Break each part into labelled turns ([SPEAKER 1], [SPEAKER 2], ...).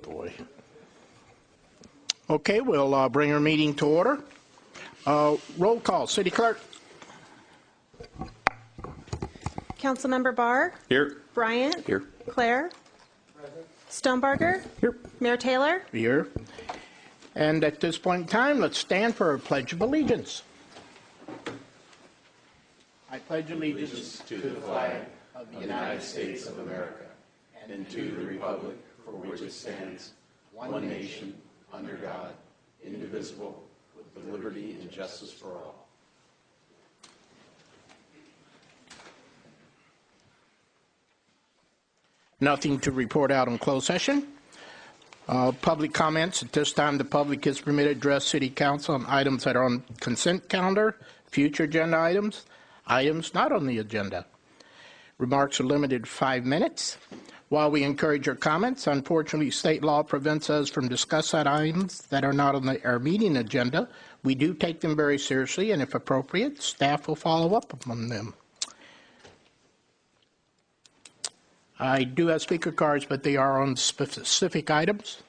[SPEAKER 1] Boy. Okay, we'll bring our meeting to order. Roll call. City Clerk.
[SPEAKER 2] Councilmember Barr.
[SPEAKER 3] Here.
[SPEAKER 2] Bryant.
[SPEAKER 3] Here.
[SPEAKER 2] Claire. Stonebarger.
[SPEAKER 1] Here.
[SPEAKER 2] Mayor Taylor.
[SPEAKER 1] Here. And at this point in time, let's stand for our Pledge of Allegiance. I pledge allegiance
[SPEAKER 3] To the flag of the United States of America and to the republic for which it stands, one nation, under God, indivisible, with liberty and justice for all.
[SPEAKER 1] Nothing to report out in closed session. Public comments. At this time, the public is permitted to address City Council on items that are on consent calendar, future agenda items, items not on the agenda. Remarks are limited to 5 minutes. While we encourage your comments, unfortunately, state law prevents us from discussing items that are not on our meeting agenda. We do take them very seriously, and if appropriate, staff will follow up on them. I do have speaker cards, but they are on specific items.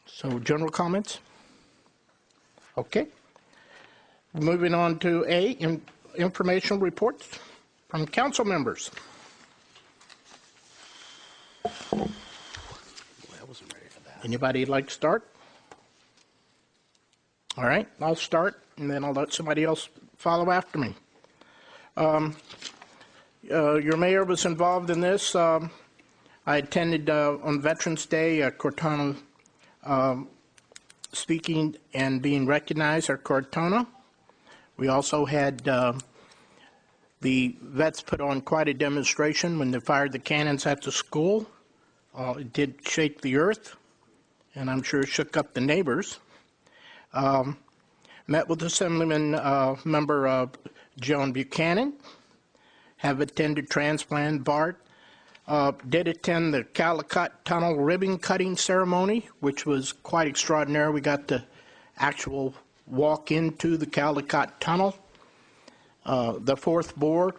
[SPEAKER 1] So, general comments? Okay. Moving on to informational reports from council members.
[SPEAKER 3] I wasn't ready for that.
[SPEAKER 1] Anybody like to start? All right, I'll start, and then I'll let somebody else follow after me. Your mayor was involved in this. I attended on Veterans Day Cortona speaking and being recognized at Cortona. We also had the vets put on quite a demonstration when they fired the cannons at the school. It did shake the earth, and I'm sure it shook up the neighbors. Met with Assemblyman member Joan Buchanan. Have attended transplant BART. Did attend the Calicut Tunnel ribbon cutting ceremony, which was quite extraordinary. We got the actual walk into the Calicut Tunnel, the fourth bore,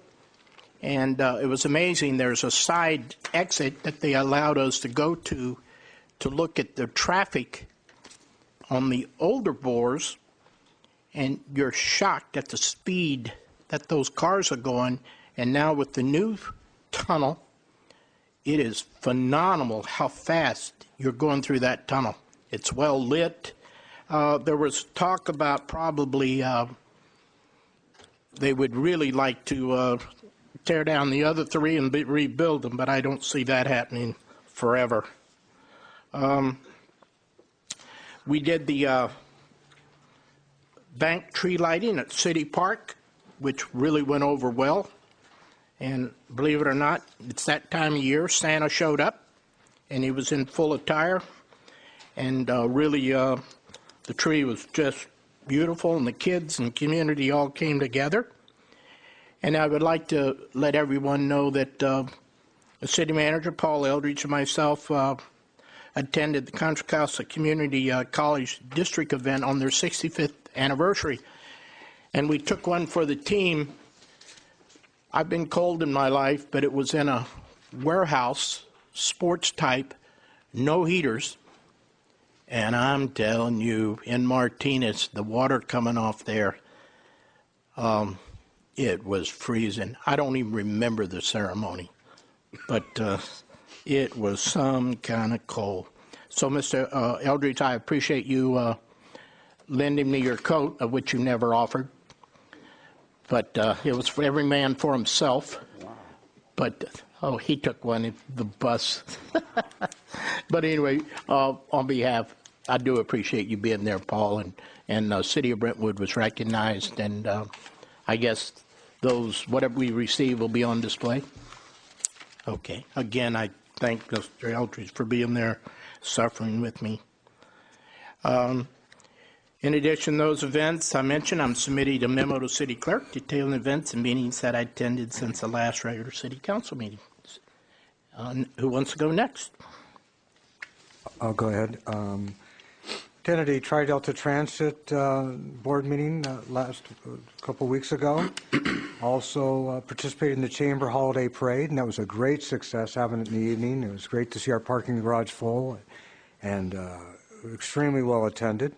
[SPEAKER 1] and it was amazing. There's a side exit that they allowed us to go to look at the traffic on the older bores, and you're shocked at the speed that those cars are going. And now with the new tunnel, it is phenomenal how fast you're going through that tunnel. It's well lit. There was talk about probably they would really like to tear down the other three and rebuild them, but I don't see that happening forever. We did the bank tree lighting at City Park, which really went over well. And believe it or not, it's that time of year. Santa showed up, and he was in full attire. And really, the tree was just beautiful, and the kids and community all came together. And I would like to let everyone know that the city manager, Paul Eldridge, and myself attended the Contra Costa Community College District event on their 65th anniversary. And we took one for the team. I've been cold in my life, but it was in a warehouse, sports type, no heaters. And I'm telling you, in Martinez, the water coming off there, it was freezing. I don't even remember the ceremony, but it was some kind of cold. So, Mr. Eldridge, I appreciate you lending me your coat, of which you never offered. But it was for every man for himself. Wow. But, he took one in the bus. But anyway, on behalf, I do appreciate you being there, Paul. And City of Brentwood was recognized. And I guess those, whatever we receive, will be on display. Okay. Again, I thank Mr. Eldridge for being there, suffering with me. In addition to those events I mentioned, I'm submitting a memo to City Clerk detailing events and meetings that I attended since the last regular City Council meeting. Who wants to go next?
[SPEAKER 4] I'll go ahead. attended a Tri-Delta Transit board meeting last couple weeks ago. Also participated in the Chamber Holiday Parade, and that was a great success having it in the evening. It was great to see our parking garage full and extremely well attended.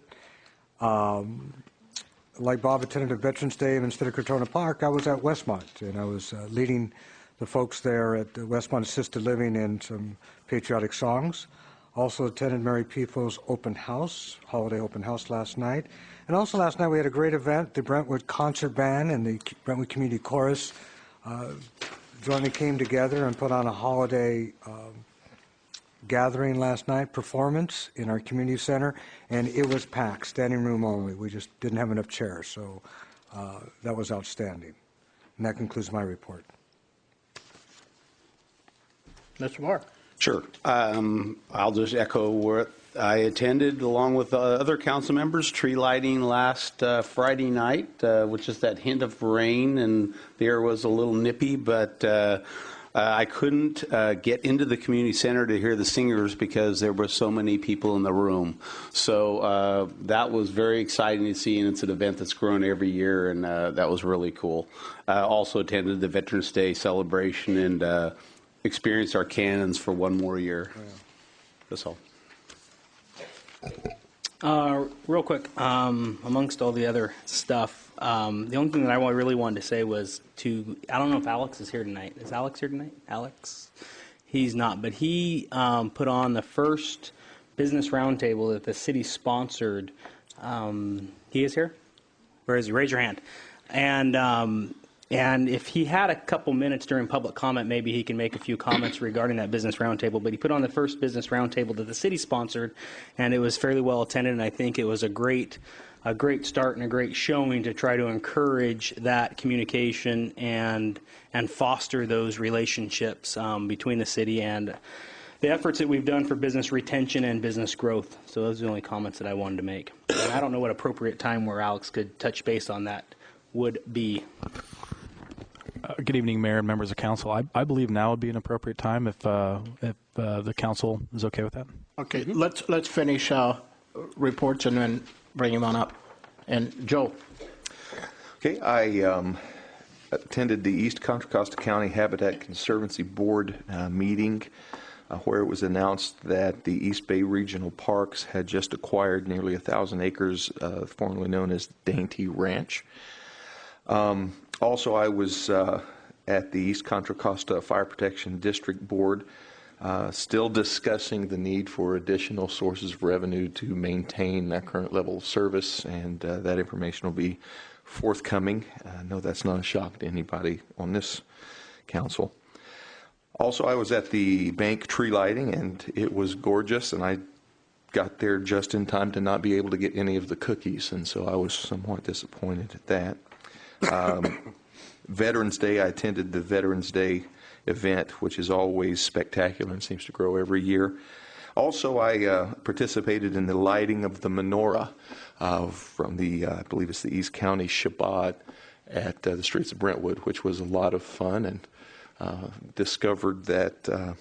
[SPEAKER 4] Like Bob attended a Veterans Day instead of Crotona Park, I was at Westmont, and I was leading the folks there at the Westmont Assisted Living in some patriotic songs. Also attended Mary People's open house, holiday open house last night. And also last night we had a great event. The Brentwood Concert Band and the Brentwood Community Chorus jointly came together and put on a holiday gathering last night, performance in our community center, and it was packed, standing room only. We just didn't have enough chairs, so that was outstanding. And that concludes my report.
[SPEAKER 1] Mr. Barr.
[SPEAKER 3] Sure. I'll just echo what I attended along with other council members. Tree lighting last Friday night, with just that hint of rain, and the air was a little nippy, but I couldn't get into the community center to hear the singers because there were so many people in the room. So that was very exciting to see, and it's an event that's grown every year, and that was really cool. Also attended the Veterans Day celebration and experienced our cannons for one more year. Yeah. That's all.
[SPEAKER 5] Real quick, amongst all the other stuff, the only thing that I really wanted to say was I don't know if Alex is here tonight. Is Alex here tonight? Alex? He's not, but he put on the first business roundtable that the city sponsored. He is here? Where is he? Raise your hand. And if he had a couple minutes during public comment, maybe he can make a few comments regarding that business roundtable. But he put on the first business roundtable that the city sponsored, and it was fairly well attended. And I think it was a great start and a great showing to try to encourage that communication and foster those relationships between the city and the efforts that we've done for business retention and business growth. So those are the only comments that I wanted to make. And I don't know what appropriate time where Alex could touch base on that would be.
[SPEAKER 6] Good evening, Mayor and members of council. I believe now would be an appropriate time if the council is okay with that.
[SPEAKER 1] Okay, let's finish reports and then bring him on up. And Joe.
[SPEAKER 7] Okay, I attended the East Contra Costa County Habitat Conservancy Board meeting where it was announced that the East Bay Regional Parks had just acquired nearly 1,000 acres, formerly known as Dainty Ranch. Also, I was at the East Contra Costa Fire Protection District Board, still discussing the need for additional sources of revenue to maintain that current level of service, and that information will be forthcoming. I know that's not a shock to anybody on this council. Also, I was at the bank tree lighting, and it was gorgeous, and I got there just in time to not be able to get any of the cookies, and so I was somewhat disappointed at that. Veterans Day, I attended the Veterans Day event, which is always spectacular and seems to grow every year. Also, I participated in the lighting of the menorah from the, I believe it's the East County Shabbat at the streets of Brentwood, which was a lot of fun, and discovered that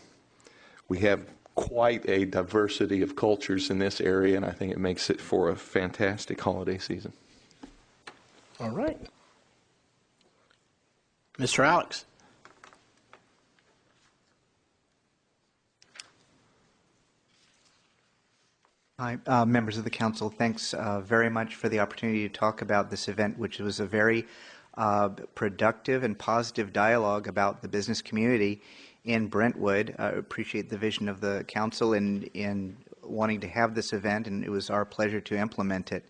[SPEAKER 7] we have quite a diversity of cultures in this area, and I think it makes it for a fantastic holiday season.
[SPEAKER 1] All right. Mr. Alex.
[SPEAKER 8] Hi, members of the council. Thanks very much for the opportunity to talk about this event, which was a very productive and positive dialogue about the business community in Brentwood. I appreciate the vision of the council in wanting to have this event, and it was our pleasure to implement it.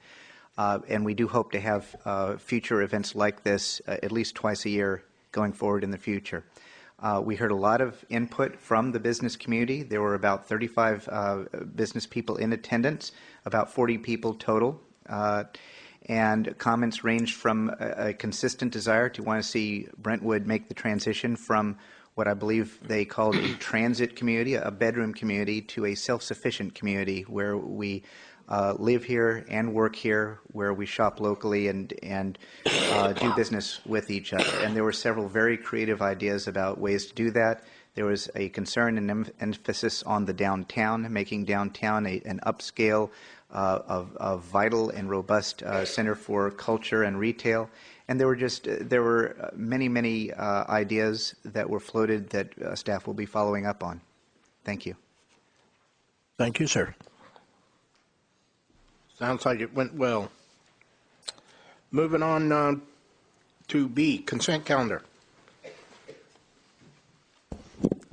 [SPEAKER 8] And we do hope to have future events like this at least twice a year going forward in the future. We heard a lot of input from the business community. There were about 35 business people in attendance, about 40 people total. And comments ranged from a consistent desire to want to see Brentwood make the transition from what I believe they called a transit community, a bedroom community, to a self-sufficient community where we live here and work here, where we shop locally and do business with each other. And there were several very creative ideas about ways to do that. There was a concern and emphasis on the downtown, making downtown an upscale of vital and robust center for culture and retail. And there were many ideas that were floated that staff will be following up on. Thank you.
[SPEAKER 1] Thank you, sir. Sounds like it went well. Moving on to B, consent calendar.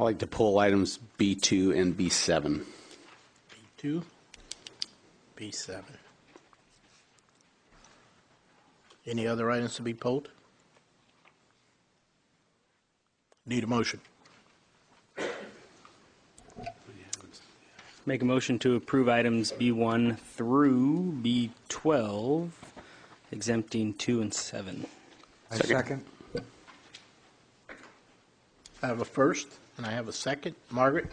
[SPEAKER 3] I'd like to pull items B2 and B7.
[SPEAKER 1] B2, B7. Any other items to be pulled? Need a motion.
[SPEAKER 5] Make a motion to approve items B1 through B12, exempting 2 and 7.
[SPEAKER 4] I second.
[SPEAKER 1] I have a first and I have a second. Margaret?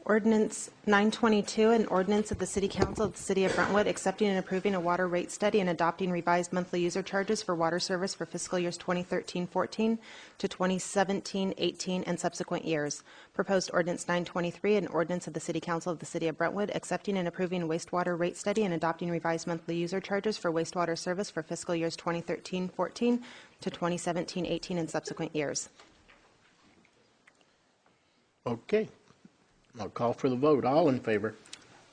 [SPEAKER 2] Ordinance 922, an ordinance of the City Council of the City of Brentwood accepting and approving a water rate study and adopting revised monthly user charges for water service for fiscal years 2013-14 to 2017-18 and subsequent years. Proposed ordinance 923, an ordinance of the City Council of the City of Brentwood accepting and approving a wastewater rate study and adopting revised monthly user charges for wastewater service for fiscal years 2013-14 to 2017-18 and subsequent years.
[SPEAKER 1] Okay. I'll call for the vote. All in favor?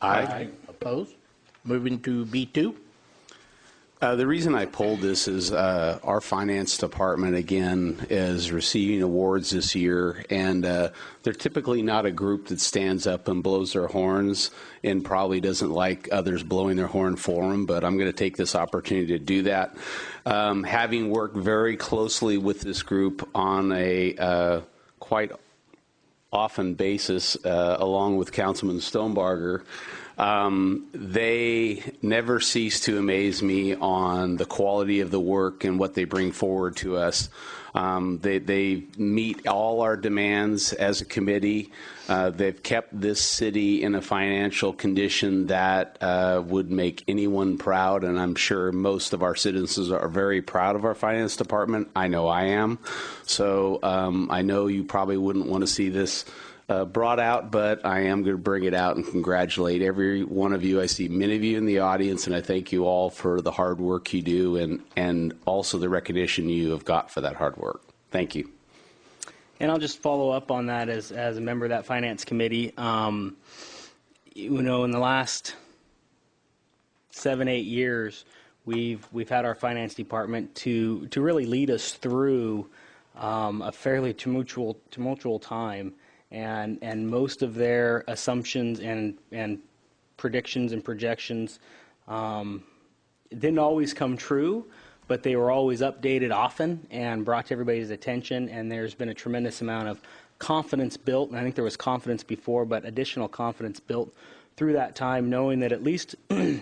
[SPEAKER 3] Aye.
[SPEAKER 1] Opposed? Moving to B2.
[SPEAKER 3] The reason I pulled this is our finance department, again, is receiving awards this year, and they're typically not a group that stands up and blows their horns and probably doesn't like others blowing their horn for them, but I'm going to take this opportunity to do that. Having worked very closely with this group on a quite often basis, along with Councilman Stonebarger, they never cease to amaze me on the quality of the work and what they bring forward to us. They meet all our demands as a committee. They've kept this city in a financial condition that would make anyone proud, and I'm sure most of our citizens are very proud of our finance department. I know I am. So I know you probably wouldn't want to see this brought out, but I am going to bring it out and congratulate every one of you. I see many of you in the audience, and I thank you all for the hard work you do and also the recognition you have got for that hard work. Thank you.
[SPEAKER 5] And I'll just follow up on that as a member of that finance committee. You know, in the last 7-8 years, we've had our finance department to really lead us through a fairly tumultuous time. And most of their assumptions and predictions and projections didn't always come true, but they were always updated often and brought to everybody's attention. And there's been a tremendous amount of confidence built, and I think there was confidence before, but additional confidence built through that time, knowing that at least we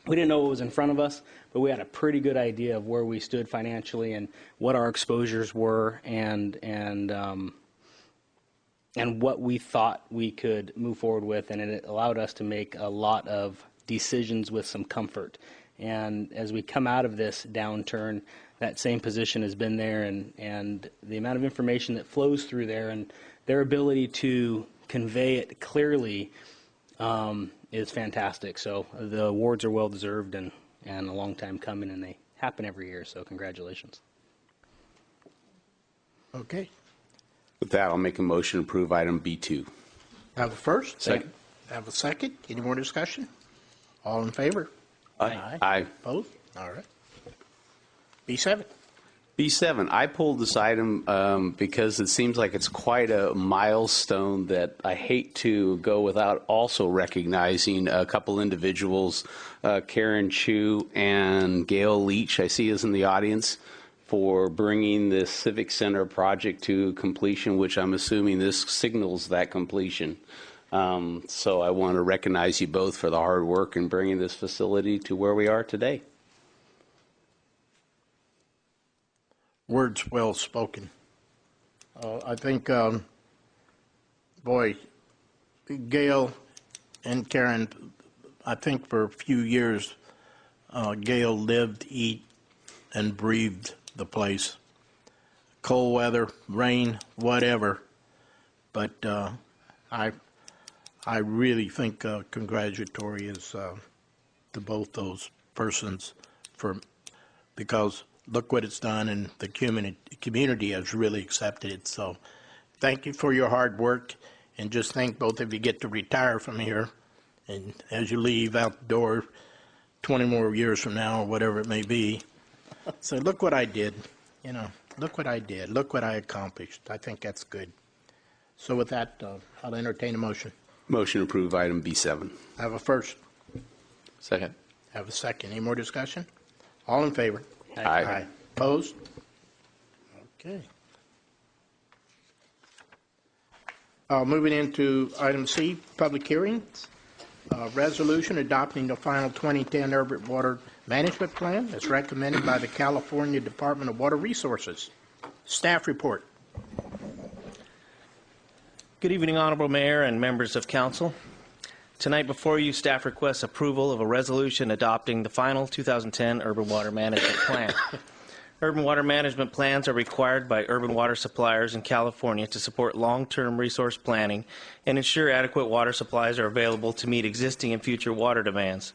[SPEAKER 5] didn't know what was in front of us, but we had a pretty good idea of where we stood financially and what our exposures were and what we thought we could move forward with, and it allowed us to make a lot of decisions with some comfort. And as we come out of this downturn, that same position has been there, and the amount of information that flows through there and their ability to convey it clearly is fantastic. So the awards are well deserved and a long time coming, and they happen every year. So congratulations.
[SPEAKER 1] Okay.
[SPEAKER 3] With that, I'll make a motion to approve item B2.
[SPEAKER 1] Have a first?
[SPEAKER 3] Second.
[SPEAKER 1] Have a second. Any more discussion? All in favor?
[SPEAKER 3] Aye. Aye.
[SPEAKER 1] Opposed? All right. B7.
[SPEAKER 3] B7, I pulled this item because it seems like it's quite a milestone that I hate to go without also recognizing a couple individuals, Karen Chu and Gail Leach, I see is in the audience, for bringing this Civic Center project to completion, which I'm assuming this signals that completion. So I want to recognize you both for the hard work in bringing this facility to where we are today.
[SPEAKER 1] Words well spoken. I think, boy, Gail and Karen, I think for a few years, Gail lived, eat, and breathed the place. cold weather, rain, whatever. But I really think congratulatory is to both those persons because look what it's done, and the community has really accepted it. So thank you for your hard work, and just think both of you get to retire from here, and as you leave out the door 20 more years from now or whatever it may be, so look what I did, look what I did, look what I accomplished. I think that's good. So with that, I'll entertain a motion.
[SPEAKER 3] Motion to approve item B7.
[SPEAKER 1] I have a first.
[SPEAKER 7] Second.
[SPEAKER 1] I have a second. Any more discussion? All in favor?
[SPEAKER 3] Aye.
[SPEAKER 1] Opposed? Okay. Moving into item C, public hearing. Resolution adopting the final 2010 Urban Water Management Plan as recommended by the California Department of Water Resources. Staff report.
[SPEAKER 9] Good evening, Honorable Mayor and members of Council. Tonight before you, staff requests approval of a resolution adopting the final 2010 Urban Water Management Plan. Urban water management plans are required by urban water suppliers in California to support long-term resource planning and ensure adequate water supplies are available to meet existing and future water demands.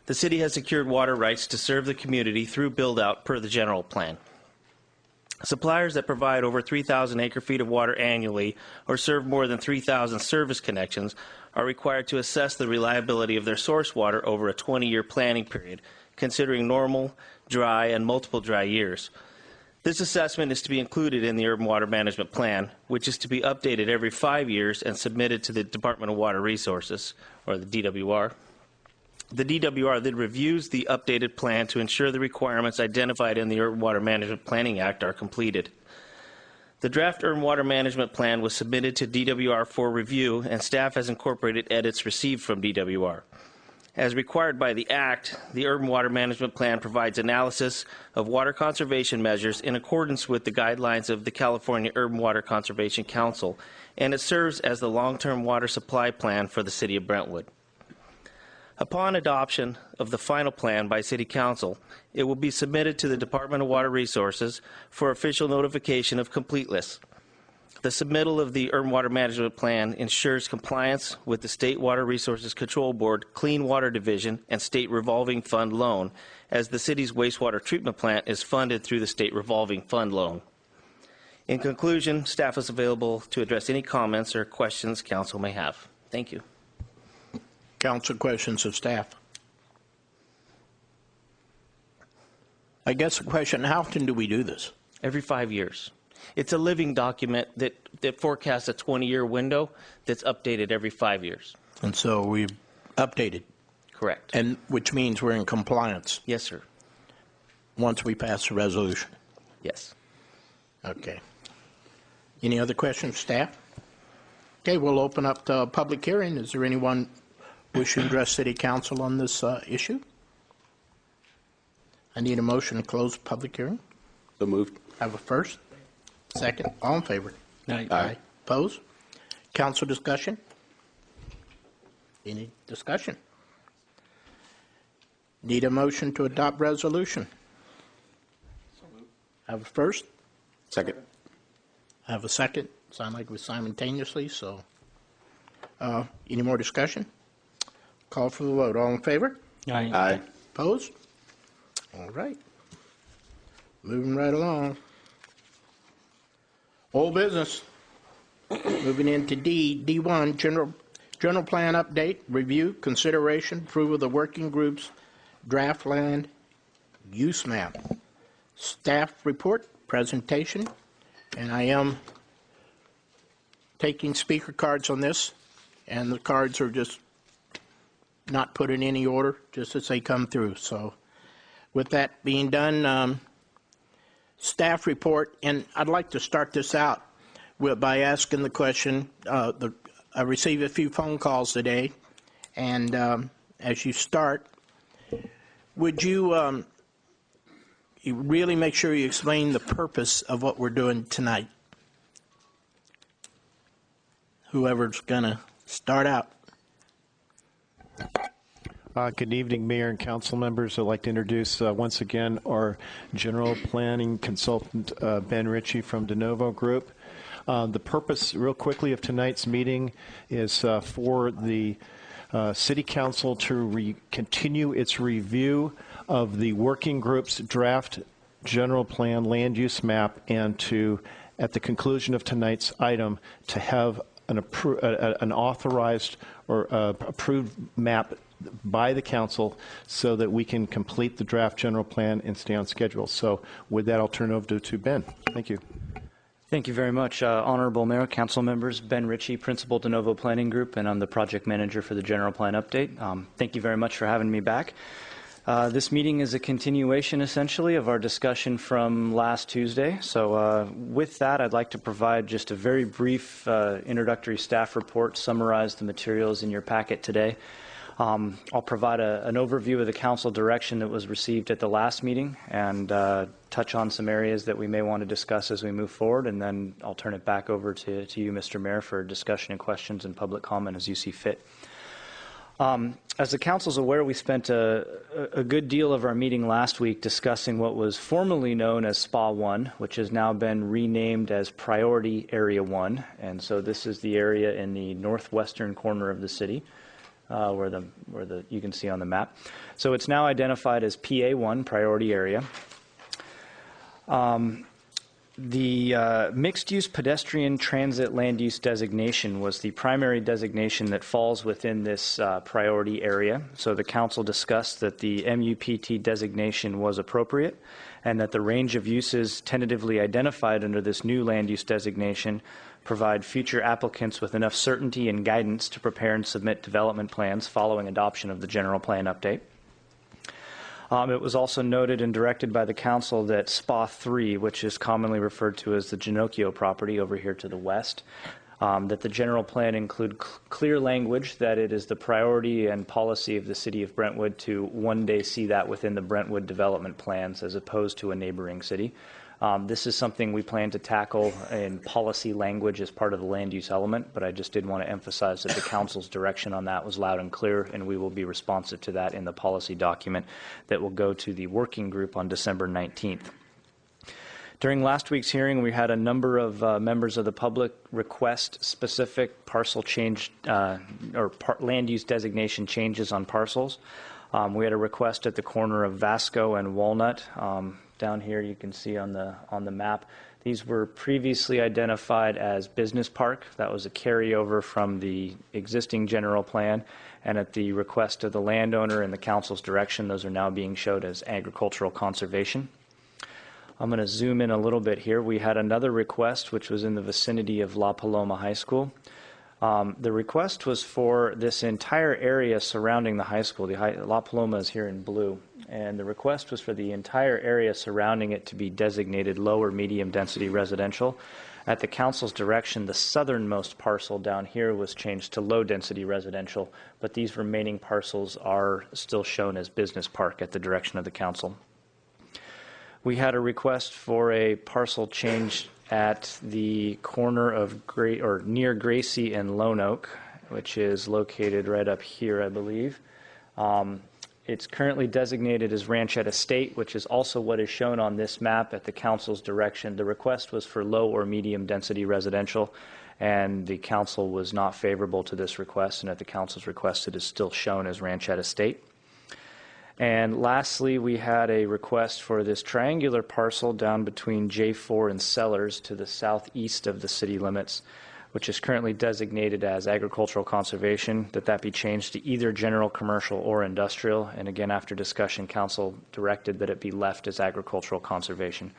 [SPEAKER 9] The city has secured water rights to serve the community through build-out per the general plan. Suppliers that provide over 3,000 acre-feet of water annually or serve more than 3,000 service connections are required to assess the reliability of their source water over a 20-year planning period, considering normal, dry, and multiple dry years. This assessment is to be included in the Urban Water Management Plan, which is to be updated every 5 years and submitted to the Department of Water Resources, or the DWR. The DWR then reviews the updated plan to ensure the requirements identified in the Urban Water Management Planning Act are completed. The draft Urban Water Management Plan was submitted to DWR for review, and staff has incorporated edits received from DWR. As required by the Act, the Urban Water Management Plan provides analysis of water conservation measures in accordance with the guidelines of the California Urban Water Conservation Council, and it serves as the long-term water supply plan for the City of Brentwood. Upon adoption of the final plan by City Council, it will be submitted to the Department of Water Resources for official notification of completeness. The submittal of the Urban Water Management Plan ensures compliance with the State Water Resources Control Board Clean Water Division and State Revolving Fund loan, as the city's wastewater treatment plant is funded through the State Revolving Fund loan. In conclusion, staff is available to address any comments or questions council may have. Thank you.
[SPEAKER 1] Council questions of staff. I guess the question, how often do we do this?
[SPEAKER 9] Every 5 years. It's a living document that forecasts a 20-year window that's updated every 5 years.
[SPEAKER 1] And so we've updated.
[SPEAKER 9] Correct.
[SPEAKER 1] And which means we're in compliance
[SPEAKER 9] Yes, sir.
[SPEAKER 1] once we pass the resolution.
[SPEAKER 9] Yes.
[SPEAKER 1] Okay. Any other questions, staff? Okay, we'll open up the public hearing. Is there anyone wishing to address City Council on this issue? I need a motion to close the public hearing.
[SPEAKER 3] So moved.
[SPEAKER 1] Have a first, second, all in favor?
[SPEAKER 3] Aye.
[SPEAKER 1] Opposed? Council discussion? Any discussion? Need a motion to adopt resolution. Have a first,
[SPEAKER 3] Second.
[SPEAKER 1] have a second. Sound like we're simultaneously, so. Any more discussion? Call for the vote. All in favor?
[SPEAKER 3] Aye.
[SPEAKER 1] Opposed? All right. Moving right along. Old business. Moving into D1, general plan update, review, consideration, approval of the working group's draft land use map. Staff report, presentation, and I am taking speaker cards on this, and the cards are just not put in any order, just as they come through. So with that being done, staff report, and I'd like to start this out by asking the question. I received a few phone calls today, and as you start, would you really make sure you explain the purpose of what we're doing tonight? Whoever's going to start out.
[SPEAKER 10] Good evening, Mayor and council members. I'd like to introduce once again our general planning consultant, Ben Ritchie from DeNovo Group. The purpose, real quickly, of tonight's meeting is for the City Council to continue its review of the working group's draft general plan land use map, and to, at the conclusion of tonight's item, to have an authorized or approved map by the council so that we can complete the draft general plan and stay on schedule. So with that, I'll turn it over to Ben. Thank you.
[SPEAKER 11] Thank you very much, Honorable Mayor, council members. Ben Ritchie, Principal DeNovo Planning Group, and I'm the project manager for the general plan update. Thank you very much for having me back. This meeting is a continuation, essentially, of our discussion from last Tuesday. So with that, I'd like to provide just a very brief introductory staff report, summarize the materials in your packet today. I'll provide an overview of the council direction that was received at the last meeting and touch on some areas that we may want to discuss as we move forward, and then I'll turn it back over to you, Mr. Mayor, for discussion and questions and public comment as you see fit. As the council's aware, we spent a good deal of our meeting last week discussing what was formerly known as SPA 1, which has now been renamed as Priority Area 1, and so this is the area in the northwestern corner of the city. Where you can see on the map. So it's now identified as PA1, priority area. The mixed-use pedestrian transit land use designation was the primary designation that falls within this priority area. So the council discussed that the MUPT designation was appropriate and that the range of uses tentatively identified under this new land use designation provide future applicants with enough certainty and guidance to prepare and submit development plans following adoption of the general plan update. It was also noted and directed by the council that SPA 3, which is commonly referred to as the Genocchio property over here to the west, that the general plan include clear language that it is the priority and policy of the city of Brentwood to one day see that within the Brentwood development plans as opposed to a neighboring city. This is something we plan to tackle in policy language as part of the land use element, but I just did want to emphasize that the council's direction on that was loud and clear, and we will be responsive to that in the policy document that will go to the working group on December 19th. During last week's hearing, we had a number of members of the public request specific parcel change land use designation changes on parcels. We had a request at the corner of Vasco and Walnut. Down here you can see on the map. These were previously identified as business park. That was a carryover from the existing general plan, and at the request of the landowner and the council's direction, those are now being showed as agricultural conservation. I'm going to zoom in a little bit here. We had another request which was in the vicinity of La Paloma High School. The request was for this entire area surrounding the high school. La Paloma is here in blue, and the request was for the entire area surrounding it to be designated low or medium density residential. At the council's direction, the southernmost parcel down here was changed to low density residential, but these remaining parcels are still shown as business park at the direction of the council. We had a request for a parcel change at the corner of near Gracie and Lone Oak, which is located right up here, I believe. It's currently designated as Ranchette Estate, which is also what is shown on this map at the council's direction. The request was for low or medium density residential, and the council was not favorable to this request, and at the council's request it is still shown as Ranchette Estate. And lastly, we had a request for this triangular parcel down between J4 and Sellers to the southeast of the city limits, which is currently designated as agricultural conservation, that be changed to either general commercial or industrial. And again, after discussion, council directed that it be left as agricultural conservation.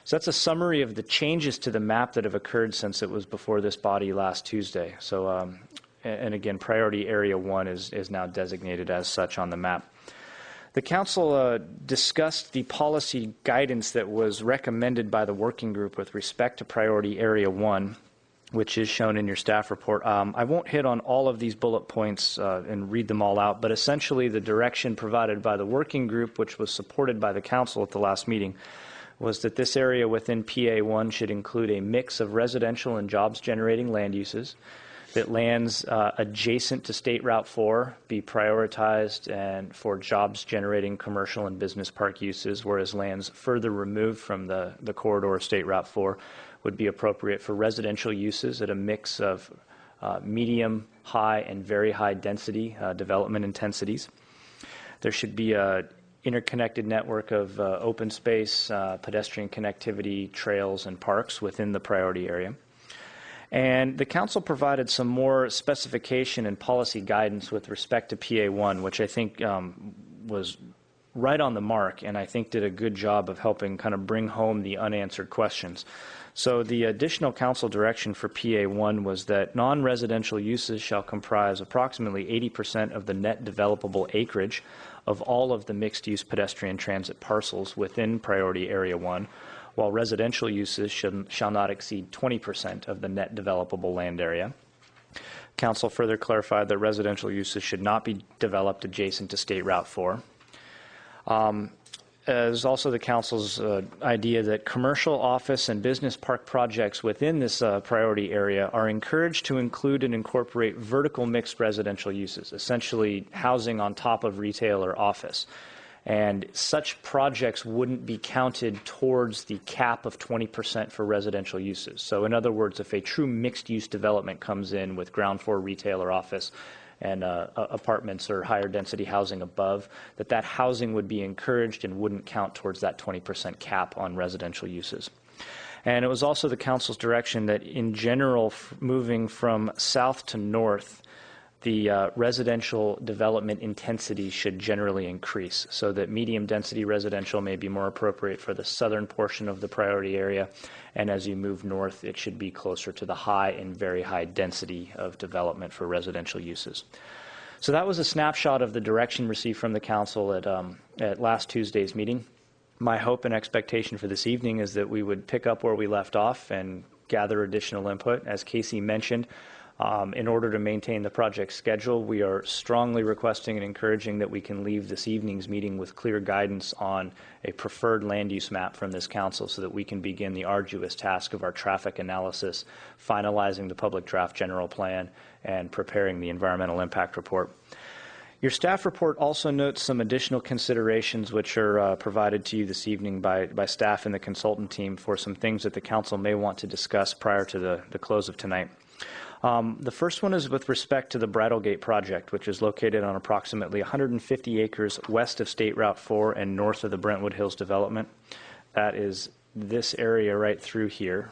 [SPEAKER 11] So that's a summary of the changes to the map that have occurred since it was before this body last Tuesday. So, and again, priority area 1 is now designated as such on the map. The council discussed the policy guidance that was recommended by the working group with respect to priority area 1, which is shown in your staff report. I won't hit on all of these bullet points and read them all out, but essentially the direction provided by the working group, which was supported by the council at the last meeting, was that this area within PA1 should include a mix of residential and jobs-generating land uses, that lands adjacent to State Route 4 be prioritized and for jobs-generating commercial and business park uses, whereas lands further removed from the corridor of State Route 4 would be appropriate for residential uses at a mix of medium, high, and very high density development intensities. There should be a interconnected network of open space, pedestrian connectivity, trails, and parks within the priority area. And the council provided some more specification and policy guidance with respect to PA1, which I think was right on the mark, and I think did a good job of helping kind of bring home the unanswered questions. So the additional council direction for PA1 was that non-residential uses shall comprise approximately 80% of the net developable acreage of all of the mixed-use pedestrian transit parcels within Priority Area 1, while residential uses shall not exceed 20% of the net developable land area. Council further clarified that residential uses should not be developed adjacent to State Route 4. As also the council's idea that commercial, office, and business park projects within this priority area are encouraged to include and incorporate vertical mixed residential uses, essentially housing on top of retail or office. And such projects wouldn't be counted towards the cap of 20% for residential uses. So in other words, if a true mixed-use development comes in with ground floor retail or office and apartments or higher density housing above, that housing would be encouraged and wouldn't count towards that 20% cap on residential uses. And it was also the council's direction that in general, moving from south to north, the residential development intensity should generally increase, so that medium density residential may be more appropriate for the southern portion of the priority area, and as you move north, it should be closer to the high and very high density of development for residential uses. So that was a snapshot of the direction received from the council at last Tuesday's meeting. My hope and expectation for this evening is that we would pick up where we left off and gather additional input. As Casey mentioned, in order to maintain the project schedule, we are strongly requesting and encouraging that we can leave this evening's meeting with clear guidance on a preferred land use map from this council so that we can begin the arduous task of our traffic analysis, finalizing the public draft general plan, and preparing the environmental impact report. Your staff report also notes some additional considerations which are provided to you this evening by staff and the consultant team for some things that the council may want to discuss prior to the close of tonight. The first one is with respect to the Bridlegate project, which is located on approximately 150 acres west of State Route 4 and north of the Brentwood Hills development. That is this area right through here.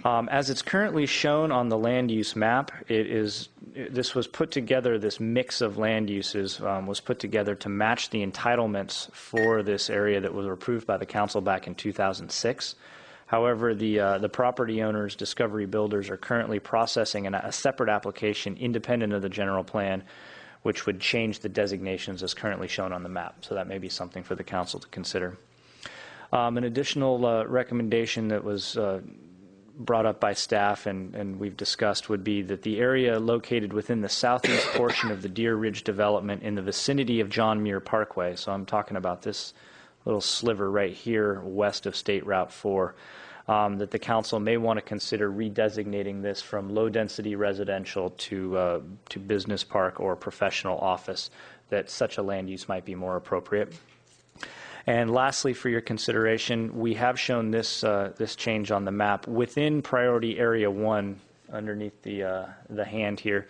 [SPEAKER 11] As it's currently shown on the land use map, this was put together, this mix of land uses was put together to match the entitlements for this area that was approved by the council back in 2006. However, the property owners, Discovery Builders, are currently processing a separate application independent of the general plan, which would change the designations as currently shown on the map. So that may be something for the council to consider. An additional recommendation that was brought up by staff and we've discussed would be that the area located within the southeast portion of the Deer Ridge development in the vicinity of John Muir Parkway, so I'm talking about this little sliver right here west of State Route 4, that the council may want to consider redesignating this from low-density residential to business park or professional office, that such a land use might be more appropriate. And lastly, for your consideration, we have shown this change on the map within Priority Area 1 underneath the hand here.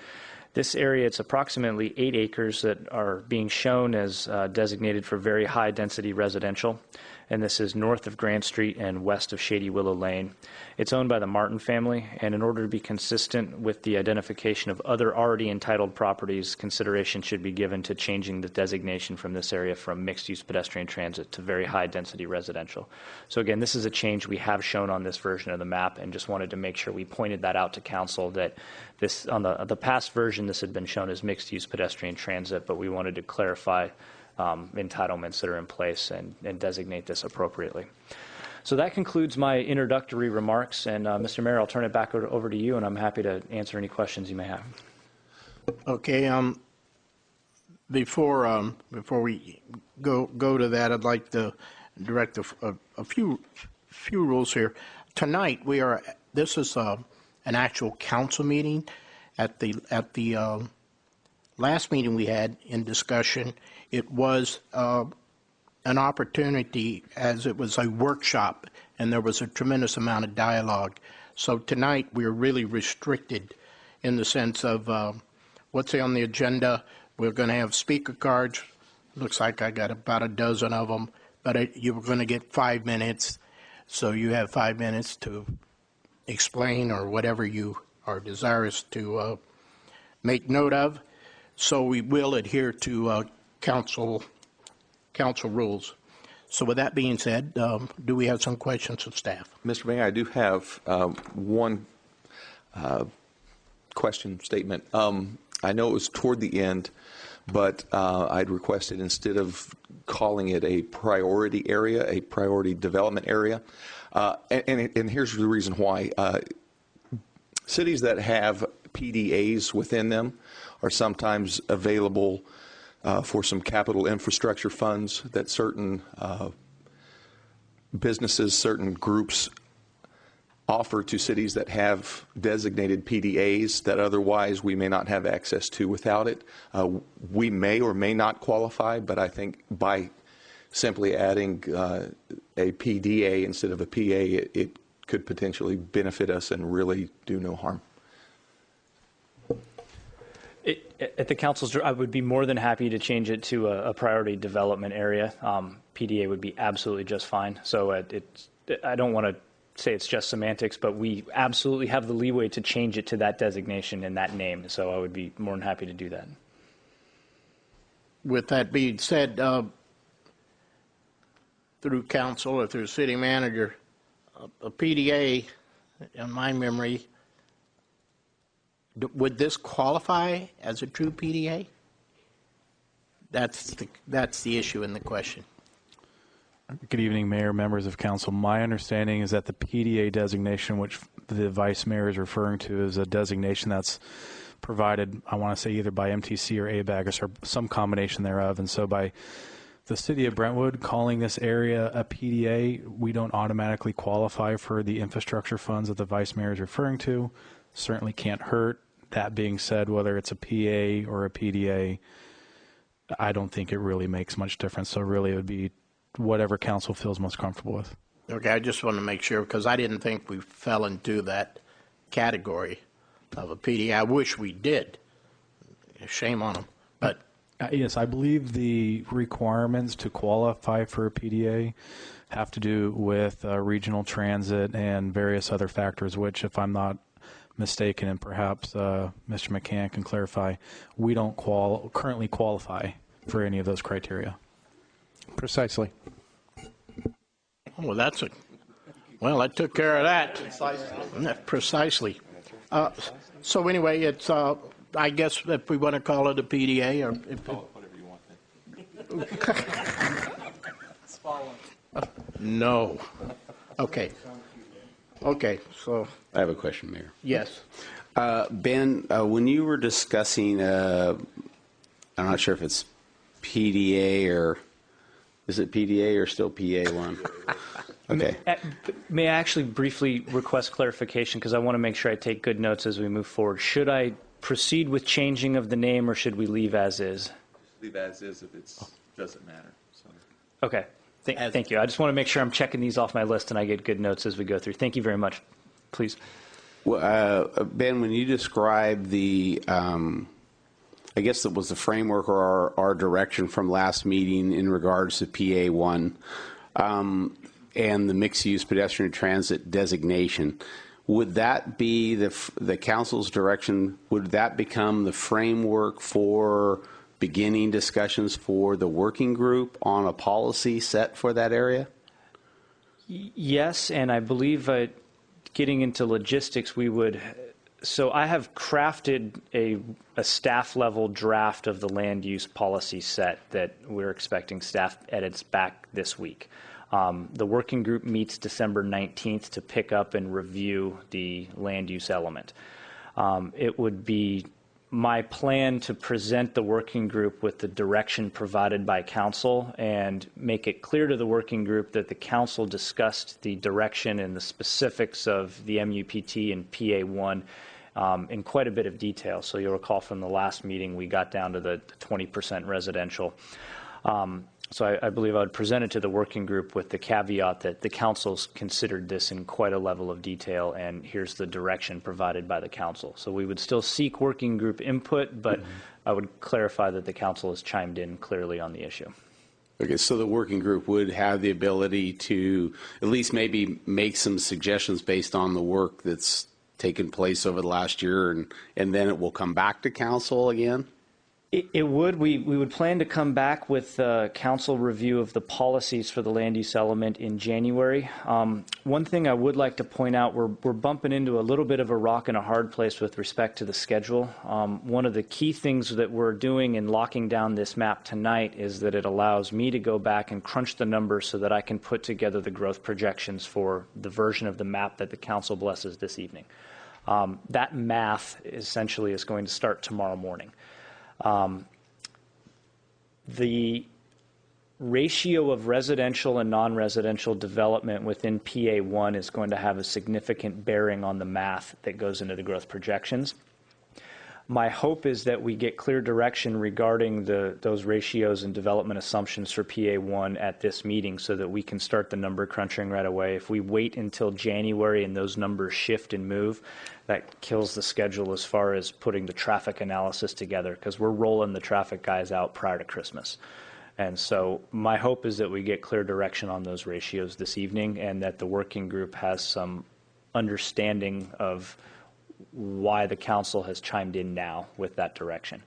[SPEAKER 11] This area, it's approximately 8 acres that are being shown as designated for very high density residential. And this is north of Grant Street and west of Shady Willow Lane. It's owned by the Martin family, and in order to be consistent with the identification of other already entitled properties, consideration should be given to changing the designation from this area from mixed-use pedestrian transit to very high-density residential. So again, this is a change we have shown on this version of the map, and just wanted to make sure we pointed that out to council, that this, on the past version, this had been shown as mixed-use pedestrian transit, but we wanted to clarify entitlements that are in place and designate this appropriately. So that concludes my introductory remarks, and Mr. Mayor, I'll turn it back over to you, and I'm happy to answer any questions you may have.
[SPEAKER 1] Okay. Before we go to that, I'd like to direct a few rules here. Tonight this is an actual council meeting. At the last meeting we had in discussion, it was an opportunity as it was a workshop, and there was a tremendous amount of dialogue. So tonight we're really restricted in the sense of what's on the agenda. We're going to have speaker cards. Looks like I got about a dozen of them, but you were going to get 5 minutes. So you have 5 minutes to explain or whatever you are desirous to make note of. So we will adhere to council rules. So with that being said, do we have some questions of staff?
[SPEAKER 7] Mr. Mayor, I do have one question statement. I know it was toward the end, but I'd requested instead of calling it a priority area, a priority development area. And here's the reason why. Cities that have PDAs within them are sometimes available for some capital infrastructure funds that certain businesses, certain groups offer to cities that have designated PDAs that otherwise we may not have access to without it. We may or may not qualify, but I think by simply adding a PDA instead of a PA, it could potentially benefit us and really do no harm.
[SPEAKER 11] At the council's, I would be more than happy to change it to a priority development area. PDA would be absolutely just fine. So I don't want to say it's just semantics, but we absolutely have the leeway to change it to that designation and that name. So I would be more than happy to do that.
[SPEAKER 1] With that being said, through council or through city manager, a PDA, in my memory, would this qualify as a true PDA? That's the issue in the question.
[SPEAKER 6] Good evening, Mayor, members of council. My understanding is that the PDA designation, which the Vice Mayor is referring to, is a designation that's provided, I want to say, either by MTC or ABAG or some combination thereof. And so by the city of Brentwood calling this area a PDA, we don't automatically qualify for the infrastructure funds that the Vice Mayor is referring to. Certainly can't hurt. That being said, whether it's a PA or a PDA, I don't think it really makes much difference. So really it would be whatever council feels most comfortable with.
[SPEAKER 1] Okay, I just want to make sure because I didn't think we fell into that category of a PDA. I wish we did. Shame on them. But
[SPEAKER 6] yes, I believe the requirements to qualify for a PDA have to do with regional transit and various other factors, which, if I'm not mistaken, and perhaps Mr. McCann can clarify, we don't currently qualify for any of those criteria.
[SPEAKER 10] Precisely.
[SPEAKER 1] Oh, well, I took care of that. Precisely. So anyway, it's, I guess if we want to call it a PDA or if whatever you want. No. Okay. Okay, so.
[SPEAKER 12] I have a question, Mayor.
[SPEAKER 1] Yes.
[SPEAKER 12] Ben, when you were discussing, I'm not sure if it's PDA or, is it PDA or still PA1? Okay.
[SPEAKER 11] May I actually briefly request clarification because I want to make sure I take good notes as we move forward. Should I proceed with changing of the name or should we leave as is?
[SPEAKER 7] Leave as is if it doesn't matter. So.
[SPEAKER 11] Okay. Thank you. I just want to make sure I'm checking these off my list and I get good notes as we go through. Thank you very much. Please.
[SPEAKER 12] Well, Ben, when you describe the, I guess that was the framework or our direction from last meeting in regards to PA1 and the mixed-use pedestrian transit designation, would that be the council's direction? Would that become the framework for beginning discussions for the working group on a policy set for that area?
[SPEAKER 11] Yes, and I believe getting into logistics, we would. So I have crafted a staff-level draft of the land use policy set that we're expecting staff edits back this week. The working group meets December 19th to pick up and review the land use element. It would be my plan to present the working group with the direction provided by council and make it clear to the working group that the council discussed the direction and the specifics of the MUPT and PA1 in quite a bit of detail. So you'll recall from the last meeting, we got down to the 20% residential. So I believe I would present it to the working group with the caveat that the council's considered this in quite a level of detail, and here's the direction provided by the council. So we would still seek working group input, but I would clarify that the council has chimed in clearly on the issue.
[SPEAKER 12] Okay, so the working group would have the ability to at least maybe make some suggestions based on the work that's taken place over the last year, and then it will come back to council again?
[SPEAKER 11] It would. We would plan to come back with council review of the policies for the land use element in January. One thing I would like to point out, we're bumping into a little bit of a rock and a hard place with respect to the schedule. One of the key things that we're doing in locking down this map tonight is that it allows me to go back and crunch the numbers so that I can put together the growth projections for the version of the map that the council blesses this evening. That math essentially is going to start tomorrow morning. The ratio of residential and non-residential development within PA1 is going to have a significant bearing on the math that goes into the growth projections. My hope is that we get clear direction regarding those ratios and development assumptions for PA1 at this meeting so that we can start the number crunching right away. If we wait until January and those numbers shift and move, that kills the schedule as far as putting the traffic analysis together, because we're rolling the traffic guys out prior to Christmas. And so my hope is that we get clear direction on those ratios this evening and that the working group has some understanding of why the council has chimed in now with that direction.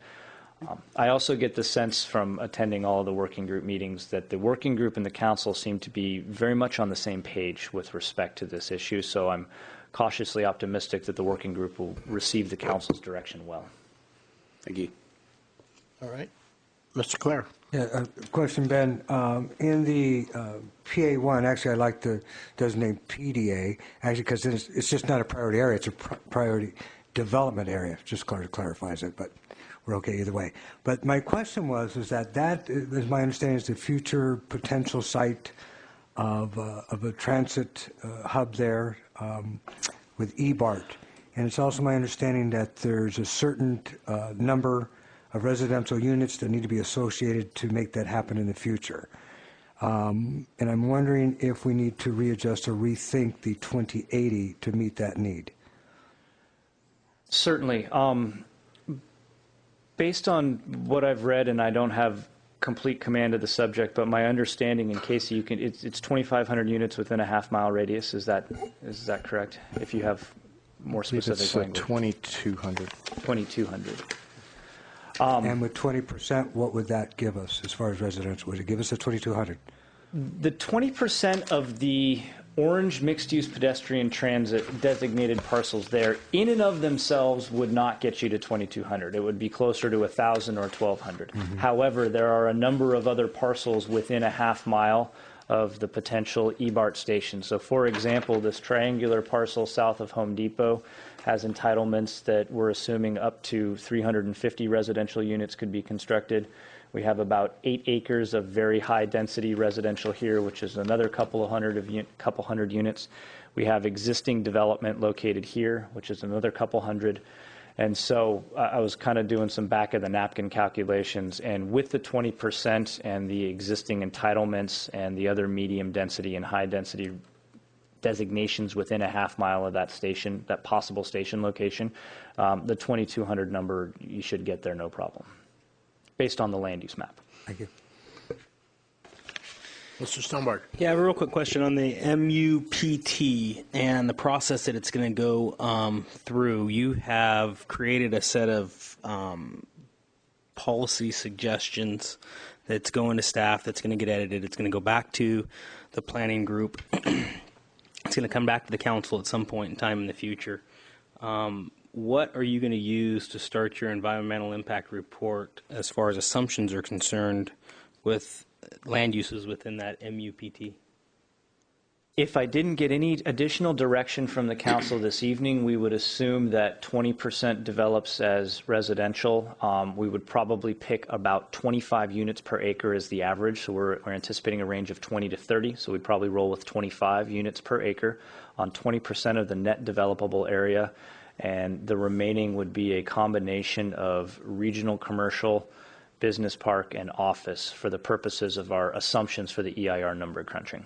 [SPEAKER 11] I also get the sense from attending all of the working group meetings that the working group and the council seem to be very much on the same page with respect to this issue. So I'm cautiously optimistic that the working group will receive the council's direction well.
[SPEAKER 12] Thank you.
[SPEAKER 1] All right. Mr. Clare.
[SPEAKER 4] Yeah, question, Ben. In the PA1, actually, I like to designate PDA, actually, because it's just not a priority area. It's a priority development area. Just clarifies it, but we're okay either way. But my question is that is my understanding, is the future potential site of a transit hub there with eBART. And it's also my understanding that there's a certain number of residential units that need to be associated to make that happen in the future. And I'm wondering if we need to readjust or rethink the 2080 to meet that need.
[SPEAKER 11] Certainly. Based on what I've read, and I don't have complete command of the subject, but my understanding, in case you can, it's 2,500 units within a half-mile radius. Is that correct? If you have more specific language.
[SPEAKER 10] 2,200.
[SPEAKER 11] 2,200.
[SPEAKER 4] And with 20%, what would that give us as far as residential? Would it give us a 2,200?
[SPEAKER 11] The 20% of the orange mixed-use pedestrian transit designated parcels there, in and of themselves, would not get you to 2,200. It would be closer to 1,000 or 1,200. Mm-hmm. However, there are a number of other parcels within a half mile of the potential eBART station. So, for example, this triangular parcel south of Home Depot has entitlements that we're assuming up to 350 residential units could be constructed. We have about 8 acres of very high density residential here, which is another couple hundred units. We have existing development located here, which is another couple hundred. And so I was kind of doing some back of the napkin calculations, and with the 20% and the existing entitlements and the other medium density and high density designations within a half mile of that station, that possible station location, the 2,200 number, you should get there no problem, based on the land use map.
[SPEAKER 4] Thank you.
[SPEAKER 1] Mr. Stumbarg.
[SPEAKER 5] Yeah, I have a real quick question on the MUPT and the process that it's going to go through. You have created a set of policy suggestions that's going to staff, that's going to get edited. It's going to go back to the planning group. It's going to come back to the council at some point in time in the future. What are you going to use to start your environmental impact report as far as assumptions are concerned with land uses within that MUPT?
[SPEAKER 11] If I didn't get any additional direction from the council this evening, we would assume that 20% develops as residential. We would probably pick about 25 units per acre as the average, so we're anticipating a range of 20 to 30, so we'd probably roll with 25 units per acre on 20% of the net developable area, and the remaining would be a combination of regional commercial, business park, and office for the purposes of our assumptions for the EIR number crunching.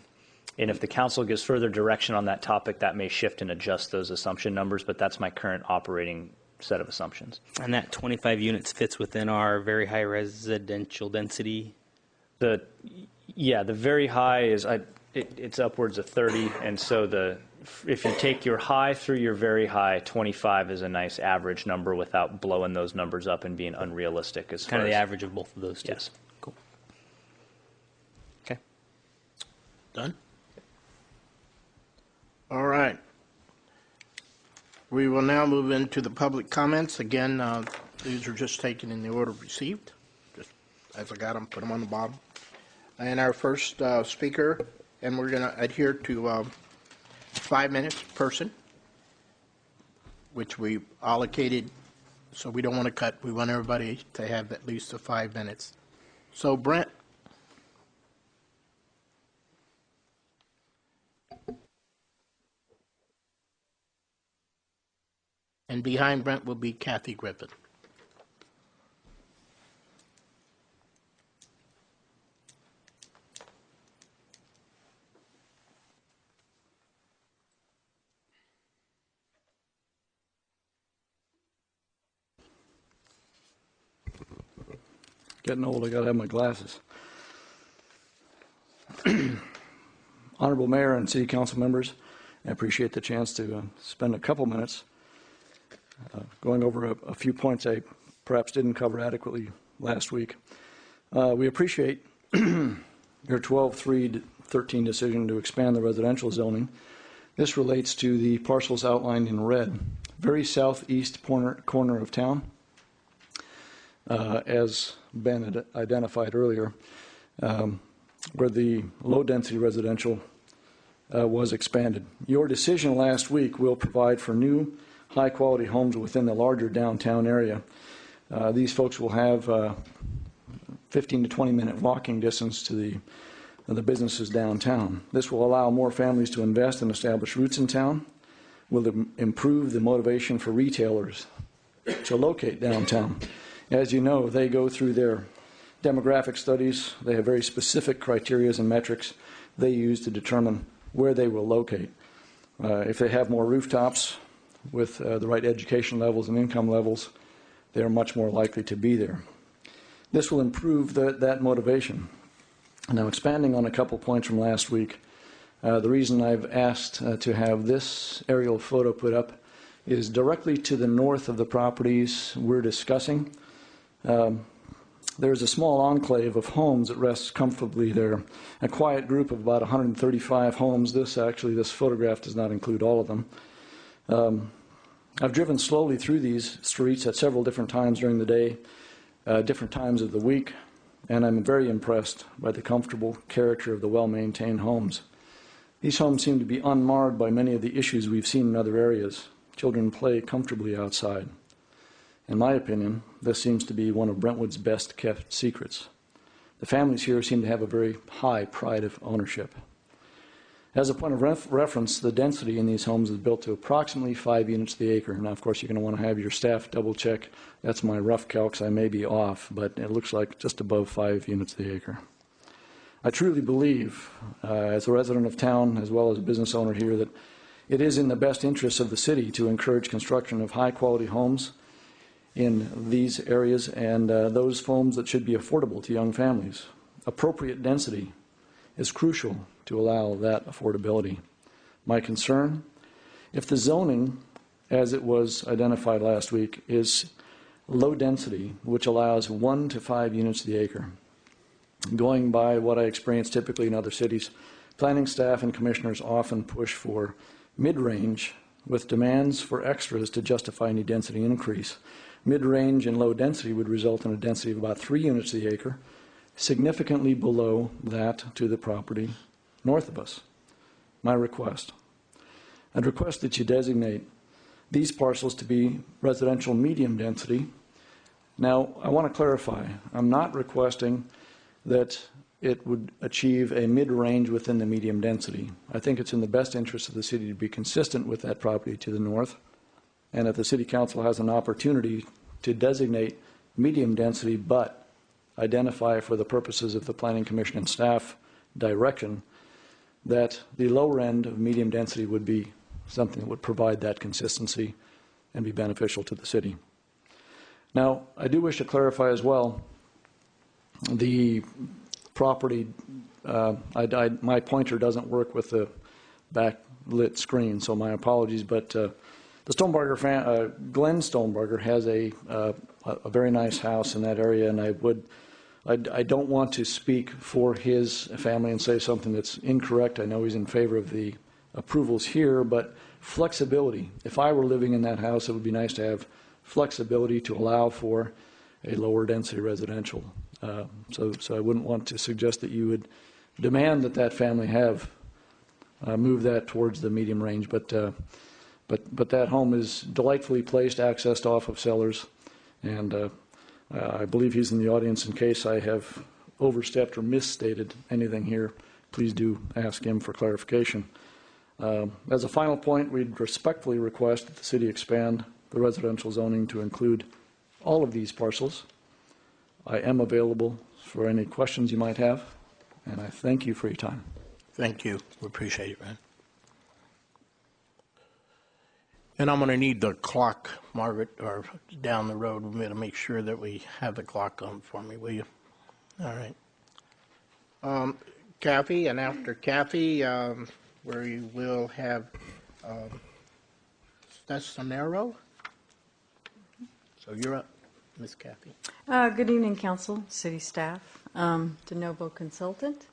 [SPEAKER 11] And if the council gives further direction on that topic, that may shift and adjust those assumption numbers, but that's my current operating set of assumptions.
[SPEAKER 5] And that 25 units fits within our very high residential density?
[SPEAKER 11] The very high is, it's upwards of 30, and so if you take your high through your very high, 25 is a nice average number without blowing those numbers up and being unrealistic as far as...
[SPEAKER 5] Kind of the average of both of those two?
[SPEAKER 11] Yes.
[SPEAKER 5] Cool. Okay.
[SPEAKER 1] Done? All right. We will now move into the public comments. Again, these are just taken in the order received. Just as I got them, put them on the bottom. And our first speaker, and we're going to adhere to 5 minutes per person, which we allocated, so we don't want to cut. We want everybody to have at least the 5 minutes. So, Brent. And behind Brent will be Kathy Griffin.
[SPEAKER 13] Getting old, I gotta have my glasses. Honorable Mayor and City Council members, I appreciate the chance to spend a couple minutes going over a few points I perhaps didn't cover adequately last week. We appreciate your 12-3-13 decision to expand the residential zoning. This relates to the parcels outlined in red, very southeast corner of town, as Ben had identified earlier, where the low-density residential was expanded. Your decision last week will provide for new high-quality homes within the larger downtown area. These folks will have 15 to 20-minute walking distance to the businesses downtown. This will allow more families to invest and establish roots in town, will improve the motivation for retailers to locate downtown. As you know, they go through their demographic studies. They have very specific criteria and metrics they use to determine where they will locate. If they have more rooftops with the right education levels and income levels, they are much more likely to be there. This will improve that motivation. Now, expanding on a couple points from last week, the reason I've asked to have this aerial photo put up is directly to the north of the properties we're discussing. There's a small enclave of homes that rests comfortably there, a quiet group of about 135 homes. This photograph does not include all of them. I've driven slowly through these streets at several different times during the day, different times of the week, and I'm very impressed by the comfortable character of the well-maintained homes. These homes seem to be unmarred by many of the issues we've seen in other areas. Children play comfortably outside. In my opinion, this seems to be one of Brentwood's best kept secrets. The families here seem to have a very high pride of ownership. As a point of reference, the density in these homes is built to approximately 5 units to the acre. Now, of course, you're going to want to have your staff double check. That's my rough calcs. I may be off, but it looks like just above 5 units to the acre. I truly believe, as a resident of town, as well as a business owner here, that it is in the best interest of the city to encourage construction of high-quality homes in these areas, and those homes that should be affordable to young families. Appropriate density is crucial to allow that affordability. My concern, if the zoning, as it was identified last week, is low density, which allows 1 to 5 units to the acre, going by what I experience typically in other cities, planning staff and commissioners often push for mid-range with demands for extras to justify any density increase. Mid-range and low density would result in a density of about 3 units to the acre, significantly below that to the property north of us. my request. I'd request that you designate these parcels to be residential medium density. Now, I want to clarify, I'm not requesting that it would achieve a mid-range within the medium density. I think it's in the best interest of the city to be consistent with that property to the north, and if the City Council has an opportunity to designate medium density, but identify for the purposes of the Planning Commission and staff direction that the lower end of medium density would be something that would provide that consistency and be beneficial to the city. Now, I do wish to clarify as well, the property, my pointer doesn't work with the backlit screen, so my apologies, but the Stonebarger Glenn Stonebarger has a very nice house in that area, and I don't want to speak for his family and say something that's incorrect. I know he's in favor of the approvals here, but flexibility. If I were living in that house, it would be nice to have flexibility to allow for a lower density residential. So I wouldn't want to suggest that you would demand that that family have move that towards the medium range, but that home is delightfully placed, accessed off of Sellers, and I believe he's in the audience. In case I have overstepped or misstated anything here, please do ask him for clarification. As a final point, we'd respectfully request that the city expand the residential zoning to include all of these parcels. I am available for any questions you might have, and I thank you for your time.
[SPEAKER 1] Thank you. We appreciate it, man. And I'm going to need the clock, Margaret, or down the road. We're going to make sure that we have the clock on for me, will you? All right. Kathy, and after Kathy, we will have Stasanero. So you're up, Miss Kathy.
[SPEAKER 14] Good evening, Council, City staff, de novo consultant,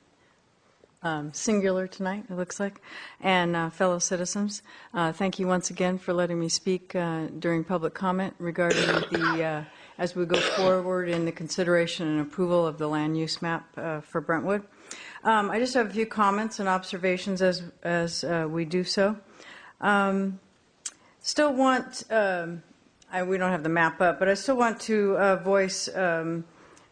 [SPEAKER 14] singular tonight, it looks like, and fellow citizens. Thank you once again for letting me speak during public comment regarding the, as we go forward in the consideration and approval of the land use map for Brentwood. I just have a few comments and observations as we do so. Still want, we don't have the map up, but I still want to voice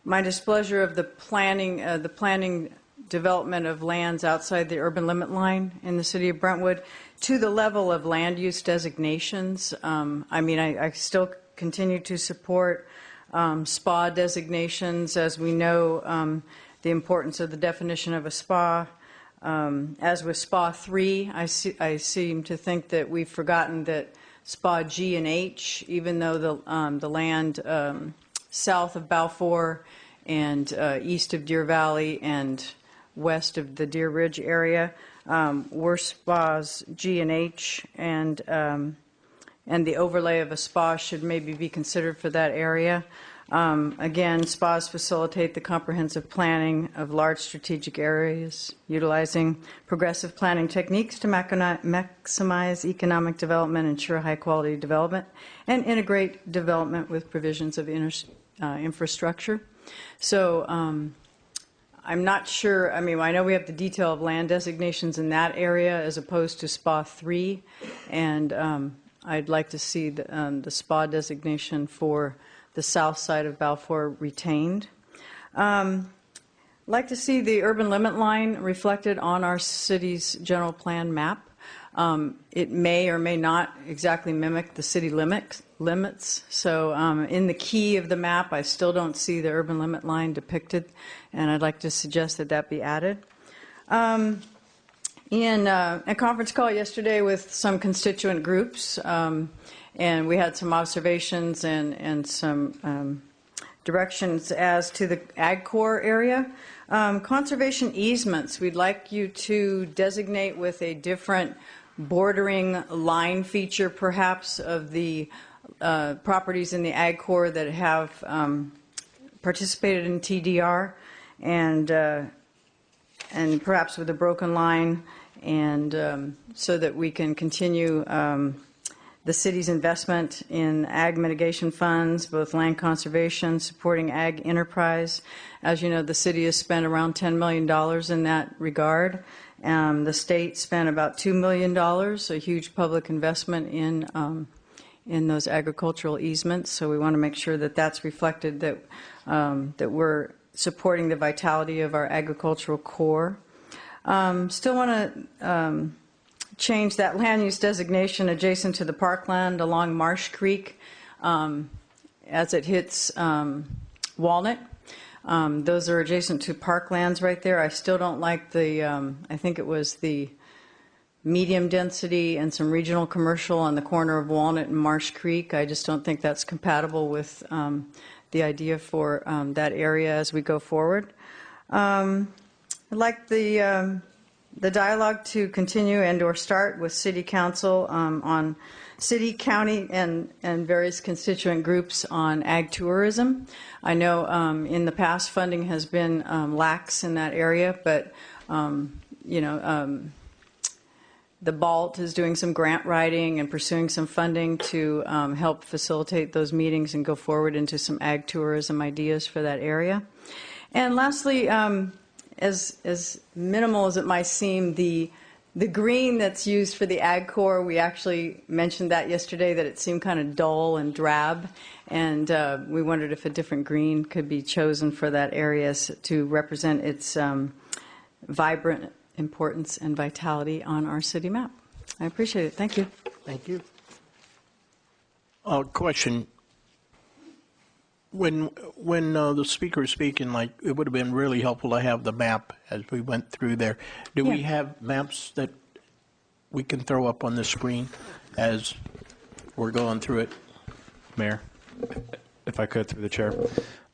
[SPEAKER 14] my displeasure of the planning development of lands outside the urban limit line in the city of Brentwood to the level of land use designations. I mean, I still continue to support SPA designations, as we know the importance of the definition of a SPA. As with SPA 3, I seem to think that we've forgotten that SPA G and H, even though the land south of Balfour and east of Deer Valley and west of the Deer Ridge area were SPAs G and H, and the overlay of a SPA should maybe be considered for that area. Again, SPAs facilitate the comprehensive planning of large strategic areas, utilizing progressive planning techniques to maximize economic development, ensure high-quality development, and integrate development with provisions of infrastructure. So I'm not sure, I mean, I know we have the detail of land designations in that area as opposed to SPA 3, and I'd like to see the SPA designation for the south side of Balfour retained. Like to see the urban limit line reflected on our city's general plan map. It may or may not exactly mimic the city limits. So in the key of the map, I still don't see the urban limit line depicted, and I'd like to suggest that that be added. In a conference call yesterday with some constituent groups, and we had some observations and some directions as to the Ag Corps area. Conservation easements, we'd like you to designate with a different bordering line feature, perhaps, of the properties in the Ag Corps that have participated in TDR, and perhaps with a broken line, and so that we can continue the city's investment in ag mitigation funds, both land conservation, supporting ag enterprise. As you know, the city has spent around $10 million in that regard. The state spent about $2 million, a huge public investment in those agricultural easements. So we want to make sure that that's reflected, that that we're supporting the vitality of our agricultural core. Still want to change that land use designation adjacent to the parkland along Marsh Creek as it hits Walnut. Those are adjacent to parklands right there. I still don't like the, I think it was the medium density and some regional commercial on the corner of Walnut and Marsh Creek. I just don't think that's compatible with the idea for that area as we go forward. I'd like the dialogue to continue and or start with City Council on city, county, and various constituent groups on ag tourism. I know in the past funding has been lax in that area, but you know, the BALT is doing some grant writing and pursuing some funding to help facilitate those meetings and go forward into some ag tourism ideas for that area. And lastly, as minimal as it might seem, the green that's used for the ag core, we actually mentioned that yesterday, that it seemed kind of dull and drab, and we wondered if a different green could be chosen for that area to represent its vibrant importance and vitality on our city map. I appreciate it. Thank you.
[SPEAKER 1] Thank you. Question. When the speaker was speaking, like, it would have been really helpful to have the map as we went through there. Do we have maps that we can throw up on the screen as we're going through it?
[SPEAKER 6] Mayor, if I could, through the chair.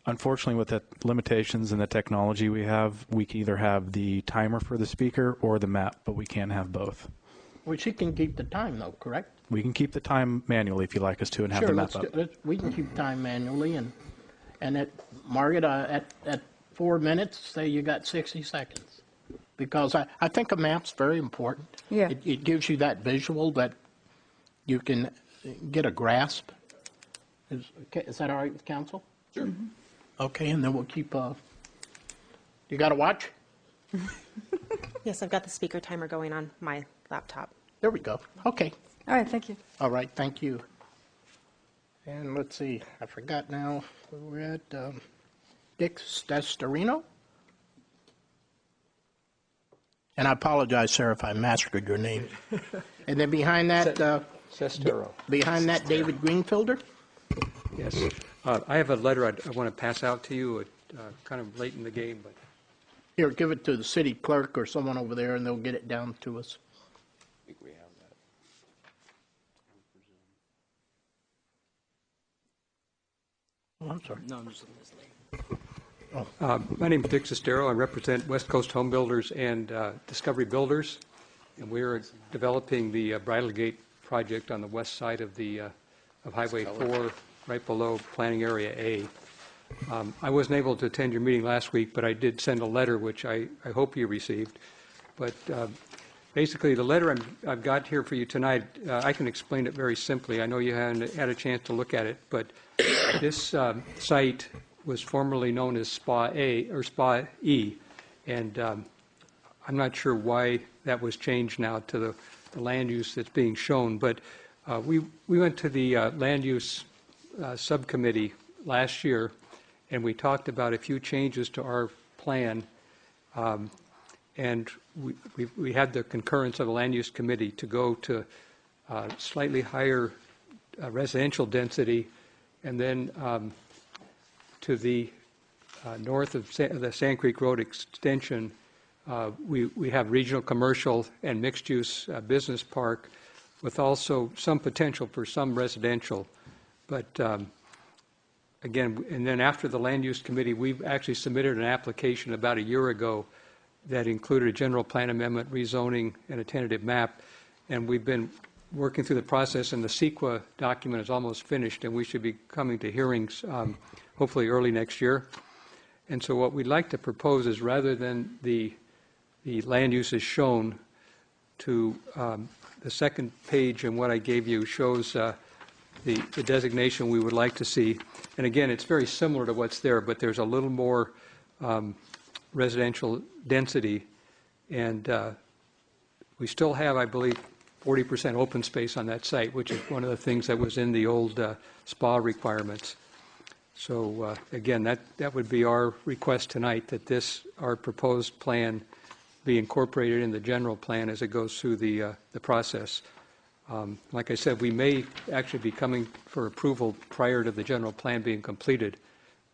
[SPEAKER 6] Unfortunately, with the limitations and the technology we have, we can either have the timer for the speaker or the map, but we can't have both.
[SPEAKER 1] Well, she can keep the time, though, correct?
[SPEAKER 6] We can keep the time manually if you'd like us to and have the map up.
[SPEAKER 1] We can keep time manually, and at Margaret, at 4 minutes, say you got 60 seconds. Because I think a map's very important.
[SPEAKER 14] Yeah.
[SPEAKER 1] It gives you that visual that you can get a grasp. Is that all right with council? Sure. Mm-hmm. Okay, and then we'll keep, you got a watch?
[SPEAKER 2] Yes, I've got the speaker timer going on my laptop.
[SPEAKER 1] There we go. Okay.
[SPEAKER 14] All right, thank you.
[SPEAKER 1] All right, thank you. And let's see, I forgot now, we're at Dick Sestorino. And I apologize, sir, if I massacred your name. And then behind that,
[SPEAKER 15] Sestero.
[SPEAKER 1] Behind that, David Greenfielder.
[SPEAKER 15] Yes. I have a letter I want to pass out to you, kind of late in the game, but.
[SPEAKER 1] Here, give it to the city clerk or someone over there, and they'll get it down to us.
[SPEAKER 12] I think we have that.
[SPEAKER 1] Oh, I'm sorry.
[SPEAKER 15] No, I'm just my name is Dick Sestero. I represent West Coast Home Builders and Discovery Builders, and we're developing the Bridal Gate project on the west side of the of Highway 4, right below Planning Area A. I wasn't able to attend your meeting last week, but I did send a letter, which I hope you received. But basically, the letter I've got here for you tonight, I can explain it very simply. I know you haven't had a chance to look at it, but this site was formerly known as Spa A or Spa E, and I'm not sure why that was changed now to the land use that's being shown. But we went to the land use subcommittee last year, and we talked about a few changes to our plan, and we had the concurrence of the land use committee to go to slightly higher residential density, and then to the north of the Sand Creek Road extension, we have regional commercial and mixed-use business park with also some potential for some residential. But again, and then after the land use committee, we've actually submitted an application about a year ago that included a general plan amendment, rezoning, and a tentative map. And we've been working through the process, and the CEQA document is almost finished, and we should be coming to hearings hopefully early next year. And so what we'd like to propose is, rather than the land use is shown, to the second page, and what I gave you shows the designation we would like to see. And again, it's very similar to what's there, but there's a little more residential density. And we still have, I believe, 40% open space on that site, which is one of the things that was in the old SPA requirements. So again, that would be our request tonight, that our proposed plan be incorporated in the general plan as it goes through the process. Like I said, we may actually be coming for approval prior to the general plan being completed,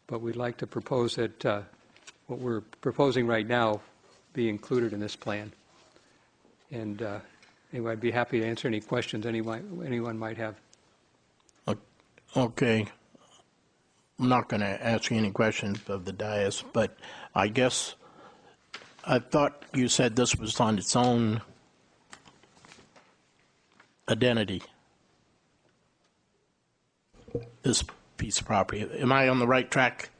[SPEAKER 15] but we'd like to propose that what we're proposing right now be included in this plan. And anyway, I'd be happy to answer any questions anyone might have.
[SPEAKER 1] Okay. I'm not going to ask you any questions of the dais, but I guess I thought you said this was on its own identity, this piece of property. Am I on the right track?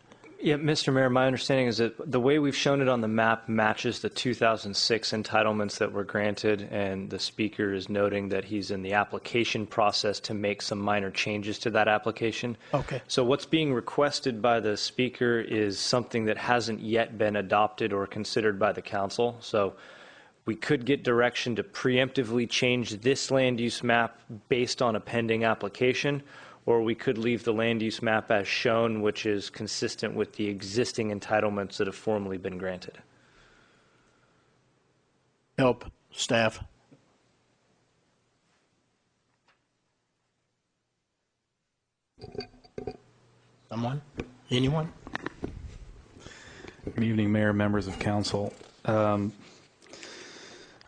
[SPEAKER 11] Yeah, Mr. Mayor, my understanding is that the way we've shown it on the map matches the 2006 entitlements that were granted, and the speaker is noting that he's in the application process to make some minor changes to that application.
[SPEAKER 1] Okay.
[SPEAKER 11] So what's being requested by the speaker is something that hasn't yet been adopted or considered by the council. So we could get direction to preemptively change this land use map based on a pending application, or we could leave the land use map as shown, which is consistent with the existing entitlements that have formally been granted.
[SPEAKER 1] Help, staff. Someone? Anyone?
[SPEAKER 6] Good evening, Mayor, members of council.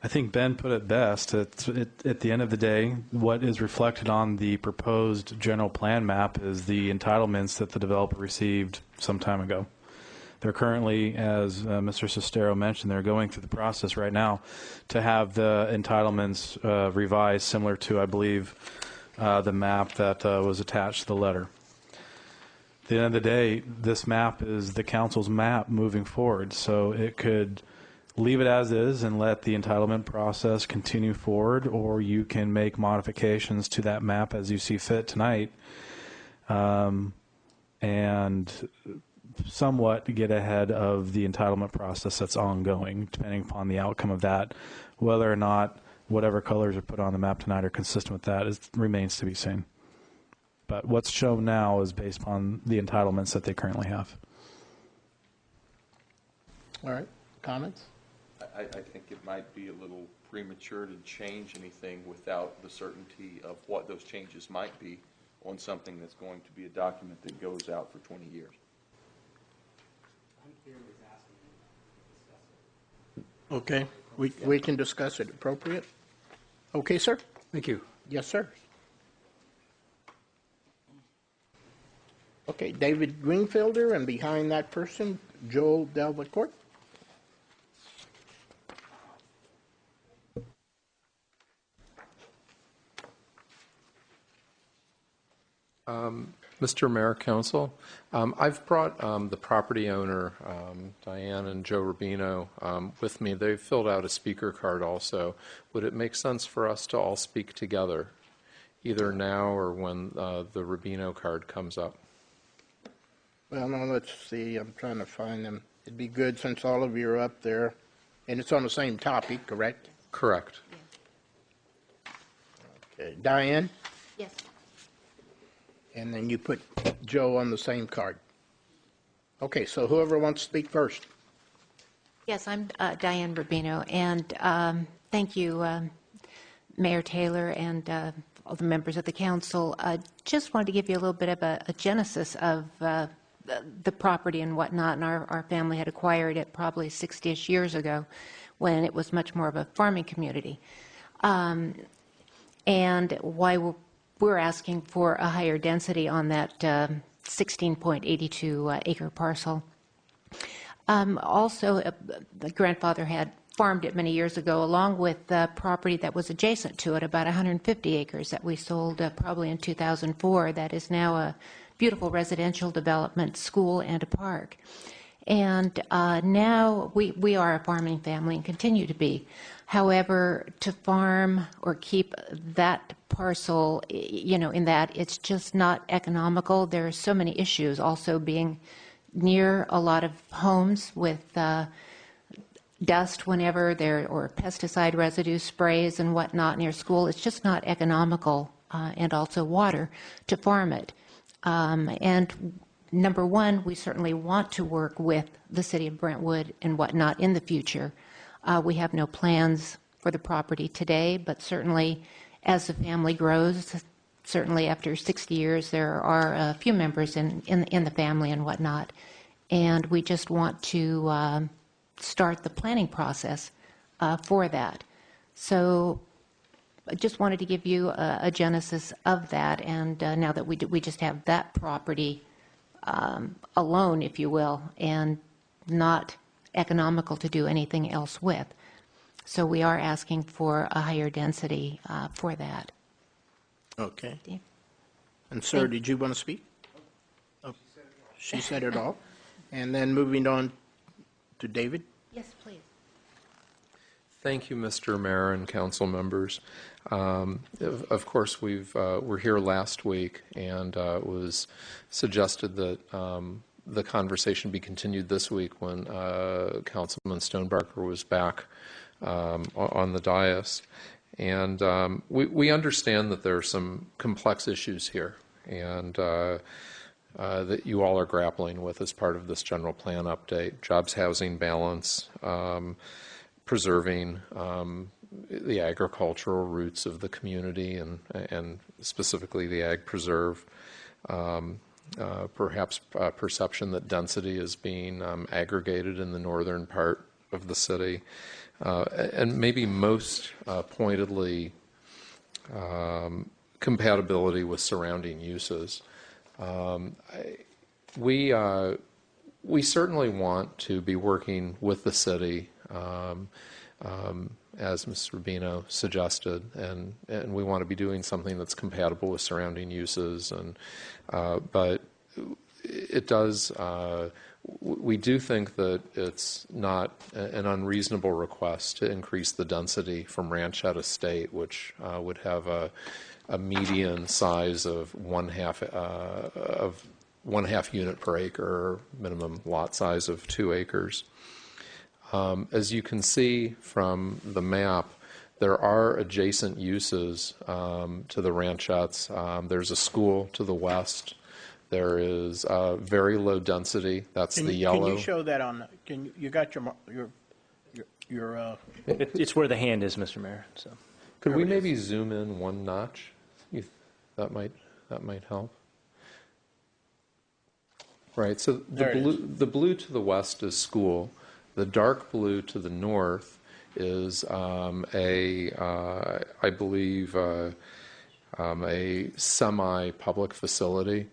[SPEAKER 6] I think Ben put it best. At the end of the day, what is reflected on the proposed general plan map is the entitlements that the developer received some time ago. They're currently, as Mr. Sestero mentioned, they're going through the process right now to have the entitlements revised similar to, I believe, the map that was attached to the letter. At the end of the day, this map is the council's map moving forward, so it could leave it as is and let the entitlement process continue forward, or you can make modifications to that map as you see fit tonight, and somewhat get ahead of the entitlement process that's ongoing, depending upon the outcome of that. Whether or not whatever colors are put on the map tonight are consistent with that remains to be seen. But what's shown now is based upon the entitlements that they currently have.
[SPEAKER 1] All right. Comments?
[SPEAKER 7] I think it might be a little premature to change anything without the certainty of what those changes might be on something that's going to be a document that goes out for 20 years.
[SPEAKER 1] Okay. We can discuss it. Appropriate? Okay, sir?
[SPEAKER 15] Thank you.
[SPEAKER 1] Yes, sir. Okay, David Greenfielder, and behind that person, Joel Delvacourt.
[SPEAKER 16] Mr. Mayor, Council, I've brought the property owner, Diane and Joe Rubino, with me. They've filled out a speaker card also. Would it make sense for us to all speak together, either now or when the Rubino card comes up?
[SPEAKER 1] Well, now let's see. I'm trying to find them. It'd be good since all of you are up there. And it's on the same topic, correct?
[SPEAKER 16] Correct.
[SPEAKER 1] Okay. Diane?
[SPEAKER 17] Yes.
[SPEAKER 1] And then you put Joe on the same card. Okay, so whoever wants to speak first.
[SPEAKER 17] Yes, I'm Diane Rubino, and thank you, Mayor Taylor and all the members of the council. Just wanted to give you a little bit of a genesis of the property and whatnot, and our family had acquired it probably 60-ish years ago when it was much more of a farming community. And why we're asking for a higher density on that 16.82 acre parcel. Also, the grandfather had farmed it many years ago, along with property that was adjacent to it, about 150 acres that we sold probably in 2004. That is now a beautiful residential development, school, and a park. And now we are a farming family and continue to be. However, to farm or keep that parcel, in that, it's just not economical. There are so many issues. Also being near a lot of homes with dust whenever there, or pesticide residue sprays and whatnot near school. It's just not economical, and also water to farm it. And number one, we certainly want to work with the city of Brentwood and whatnot in the future. We have no plans for the property today, but certainly as the family grows, certainly after 60 years, there are a few members in the family and whatnot. And we just want to start the planning process for that. So I just wanted to give you a genesis of that. And now that we just have that property alone, if you will, and not economical to do anything else with. So we are asking for a higher density for that.
[SPEAKER 1] Okay. And sir, did you want to speak? Oh, she said it all. And then moving on to David.
[SPEAKER 17] Yes, please.
[SPEAKER 16] Thank you, Mr. Mayor and council members. Of course, we're here last week, and it was suggested that the conversation be continued this week when Councilman Stonebarker was back on the dais. And we understand that there are some complex issues here, and that you all are grappling with as part of this general plan update: jobs, housing balance, preserving the agricultural roots of the community, and specifically the ag preserve. Perhaps perception that density is being aggregated in the northern part of the city, and maybe most pointedly, compatibility with surrounding uses. We certainly want to be working with the city, as Ms. Rubino suggested, and we want to be doing something that's compatible with surrounding uses. And but it does. We do think that it's not an unreasonable request to increase the density from Ranchette Estate, which would have a median size of one half unit per acre, minimum lot size of 2 acres. As you can see from the map, there are adjacent uses to the ranchettes. There's a school to the west. There is very low density. That's the yellow.
[SPEAKER 1] Can you show that on? You got your
[SPEAKER 9] It's where the hand is, Mr. Mayor. So,
[SPEAKER 16] could we maybe zoom in one notch? That might help. Right. So the blue to the west is school. The dark blue to the north is I believe, a semi-public facility.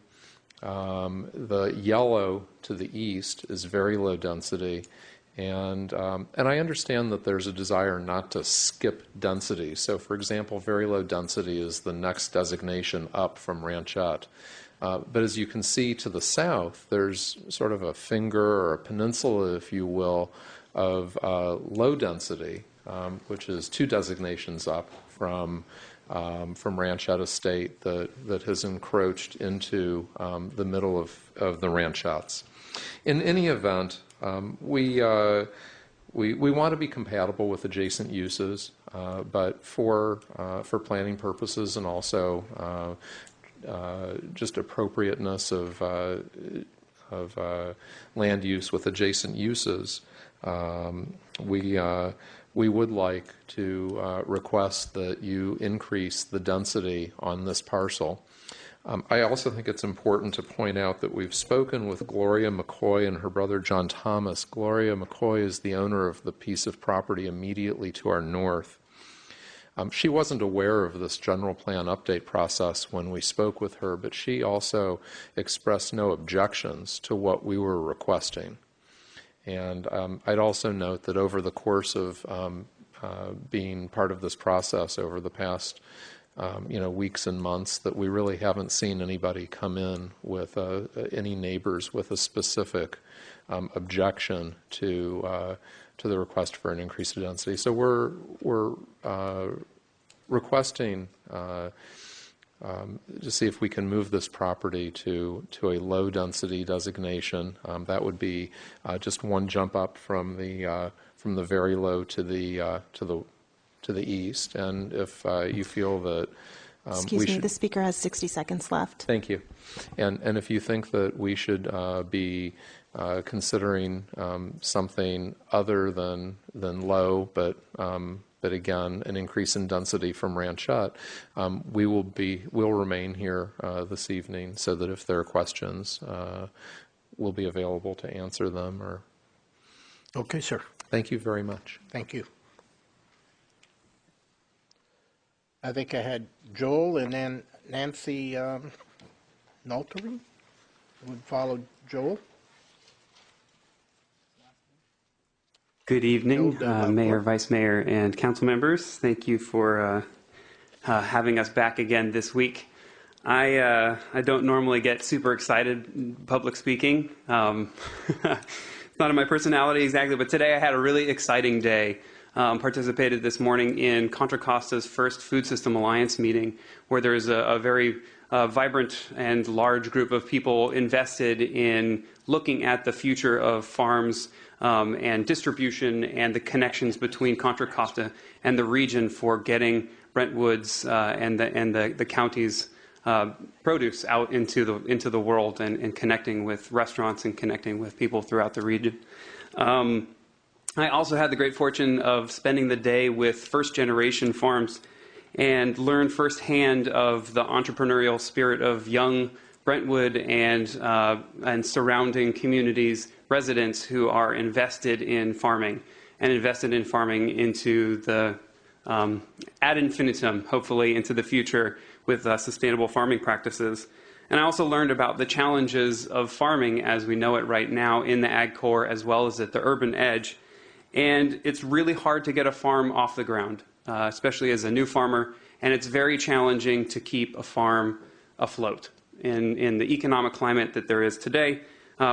[SPEAKER 16] The yellow to the east is very low density, and I understand that there's a desire not to skip density. So, for example, very low density is the next designation up from Ranchette. But as you can see to the south, there's sort of a finger or a peninsula, if you will, of low density, which is 2 designations up from Ranchette Estate that has encroached into the middle of the ranchettes. In any event, we want to be compatible with adjacent uses, but for planning purposes and also just appropriateness of land use with adjacent uses, we would like to request that you increase the density on this parcel. I also think it's important to point out that we've spoken with Gloria McCoy and her brother John Thomas. Gloria McCoy is the owner of the piece of property immediately to our north. She wasn't aware of this general plan update process when we spoke with her, but she also expressed no objections to what we were requesting. And I'd also note that over the course of being part of this process over the past weeks and months, that we really haven't seen anybody come in with any neighbors with a specific objection to the request for an increase in density. So we're requesting to see if we can move this property to a low density designation. That would be just one jump up from the very low to the east. And if you feel that
[SPEAKER 2] Excuse me, the speaker has 60 seconds left.
[SPEAKER 16] Thank you. And if you think that we should be considering something other than low, but again, an increase in density from Ranchette, we'll remain here this evening so that if there are questions, we'll be available to answer them.
[SPEAKER 1] Okay, sir.
[SPEAKER 16] Thank you very much.
[SPEAKER 1] Thank you. I think I had Joel and then Nancy Naltery would follow Joel.
[SPEAKER 18] Good evening, Mayor, Vice Mayor, and council members. Thank you for having us back again this week. I don't normally get super excited in public speaking. It's not in my personality exactly, but today I had a really exciting day. Participated this morning in Contra Costa's first Food System Alliance meeting, where there's a very vibrant and large group of people invested in looking at the future of farms and distribution and the connections between Contra Costa and the region for getting Brentwood's and the county's produce out into the world and connecting with restaurants and connecting with people throughout the region. I also had the great fortune of spending the day with first-generation farms and learned firsthand of the entrepreneurial spirit of young Brentwood and surrounding communities, residents who are invested in farming and invested in farming into the ad infinitum, hopefully into the future with sustainable farming practices. And I also learned about the challenges of farming as we know it right now in the ag core as well as at the urban edge. And it's really hard to get a farm off the ground, especially as a new farmer, and it's very challenging to keep a farm afloat in the economic climate that there is today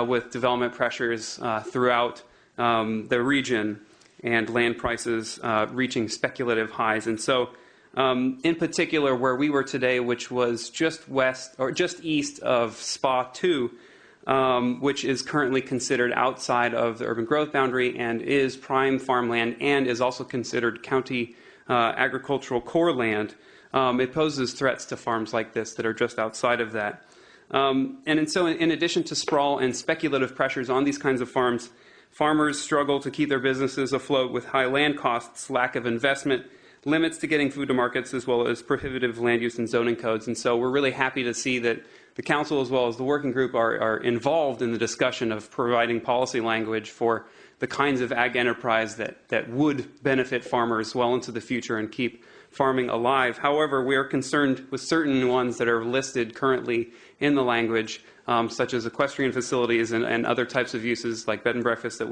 [SPEAKER 18] with development pressures throughout the region and land prices reaching speculative highs. And so in particular, where we were today, which was just west or just east of SPA 2, which is currently considered outside of the urban growth boundary and is prime farmland and is also considered county agricultural core land, it poses threats to farms like this that are just outside of that. And so in addition to sprawl and speculative pressures on these kinds of farms, farmers struggle to keep their businesses afloat with high land costs, lack of investment, limits to getting food to markets, as well as prohibitive land use and zoning codes. And so we're really happy to see that the council as well as the working group are involved in the discussion of providing policy language for the kinds of ag enterprise that would benefit farmers well into the future and keep farming alive. However, we are concerned with certain ones that are listed currently in the language, such as equestrian facilities and other types of uses like bed and breakfast that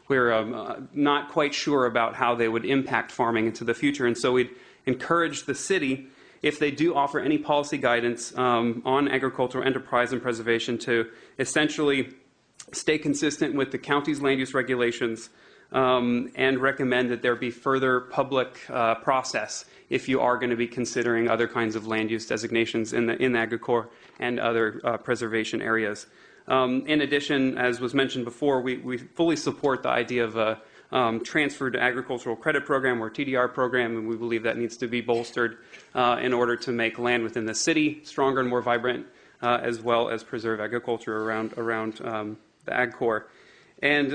[SPEAKER 18] we're not quite sure about how they would impact farming into the future. And so we'd encourage the city, if they do offer any policy guidance on agricultural enterprise and preservation, to essentially stay consistent with the county's land use regulations and recommend that there be further public process if you are going to be considering other kinds of land use designations in the AgriCorps and other preservation areas. In addition, as was mentioned before, we fully support the idea of a transfer to agricultural credit program or TDR program, and we believe that needs to be bolstered in order to make land within the city stronger and more vibrant, as well as preserve agriculture around the Ag Corps. And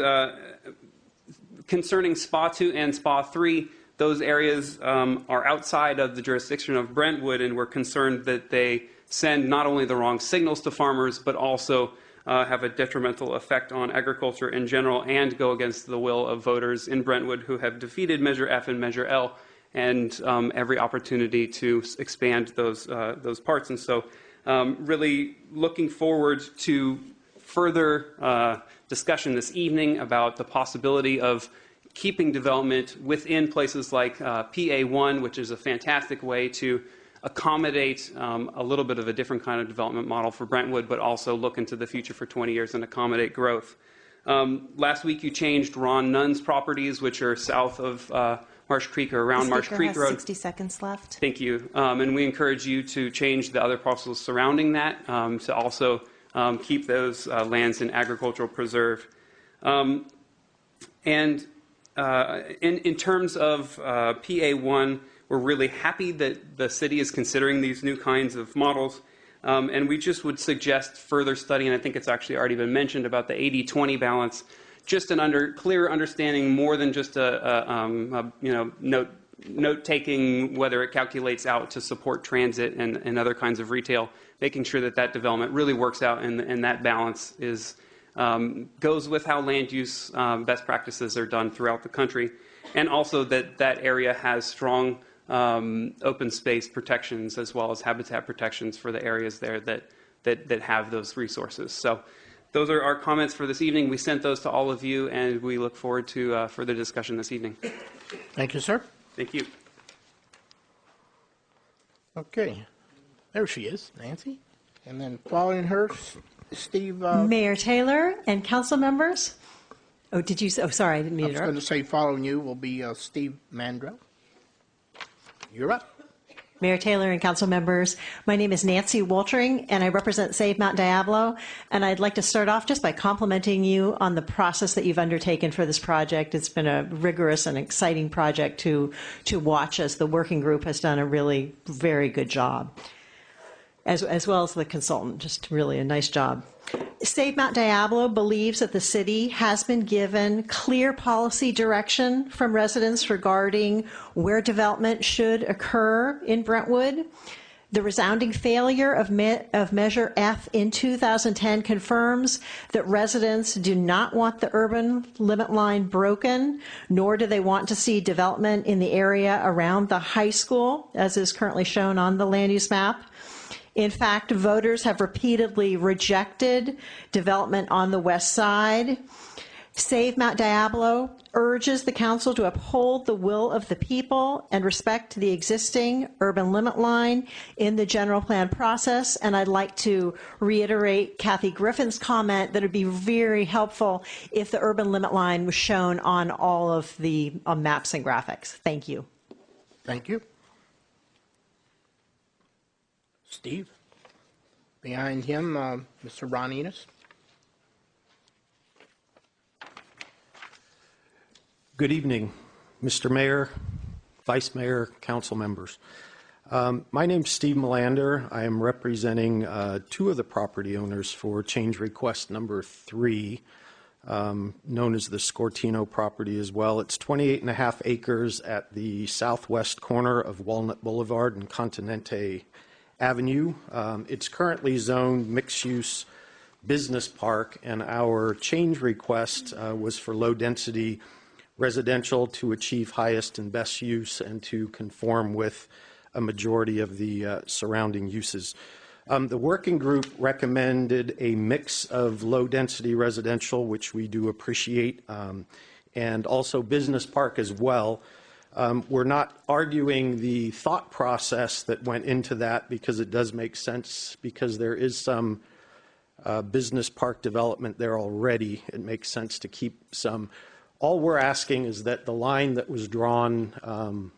[SPEAKER 18] concerning SPA 2 and SPA 3, those areas are outside of the jurisdiction of Brentwood, and we're concerned that they send not only the wrong signals to farmers, but also have a detrimental effect on agriculture in general and go against the will of voters in Brentwood who have defeated Measure F and Measure L and every opportunity to expand those parts. And so really looking forward to further discussion this evening about the possibility of keeping development within places like PA1, which is a fantastic way to accommodate a little bit of a different kind of development model for Brentwood, but also look into the future for 20 years and accommodate growth. Last week you changed Ron Nunn's properties, which are south of Marsh Creek or around Marsh
[SPEAKER 2] Speaker
[SPEAKER 18] Creek
[SPEAKER 2] has
[SPEAKER 18] Road.
[SPEAKER 2] 60 seconds left.
[SPEAKER 18] Thank you. And we encourage you to change the other parcels surrounding that to also keep those lands in agricultural preserve. And in terms of PA1, we're really happy that the city is considering these new kinds of models. And we just would suggest further study, and I think it's actually already been mentioned, about the 80-20 balance, just an clear understanding more than just a note-taking, whether it calculates out to support transit and other kinds of retail, making sure that that development really works out and that balance is goes with how land use best practices are done throughout the country, and also that that area has strong open space protections as well as habitat protections for the areas there that have those resources. So those are our comments for this evening. We sent those to all of you, and we look forward to further discussion this evening.
[SPEAKER 1] Thank you, sir.
[SPEAKER 18] Thank you.
[SPEAKER 1] Okay. There she is, Nancy. And then following her, Steve.
[SPEAKER 19] Mayor Taylor and council members. Oh, did you? Oh, sorry, I didn't mean
[SPEAKER 1] I
[SPEAKER 19] to
[SPEAKER 1] was
[SPEAKER 19] interrupt.
[SPEAKER 1] going to say following you will be Steve Mandrell. You're up.
[SPEAKER 19] Mayor Taylor and council members, my name is Nancy Woltering, and I represent Save Mount Diablo. And I'd like to start off just by complimenting you on the process that you've undertaken for this project. It's been a rigorous and exciting project to watch, as the working group has done a really very good job, as well as the consultant. Just really a nice job. Save Mount Diablo believes that the city has been given clear policy direction from residents regarding where development should occur in Brentwood. The resounding failure of Measure F in 2010 confirms that residents do not want the urban limit line broken, nor do they want to see development in the area around the high school, as is currently shown on the land use map. In fact, voters have repeatedly rejected development on the west side. Save Mount Diablo urges the council to uphold the will of the people and respect the existing urban limit line in the general plan process. And I'd like to reiterate Kathy Griffin's comment that it would be very helpful if the urban limit line was shown on all of the maps and graphics. Thank you.
[SPEAKER 1] Thank you. Steve. Behind him, Mr. Ron Enos.
[SPEAKER 10] Good evening, Mr. Mayor, Vice Mayor, council members. My name's Steve Melander. I am representing two of the property owners for change request number 3, known as the Scortino property as well. It's 28.5 acres at the southwest corner of Walnut Boulevard and Continente Avenue. It's currently zoned mixed-use business park, and our change request was for low-density residential to achieve highest and best use and to conform with a majority of the surrounding uses. The working group recommended a mix of low-density residential, which we do appreciate, and also business park as well. We're not arguing the thought process that went into that, because it does make sense, because there is some business park development there already. It makes sense to keep some. All we're asking is that the line that was drawn,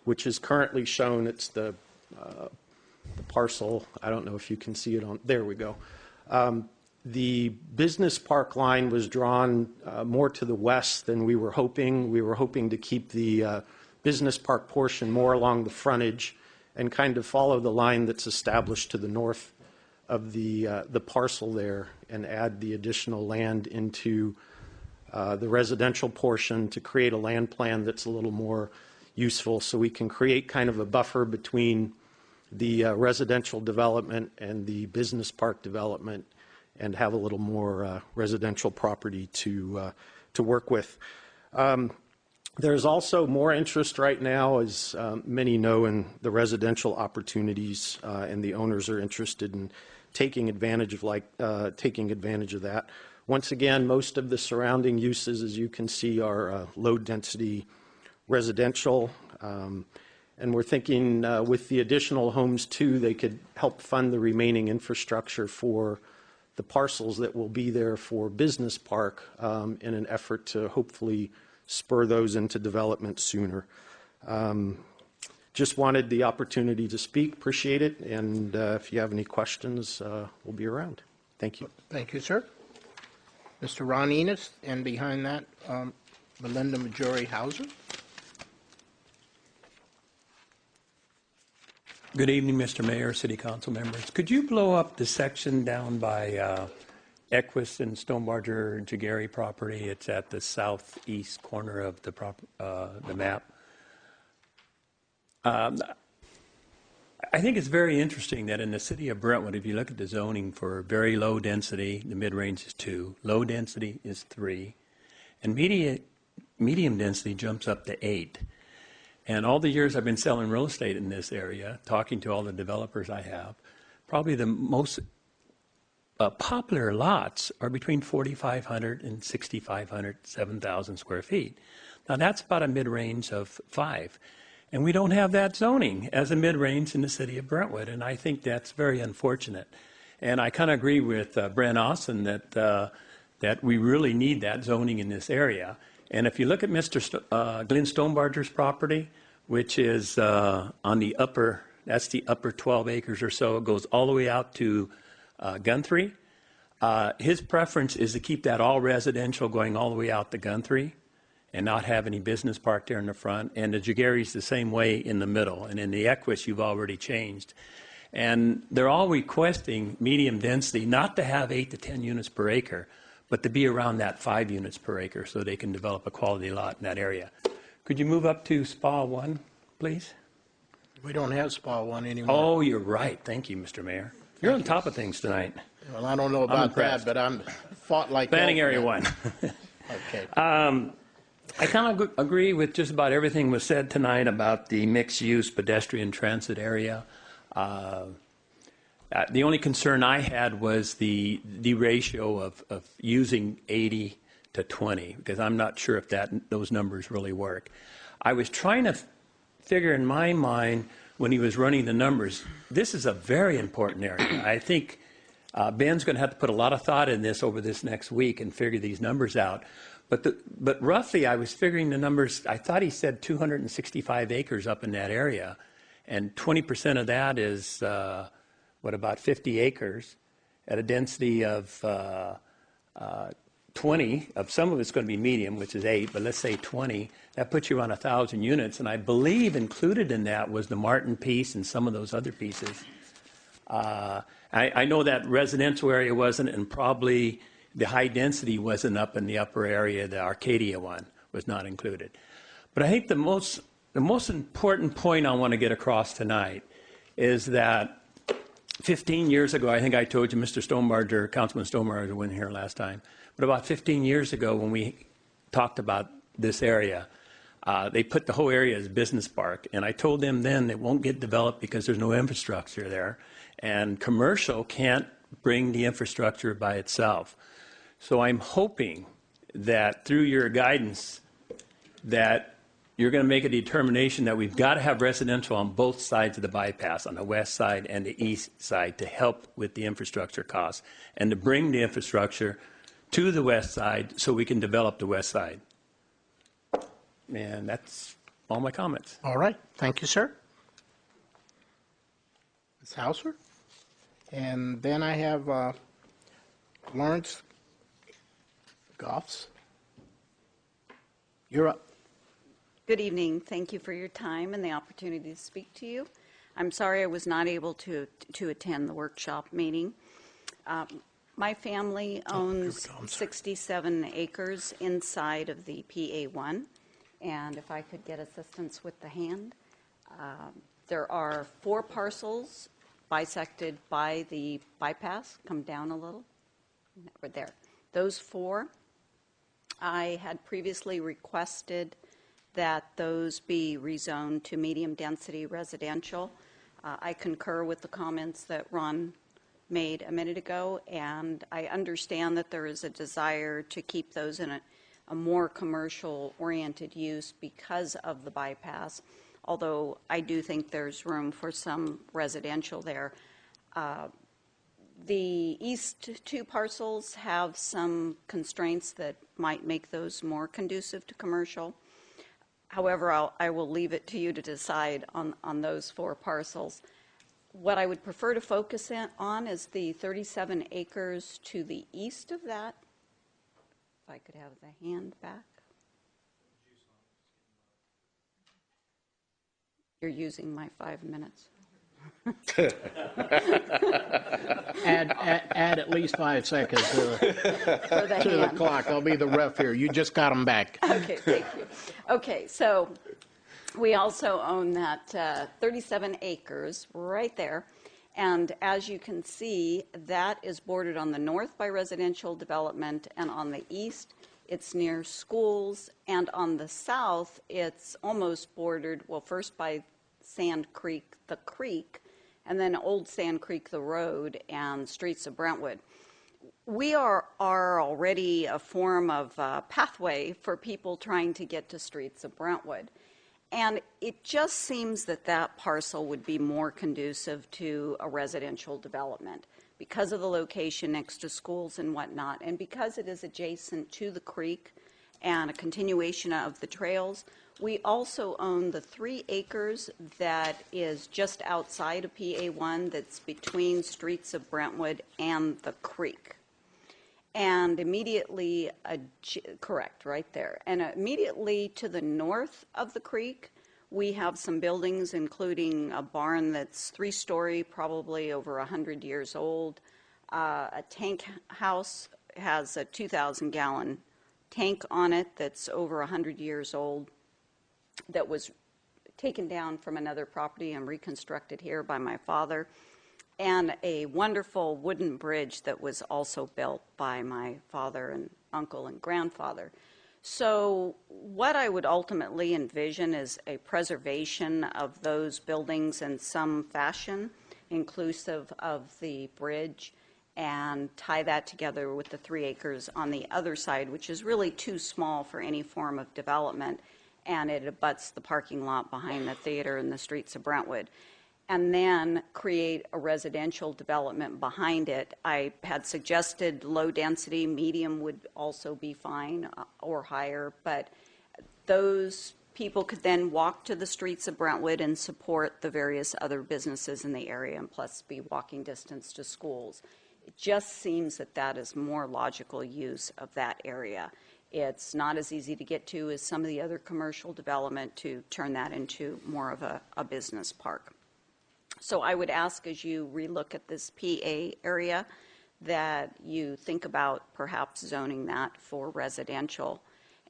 [SPEAKER 10] which is currently shown, it's the parcel, I don't know if you can see it on, there we go. The business park line was drawn more to the west than we were hoping. We were hoping to keep the business park portion more along the frontage and kind of follow the line that's established to the north of the parcel there, and add the additional land into the residential portion to create a land plan that's a little more useful, so we can create kind of a buffer between the residential development and the business park development, and have a little more residential property to work with. There's also more interest right now, as many know, in the residential opportunities, and the owners are interested in taking advantage of that. Once again, most of the surrounding uses, as you can see, are low-density residential, and we're thinking with the additional homes too, they could help fund the remaining infrastructure for the parcels that will be there for Business Park in an effort to hopefully spur those into development sooner. Just wanted the opportunity to speak. Appreciate it. And if you have any questions, we'll be around. Thank you.
[SPEAKER 1] Thank you, sir. Mr. Ron Enos, and behind that, Melinda Majori-Hauser.
[SPEAKER 20] Good evening, Mr. Mayor, City Council members. Could you blow up the section down by Equus and Stonebarger Jageri property? It's at the southeast corner of the map. I think it's very interesting that in the city of Brentwood, if you look at the zoning for very low density, the mid-range is 2, low density is 3, and medium density jumps up to 8. And all the years I've been selling real estate in this area, talking to all the developers I have, probably the most popular lots are between 4,500 and 6,500, 7,000 square feet. Now that's about a mid-range of 5. And we don't have that zoning as a mid-range in the city of Brentwood, and I think that's very unfortunate. And I kind of agree with Brent Austin that we really need that zoning in this area. And if you look at Mr. Glenn Stonebarger's property, which is on the upper, that's the upper 12 acres or so, it goes all the way out to Guthrie. His preference is to keep that all residential going all the way out to Guthrie, and not have any business park there in the front. And the Jageri's the same way in the middle. And in the Equus, you've already changed. And they're all requesting medium density, not to have 8 to 10 units per acre, but to be around that 5 units per acre so they can develop a quality lot in that area. Could you move up to SPA 1, please?
[SPEAKER 1] We don't have SPA 1 anymore.
[SPEAKER 20] Oh, you're right. Thank you, Mr. Mayor. You're on top of things tonight.
[SPEAKER 1] Well, I don't know about that, but I'm fought like
[SPEAKER 20] Planning Area
[SPEAKER 1] one.
[SPEAKER 20] 1.
[SPEAKER 1] Okay.
[SPEAKER 20] I kind of agree with just about everything was said tonight about the mixed-use pedestrian transit area. The only concern I had was the ratio of using 80 to 20, because I'm not sure if those numbers really work. I was trying to figure in my mind when he was running the numbers, this is a very important area. I think Ben's going to have to put a lot of thought in this over this next week and figure these numbers out. But roughly, I was figuring the numbers. I thought he said 265 acres up in that area, and 20% of that is about 50 acres at a density of 20. Of some of it's going to be medium, which is 8, but let's say 20. That puts you on 1,000 units, and I believe included in that was the Martin piece and some of those other pieces. I know that residential area wasn't, and probably the high density wasn't up in the upper area. The Arcadia one was not included. But I think the most important point I want to get across tonight is that 15 years ago, I think I told you, Mr. Stonebarger, Councilman Stonebarger wasn't here last time, but about 15 years ago when we talked about this area, they put the whole area as business park. And I told them then it won't get developed because there's no infrastructure there. And commercial can't bring the infrastructure by itself. So I'm hoping that through your guidance that you're going to make a determination that we've got to have residential on both sides of the bypass, on the west side and the east side, to help with the infrastructure costs and to bring the infrastructure to the west side so we can develop the west side. And that's all my comments.
[SPEAKER 1] All right. Thank you, sir. Ms. Hauser. And then I have Lawrence Goffs. You're up.
[SPEAKER 21] Good evening. Thank you for your time and the opportunity to speak to you. I'm sorry I was not able to attend the workshop meeting. My family owns 67 acres inside of the PA1, and if I could get assistance with the hand. There are 4 parcels bisected by the bypass. Come down a little. Right there. Those 4, I had previously requested that those be rezoned to medium-density residential. I concur with the comments that Ron made a minute ago, and I understand that there is a desire to keep those in a more commercial-oriented use because of the bypass, although I do think there's room for some residential there. The east two parcels have some constraints that might make those more conducive to commercial. However, I will leave it to you to decide on those 4 parcels. What I would prefer to focus on is the 37 acres to the east of that. If I could have the hand back. You're using my 5 minutes.
[SPEAKER 1] Add at least 5 seconds to the clock. I'll be the ref here. You just got them back.
[SPEAKER 21] Okay, thank you. Okay, so we also own that 37 acres right there. And as you can see, that is bordered on the north by residential development, and on the east, it's near schools, and on the south, it's almost bordered, well, first by Sand Creek, the creek, and then Old Sand Creek, the road, and Streets of Brentwood. We are already a form of pathway for people trying to get to Streets of Brentwood. And it just seems that that parcel would be more conducive to a residential development because of the location next to schools and whatnot, and because it is adjacent to the creek and a continuation of the trails. We also own the 3 acres that is just outside of PA1 that's between Streets of Brentwood and the creek. And immediately, correct, right there. And immediately to the north of the creek, we have some buildings, including a barn that's 3-story, probably over 100 years old. A tank house has a 2,000-gallon tank on it that's over 100 years old, that was taken down from another property and reconstructed here by my father, and a wonderful wooden bridge that was also built by my father and uncle and grandfather. So what I would ultimately envision is a preservation of those buildings in some fashion, inclusive of the bridge, and tie that together with the 3 acres on the other side, which is really too small for any form of development, and it abuts the parking lot behind the theater in the Streets of Brentwood. And then create a residential development behind it. I had suggested low density, medium would also be fine, or higher, but those people could then walk to the Streets of Brentwood and support the various other businesses in the area, and plus be walking distance to schools. It just seems that that is more logical use of that area. It's not as easy to get to as some of the other commercial development to turn that into more of a business park. So I would ask, as you relook at this PA area, that you think about perhaps zoning that for residential.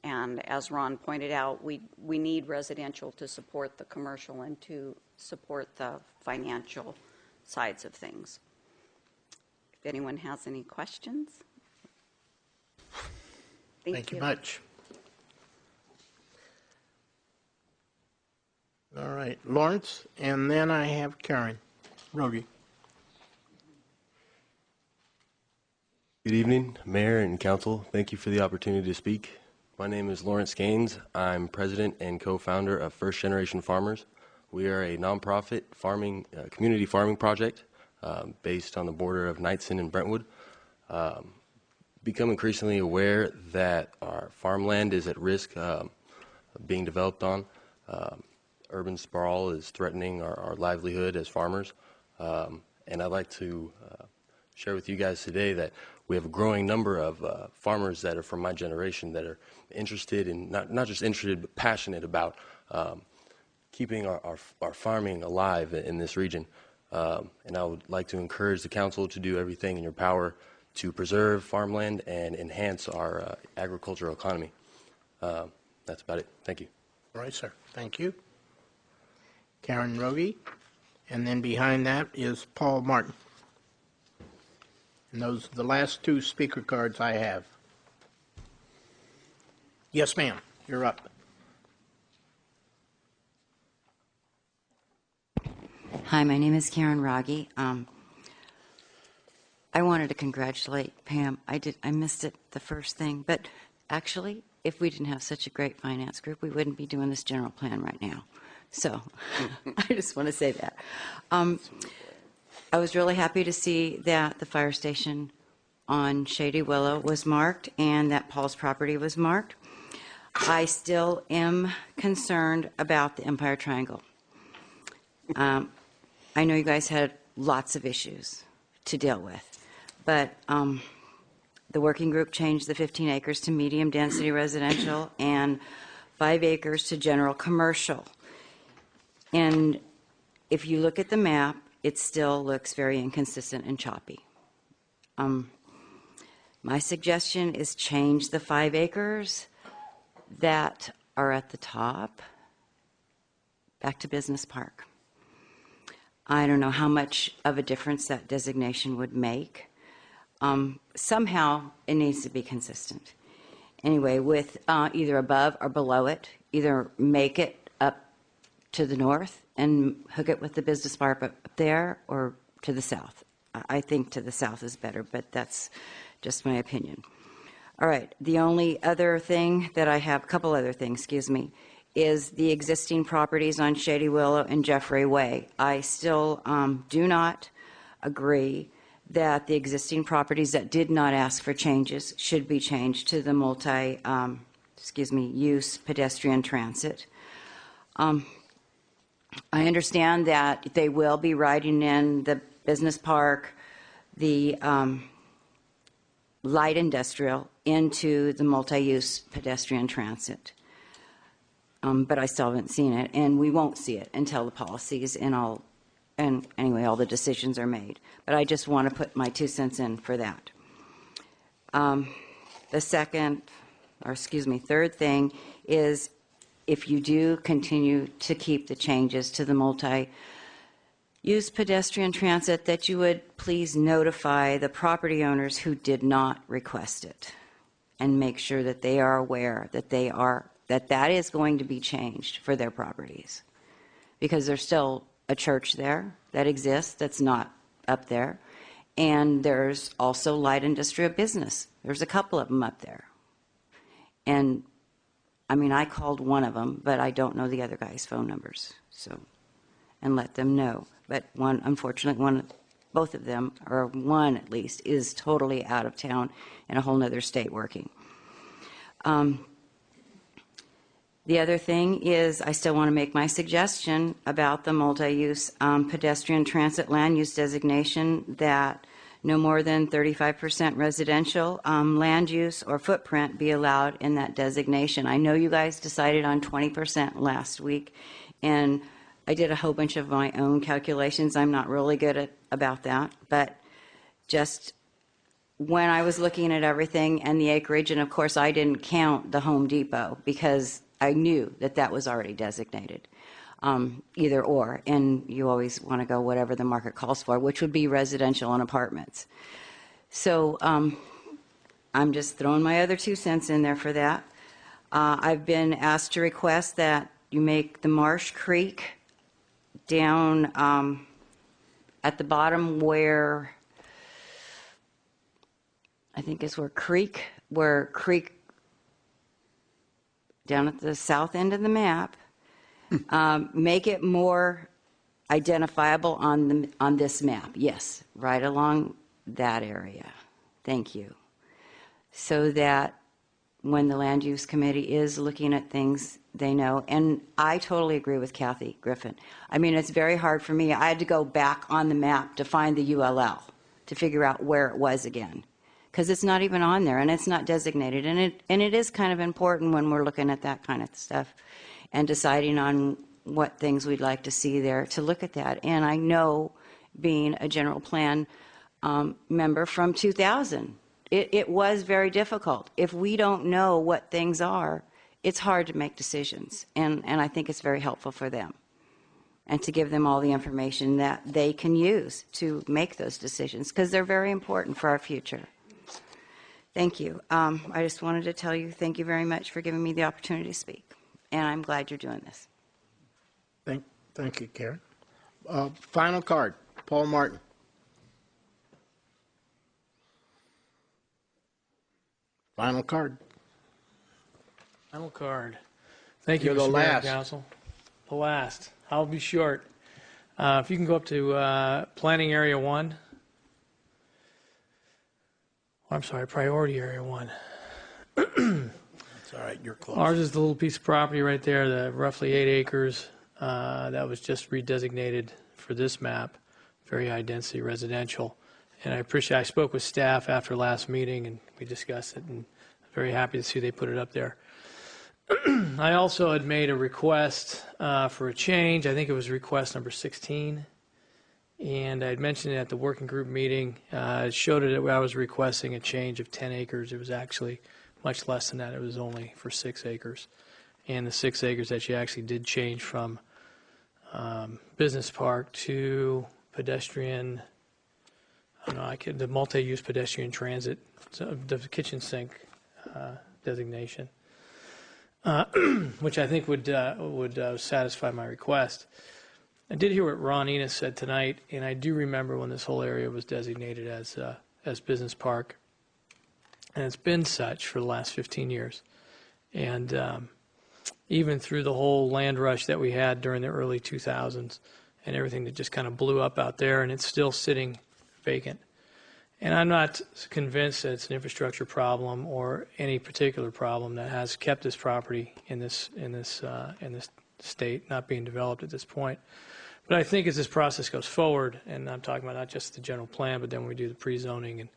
[SPEAKER 21] And as Ron pointed out, we need residential to support the commercial and to support the financial sides of things. If anyone has any questions.
[SPEAKER 1] Thank you much. All right, Lawrence, and then I have Karen Rogie.
[SPEAKER 8] Good evening, Mayor and Council. Thank you for the opportunity to speak. My name is Lawrence Gaines. I'm president and co-founder of First Generation Farmers. We are a nonprofit farming, community farming project based on the border of Knightson and Brentwood. Become increasingly aware that our farmland is at risk of being developed on. Urban sprawl is threatening our livelihood as farmers. And I'd like to share with you guys today that we have a growing number of farmers that are from my generation that are interested in, not just interested, but passionate about keeping our farming alive in this region. And I would like to encourage the council to do everything in your power to preserve farmland and enhance our agricultural economy. That's about it. Thank you.
[SPEAKER 1] All right, sir. Thank you. Karen Rogie, and then behind that is Paul Martin. And those are the last 2 speaker cards I have. Yes, ma'am. You're up.
[SPEAKER 22] Hi, my name is Karen Rogie. I wanted to congratulate Pam. I missed it, the first thing, but actually, if we didn't have such a great finance group, we wouldn't be doing this general plan right now. So I just want to say that. I was really happy to see that the fire station on Shady Willow was marked and that Paul's property was marked. I still am concerned about the Empire Triangle. I know you guys had lots of issues to deal with, but the working group changed the 15 acres to medium density residential and 5 acres to general commercial. And if you look at the map, it still looks very inconsistent and choppy. My suggestion is change the 5 acres that are at the top back to Business Park. I don't know how much of a difference that designation would make. Somehow it needs to be consistent. Anyway, with either above or below it, either make it up to the north and hook it with the Business Park up there, or to the south. I think to the south is better, but that's just my opinion. All right, the only other thing that I have, a couple other things, excuse me, is the existing properties on Shady Willow and Jeffrey Way. I still do not agree that the existing properties that did not ask for changes should be changed to the use pedestrian transit. I understand that they will be riding in the business park, the light industrial into the multi-use pedestrian transit. But I still haven't seen it, and we won't see it until the policies and all the decisions are made. But I just want to put my 2 cents in for that. The third thing is, if you do continue to keep the changes to the multi-use pedestrian transit, that you would please notify the property owners who did not request it, and make sure that they are aware that that is going to be changed for their properties, because there's still a church there that exists that's not up there, and there's also light industrial business. There's a couple of them up there, and I mean, I called one of them, but I don't know the other guy's phone numbers, and let them know. But unfortunately, both of them, or one at least, is totally out of town in a whole nother state working. The other thing is, I still want to make my suggestion about the multi-use pedestrian transit land use designation, that no more than 35% residential land use or footprint be allowed in that designation. I know you guys decided on 20% last week, and I did a whole bunch of my own calculations. I'm not really good about that, but just when I was looking at everything and the acreage, and of course I didn't count the Home Depot because I knew that that was already designated, either or, and you always want to go whatever the market calls for, which would be residential and apartments. So I'm just throwing my other 2 cents in there for that. I've been asked to request that you make the Marsh Creek down at the bottom where, I think is where Creek down at the south end of the map, make it more identifiable on this map. Yes, right along that area. Thank you. So that when the Land Use Committee is looking at things, they know. And I totally agree with Kathy Griffin. I mean, it's very hard for me. I had to go back on the map to find the ULL to figure out where it was again, because it's not even on there and it's not designated. And it is kind of important when we're looking at that kind of stuff and deciding on what things we'd like to see there, to look at that. And I know, being a general plan member from 2000, it was very difficult. If we don't know what things are, it's hard to make decisions. And I think it's very helpful for them, and to give them all the information that they can use to make those decisions, because they're very important for our future. Thank you. I just wanted to tell you, thank you very much for giving me the opportunity to speak, and I'm glad you're doing this.
[SPEAKER 1] Thank you, Karen. Final card, Paul Martin. Final card.
[SPEAKER 3] Final card. Thank you,
[SPEAKER 1] You're the
[SPEAKER 3] Mr. Mayor and
[SPEAKER 1] last.
[SPEAKER 3] Council. The last. I'll be short. If you can go up to Planning Area 1. I'm sorry, Priority Area 1.
[SPEAKER 1] It's all right, you're close.
[SPEAKER 3] Ours is the little piece of property right there, the roughly 8 acres that was just redesignated for this map, very high density residential. And I spoke with staff after last meeting and we discussed it, and I'm very happy to see they put it up there. I also had made a request for a change. I think it was request number 16. And I had mentioned it at the working group meeting. It showed it I was requesting a change of 10 acres. It was actually much less than that. It was only for 6 acres. And the 6 acres that you actually did change from business park to pedestrian, I don't know, the multi-use pedestrian transit, so the kitchen sink designation. Which I think would satisfy my request. I did hear what Ron Enos said tonight, and I do remember when this whole area was designated as business park, and it's been such for the last 15 years. And even through the whole land rush that we had during the early 2000s and everything that just kind of blew up out there, and it's still sitting vacant. And I'm not convinced that it's an infrastructure problem or any particular problem that has kept this property in this state, not being developed at this point. But I think as this process goes forward, and I'm talking about not just the general plan, but then we do the pre-zoning and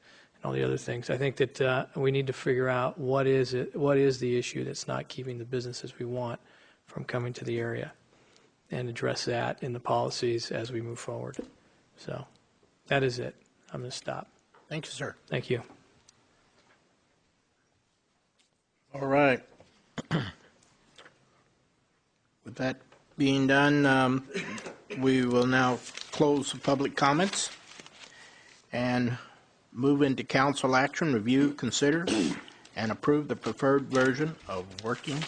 [SPEAKER 3] all the other things, I think that we need to figure out what is the issue that's not keeping the businesses we want from coming to the area, and address that in the policies as we move forward. So that is it. I'm going to stop.
[SPEAKER 1] Thank you, sir.
[SPEAKER 3] Thank you.
[SPEAKER 1] All right. With that being done, we will now close the public comments and move into council action, review, consider, and approve the preferred version of working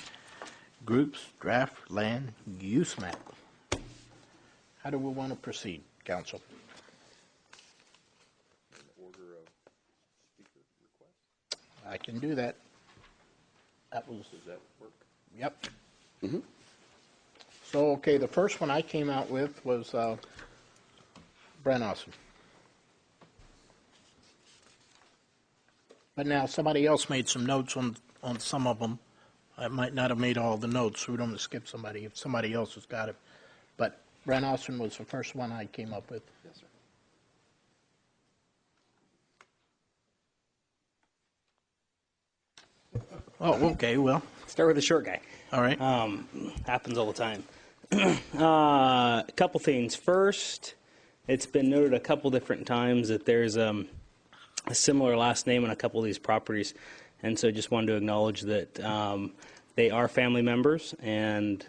[SPEAKER 1] groups draft land use map. How do we want to proceed, council? I can do that. That was. Does that work? Yep. Mm-hmm. So, okay, the first one I came out with was Brent Austin. But now somebody else made some notes on some of them. I might not have made all the notes, so we don't want to skip somebody if somebody else has got it. But Brent Austin was the first one I came up with. Yes, sir. Oh, okay, well.
[SPEAKER 4] Start with the short guy.
[SPEAKER 1] All right.
[SPEAKER 4] Happens all the time. A couple things. First, it's been noted a couple different times that there's a similar last name on a couple of these properties. And so just wanted to acknowledge that they are family members and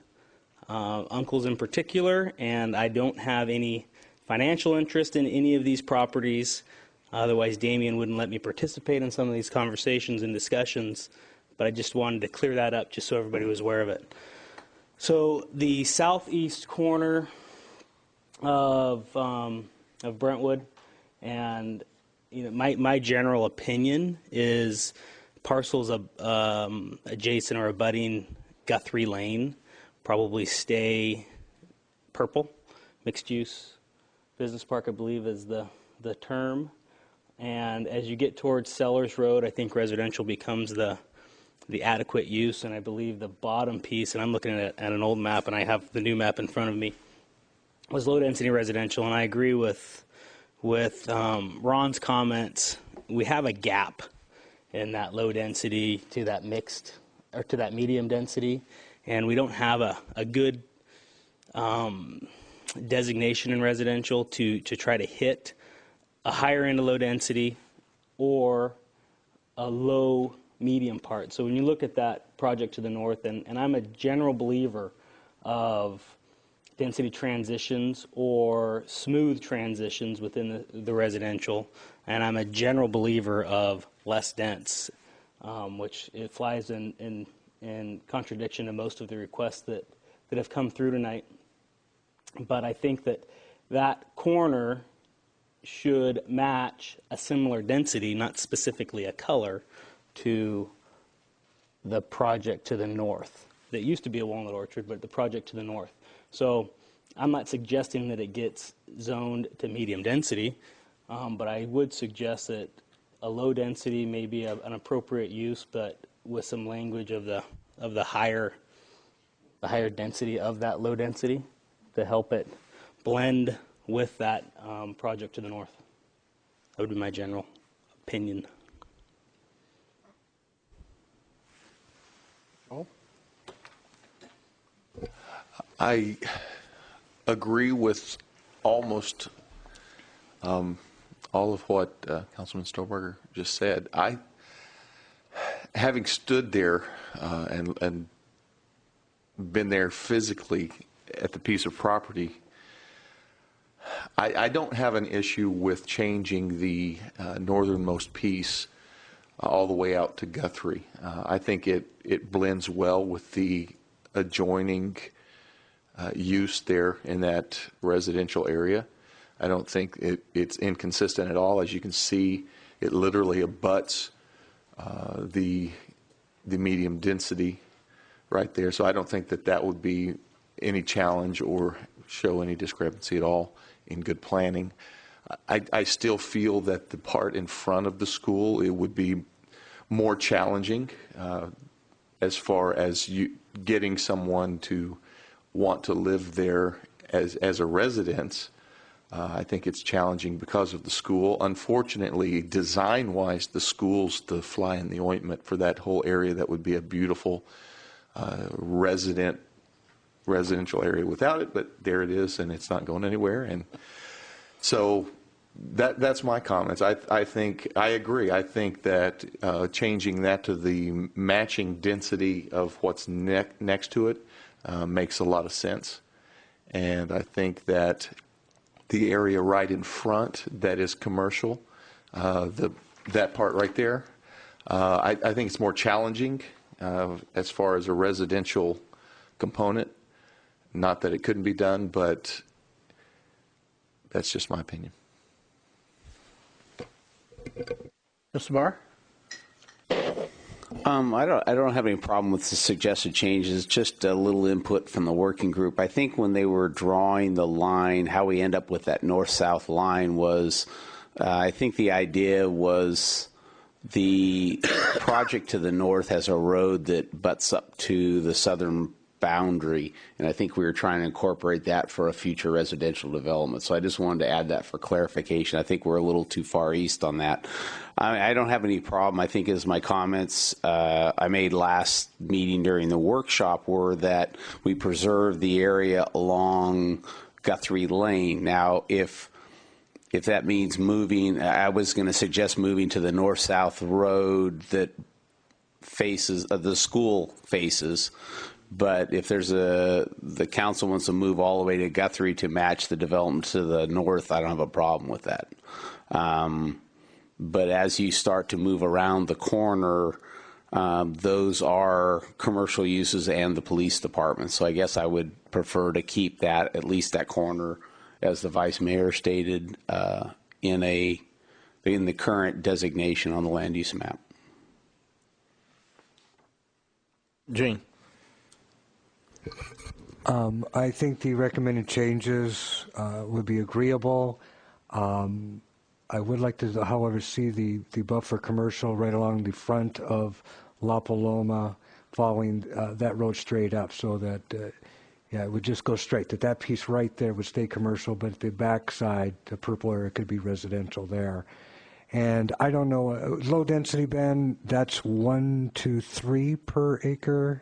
[SPEAKER 4] uncles in particular. And I don't have any financial interest in any of these properties. Otherwise, Damien wouldn't let me participate in some of these conversations and discussions. But I just wanted to clear that up just so everybody was aware of it. So the southeast corner of Brentwood, and my general opinion is parcels adjacent or abutting Guthrie Lane probably stay purple. Mixed use business park, I believe, is the term. And as you get towards Sellers Road, I think residential becomes the adequate use, and I believe the bottom piece, and I'm looking at an old map, and I have the new map in front of me, was low-density residential, and I agree with Ron's comments. We have a gap in that low density to that mixed, or to that medium density, and we don't have a good designation in residential to try to hit a higher end of low density or a low medium part. So when you look at that project to the north, and I'm a general believer of density transitions or smooth transitions within the residential, and I'm a general believer of less dense, which it flies in contradiction to most of the requests that have come through tonight. But I think that corner should match a similar density, not specifically a color, to the project to the north. That used to be a walnut orchard, but the project to the north. So I'm not suggesting that it gets zoned to medium density, but I would suggest that a low density may be an appropriate use, but with some language of the higher density of that low density to help it blend with that project to the north. That would be my general opinion.
[SPEAKER 7] I agree with almost all of what Councilman Stolberger just said. Having stood there and been there physically at the piece of property, I don't have an issue with changing the northernmost piece all the way out to Guthrie. I think it blends well with the adjoining use there in that residential area. I don't think it's inconsistent at all. As you can see, it literally abuts the medium density right there. So I don't think that would be any challenge or show any discrepancy at all in good planning. I still feel that the part in front of the school, it would be more challenging as far as getting someone to want to live there as a residence. I think it's challenging because of the school. Unfortunately, design-wise, the school's the fly in the ointment for that whole area. That would be a beautiful residential area without it, but there it is, and it's not going anywhere. And so that's my comments. I think I agree. I think that changing that to the matching density of what's next to it makes a lot of sense. And I think that the area right in front that is commercial, that part right there, I think it's more challenging as far as a residential component. Not that it couldn't be done, but that's just my opinion.
[SPEAKER 1] Mr. Barr?
[SPEAKER 12] I don't have any problem with the suggested changes, just a little input from the working group. I think when they were drawing the line, how we end up with that north-south line was, I think the idea was the project to the north has a road that butts up to the southern boundary, and I think we were trying to incorporate that for a future residential development. So I just wanted to add that for clarification. I think we're a little too far east on that. I don't have any problem. I think as my comments I made last meeting during the workshop were that we preserve the area along Guthrie Lane. Now, if that means moving, I was going to suggest moving to the north-south road that faces, the school faces. But if the council wants to move all the way to Guthrie to match the development to the north, I don't have a problem with that. But as you start to move around the corner, those are commercial uses and the police department. So I guess I would prefer to keep that, at least that corner, as the vice mayor stated, in the current designation on the land use map.
[SPEAKER 1] Gene?
[SPEAKER 5] I think the recommended changes would be agreeable. I would like to, however, see the buffer commercial right along the front of La Paloma, following that road straight up, so that it would just go straight. That piece right there would stay commercial, but the back side, the purple area, could be residential there. And I don't know, low density, Ben, that's 1 to 3 per acre.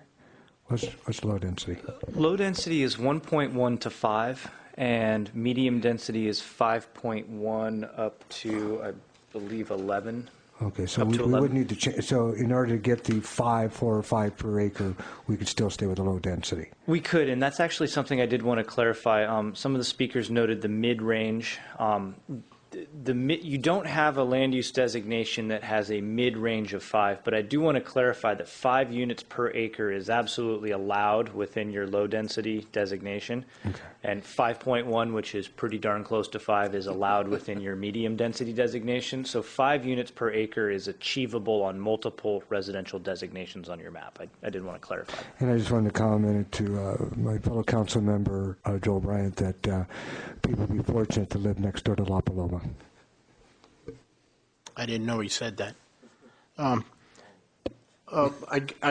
[SPEAKER 5] What's low density?
[SPEAKER 11] Low density is 1.1 to 5, and medium density is 5.1 up to, I believe, 11.
[SPEAKER 5] Okay, so we would need to change. So in order to get the 4 or 5 per acre, we could still stay with the low density.
[SPEAKER 11] We could, and that's actually something I did want to clarify. Some of the speakers noted the mid-range. you don't have a land use designation that has a mid-range of 5, but I do want to clarify that 5 units per acre is absolutely allowed within your low-density designation. Okay. And 5.1, which is pretty darn close to 5, is allowed within your medium-density designation. So 5 units per acre is achievable on multiple residential designations on your map. I did want to clarify.
[SPEAKER 5] And I just wanted to comment to my fellow council member, Joel Bryant, that people be fortunate to live next door to La Paloma.
[SPEAKER 1] I didn't know he said that. I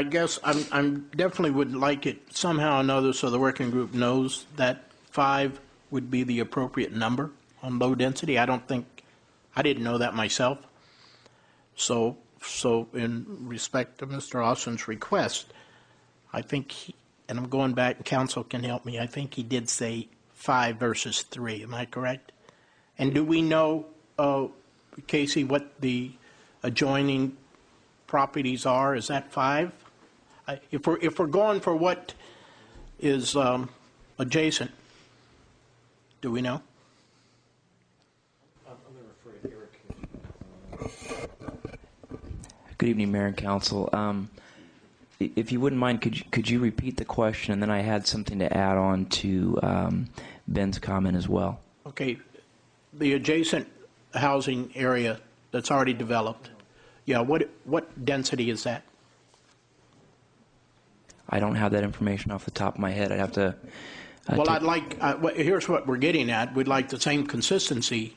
[SPEAKER 1] guess I'm definitely would like it somehow or another so the working group knows that 5 would be the appropriate number on low density. I didn't know that myself. So in respect to Mr. Austin's request, I think, and I'm going back and council can help me, I think he did say 5 versus 3. Am I correct? And do we know, Casey, what the adjoining properties are? Is that 5? If we're going for what is adjacent, do we know?
[SPEAKER 13] Good evening, Mayor and Council. If you wouldn't mind, could you repeat the question, and then I had something to add on to Ben's comment as well.
[SPEAKER 1] Okay, the adjacent housing area that's already developed, yeah, what density is that?
[SPEAKER 13] I don't have that information off the top of my head. I'd have to...
[SPEAKER 1] Well, I'd like, here's what we're getting at. We'd like the same consistency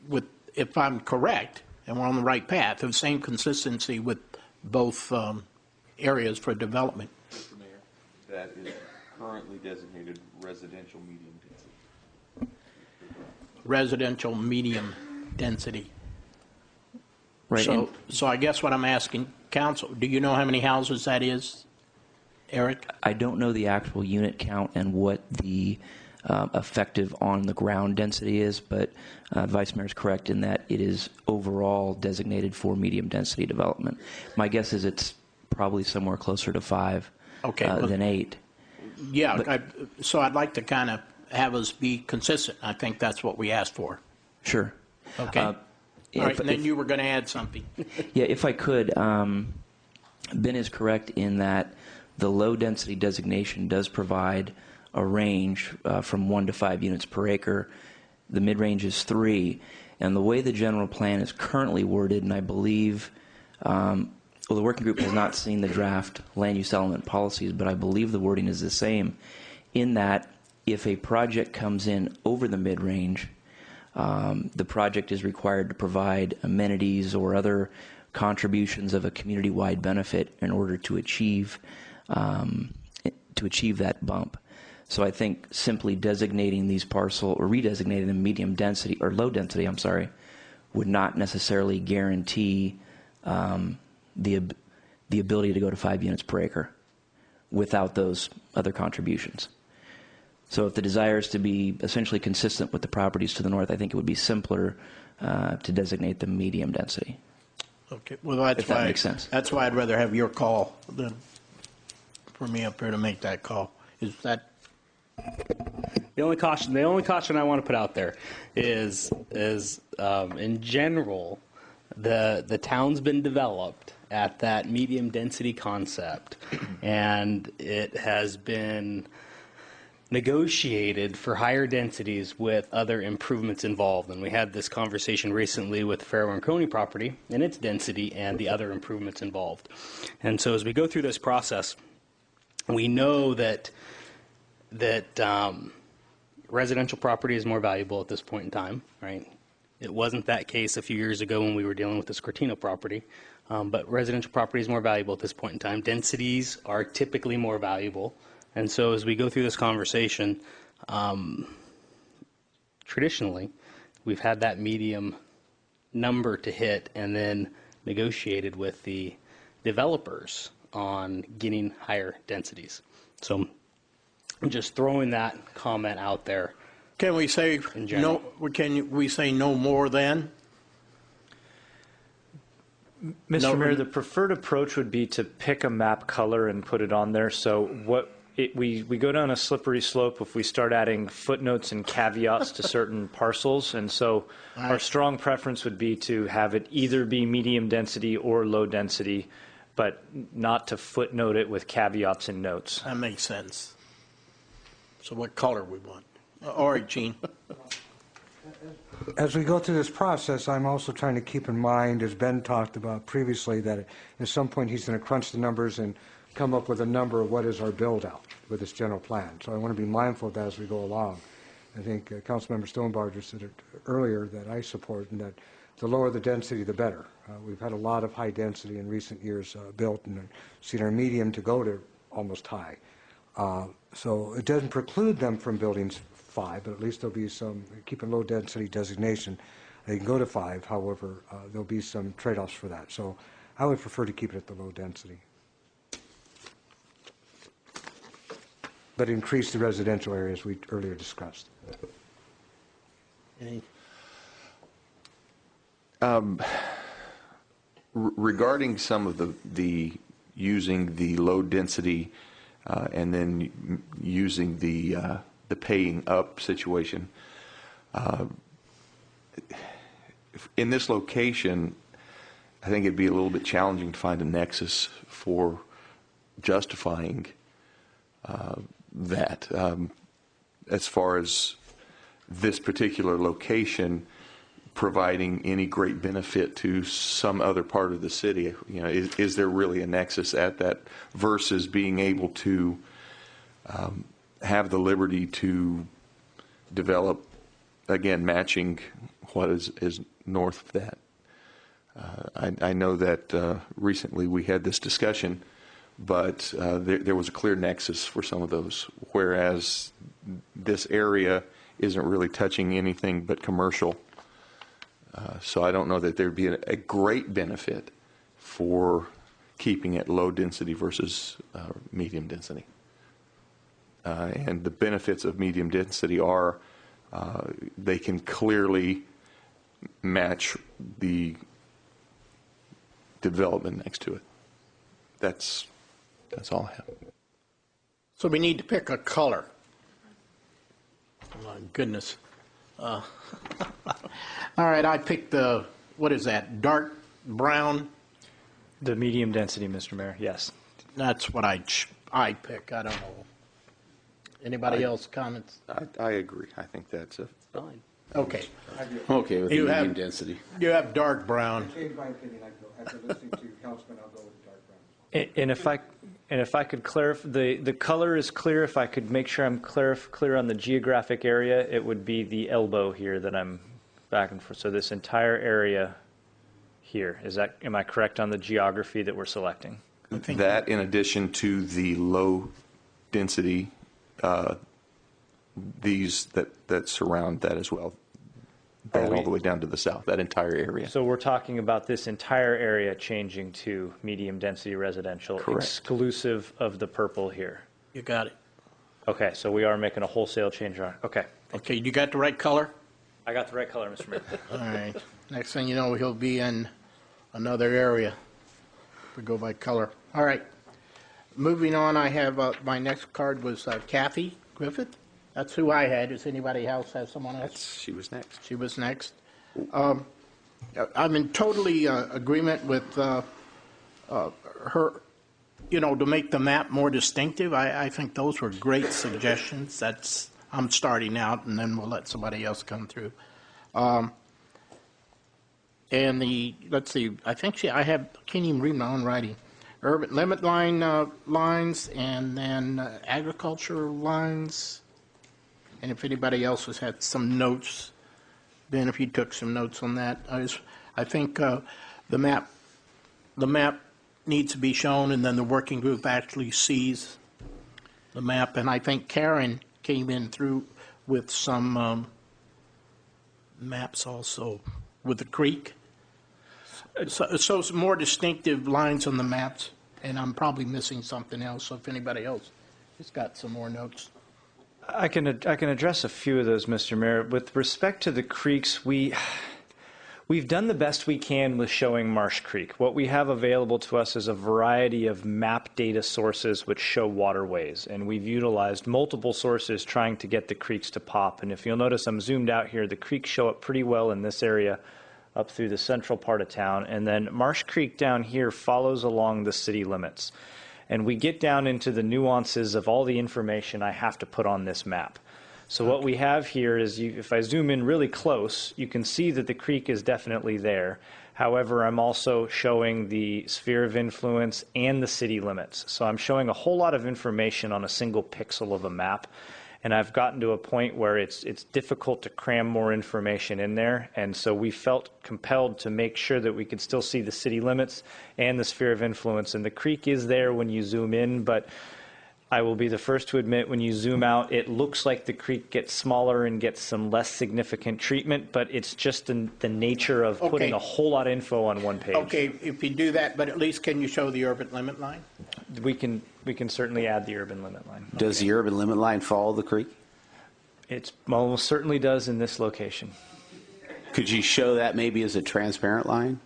[SPEAKER 1] with, if I'm correct, and we're on the right path, the same consistency with both areas for development.
[SPEAKER 7] Mr. Mayor, that is currently designated residential medium density.
[SPEAKER 1] Residential medium density.
[SPEAKER 13] Right.
[SPEAKER 1] So I guess what I'm asking council, do you know how many houses that is, Eric?
[SPEAKER 13] I don't know the actual unit count and what the effective on-the-ground density is, but Vice Mayor is correct in that it is overall designated for medium-density development. My guess is it's probably somewhere closer to 5 than 8.
[SPEAKER 1] Yeah, so I'd like to kind of have us be consistent. I think that's what we asked for.
[SPEAKER 13] Sure.
[SPEAKER 1] Okay. All right, and then you were going to add something.
[SPEAKER 13] Yeah, if I could, Ben is correct in that the low-density designation does provide a range from 1 to 5 units per acre. The mid-range is 3. And the way the general plan is currently worded, and I believe, well, the working group has not seen the draft land use element policies, but I believe the wording is the same in that if a project comes in over the mid-range, the project is required to provide amenities or other contributions of a community-wide benefit in order to achieve that bump. So I think simply designating these parcel or redesignating them medium density or low density, I'm sorry, would not necessarily guarantee the ability to go to 5 units per acre without those other contributions. So if the desire is to be essentially consistent with the properties to the north, I think it would be simpler to designate them medium density.
[SPEAKER 1] Okay, well, that's
[SPEAKER 13] if that makes sense.
[SPEAKER 1] That's why I'd rather have your call than for me up here to make that call. Is that
[SPEAKER 4] the only caution I want to put out there is in general, the town's been developed at that medium density concept, and it has been negotiated for higher densities with other improvements involved. And we had this conversation recently with the Farrow and Coney property and its density and the other improvements involved. And so as we go through this process, we know that residential property is more valuable at this point in time, right? It wasn't that case a few years ago when we were dealing with the Scortino property, but residential property is more valuable at this point in time. Densities are typically more valuable. And so as we go through this conversation, traditionally, we've had that medium number to hit and then negotiated with the developers on getting higher densities. So I'm just throwing that comment out there.
[SPEAKER 1] Can we say no? Can we say no more than?
[SPEAKER 11] Mr. Mayor, the preferred approach would be to pick a map color and put it on there. So what we go down a slippery slope if we start adding footnotes and caveats to certain parcels. And so our strong preference would be to have it either be medium density or low density, but not to footnote it with caveats and notes.
[SPEAKER 1] That makes sense. So what color we want? All right, Gene.
[SPEAKER 5] As we go through this process, I'm also trying to keep in mind, as Ben talked about previously, that at some point he's going to crunch the numbers and come up with a number of what is our build-out with this general plan. So I want to be mindful of that as we go along. I think Councilmember Stonebarger said it earlier that I support, and that the lower the density, the better. We've had a lot of high density in recent years built, and seen our medium to go to almost high. So it doesn't preclude them from building 5, but at least there'll be some, keeping low density designation. They can go to 5, however, there'll be some trade-offs for that. So I would prefer to keep it at the low density, but increase the residential areas we earlier discussed.
[SPEAKER 7] Regarding some of the using the low density and then using the paying up situation, in this location, I think it'd be a little bit challenging to find a nexus for justifying that. As far as this particular location providing any great benefit to some other part of the city, is there really a nexus at that versus being able to have the liberty to develop, again, matching what is north of that. I know that recently we had this discussion, but there was a clear nexus for some of those, whereas this area isn't really touching anything but commercial. So I don't know that there'd be a great benefit for keeping it low density versus medium density. And the benefits of medium density are they can clearly match the development next to it. That's all I have.
[SPEAKER 1] So we need to pick a color. Oh, my goodness. All right, I picked the, what is that, dark brown?
[SPEAKER 11] The medium density, Mr. Mayor, yes.
[SPEAKER 1] That's what I pick. I don't know. Anybody else comments?
[SPEAKER 7] I agree. I think that's
[SPEAKER 1] fine. Okay.
[SPEAKER 12] I'm okay with the medium density.
[SPEAKER 1] You have dark brown.
[SPEAKER 5] In my opinion, after listening to Councilman, I'll go with dark brown.
[SPEAKER 11] And if I could clarify, the color is clear. If I could make sure I'm clear on the geographic area, it would be the elbow here that I'm back and forth. So this entire area here, am I correct on the geography that we're selecting?
[SPEAKER 7] That, in addition to the low density, these that surround that as well, that all the way down to the south, that entire area.
[SPEAKER 11] So we're talking about this entire area changing to medium density residential,
[SPEAKER 7] Correct.
[SPEAKER 11] Exclusive of the purple here.
[SPEAKER 1] You got it.
[SPEAKER 11] Okay, so we are making a wholesale change on. Okay.
[SPEAKER 1] Okay, you got the right color?
[SPEAKER 11] I got the right color, Mr. Mayor.
[SPEAKER 1] All right. Next thing you know, he'll be in another area. We go by color. All right. Moving on, I have my next card was Kathy Griffith. That's who I had. Does anybody else have someone else?
[SPEAKER 7] She was next.
[SPEAKER 1] She was next. I'm in totally agreement with her, to make the map more distinctive. I think those were great suggestions. I'm starting out, and then we'll let somebody else come through. And let's see, I think can't even read my own writing. Urban limit line lines, and then agriculture lines. And if anybody else has had some notes, Ben, if you took some notes on that, I think the map needs to be shown, and then the working group actually sees the map. And I think Karen came in through with some maps also with the creek. So some more distinctive lines on the maps, and I'm probably missing something else. So if anybody else has got some more notes.
[SPEAKER 11] I can address a few of those, Mr. Mayor. With respect to the creeks, we We've done the best we can with showing Marsh Creek. What we have available to us is a variety of map data sources which show waterways, and we've utilized multiple sources trying to get the creeks to pop. And if you'll notice, I'm zoomed out here. The creeks show up pretty well in this area up through the central part of town, and then Marsh Creek down here follows along the city limits. And we get down into the nuances of all the information I have to put on this map. So what we have here is, if I zoom in really close, you can see that the creek is definitely there. However, I'm also showing the sphere of influence and the city limits. So I'm showing a whole lot of information on a single pixel of a map. And I've gotten to a point where it's difficult to cram more information in there. And so we felt compelled to make sure that we could still see the city limits and the sphere of influence. And the creek is there when you zoom in, but I will be the first to admit, when you zoom out, it looks like the creek gets smaller and gets some less significant treatment, but it's just the nature of putting a whole lot of info on one page.
[SPEAKER 1] Okay, if you do that, but at least can you show the urban limit line?
[SPEAKER 11] We can certainly add the urban limit line.
[SPEAKER 12] Does the urban limit line follow the creek?
[SPEAKER 11] It almost certainly does in this location.
[SPEAKER 12] Could you show that maybe as a transparent line?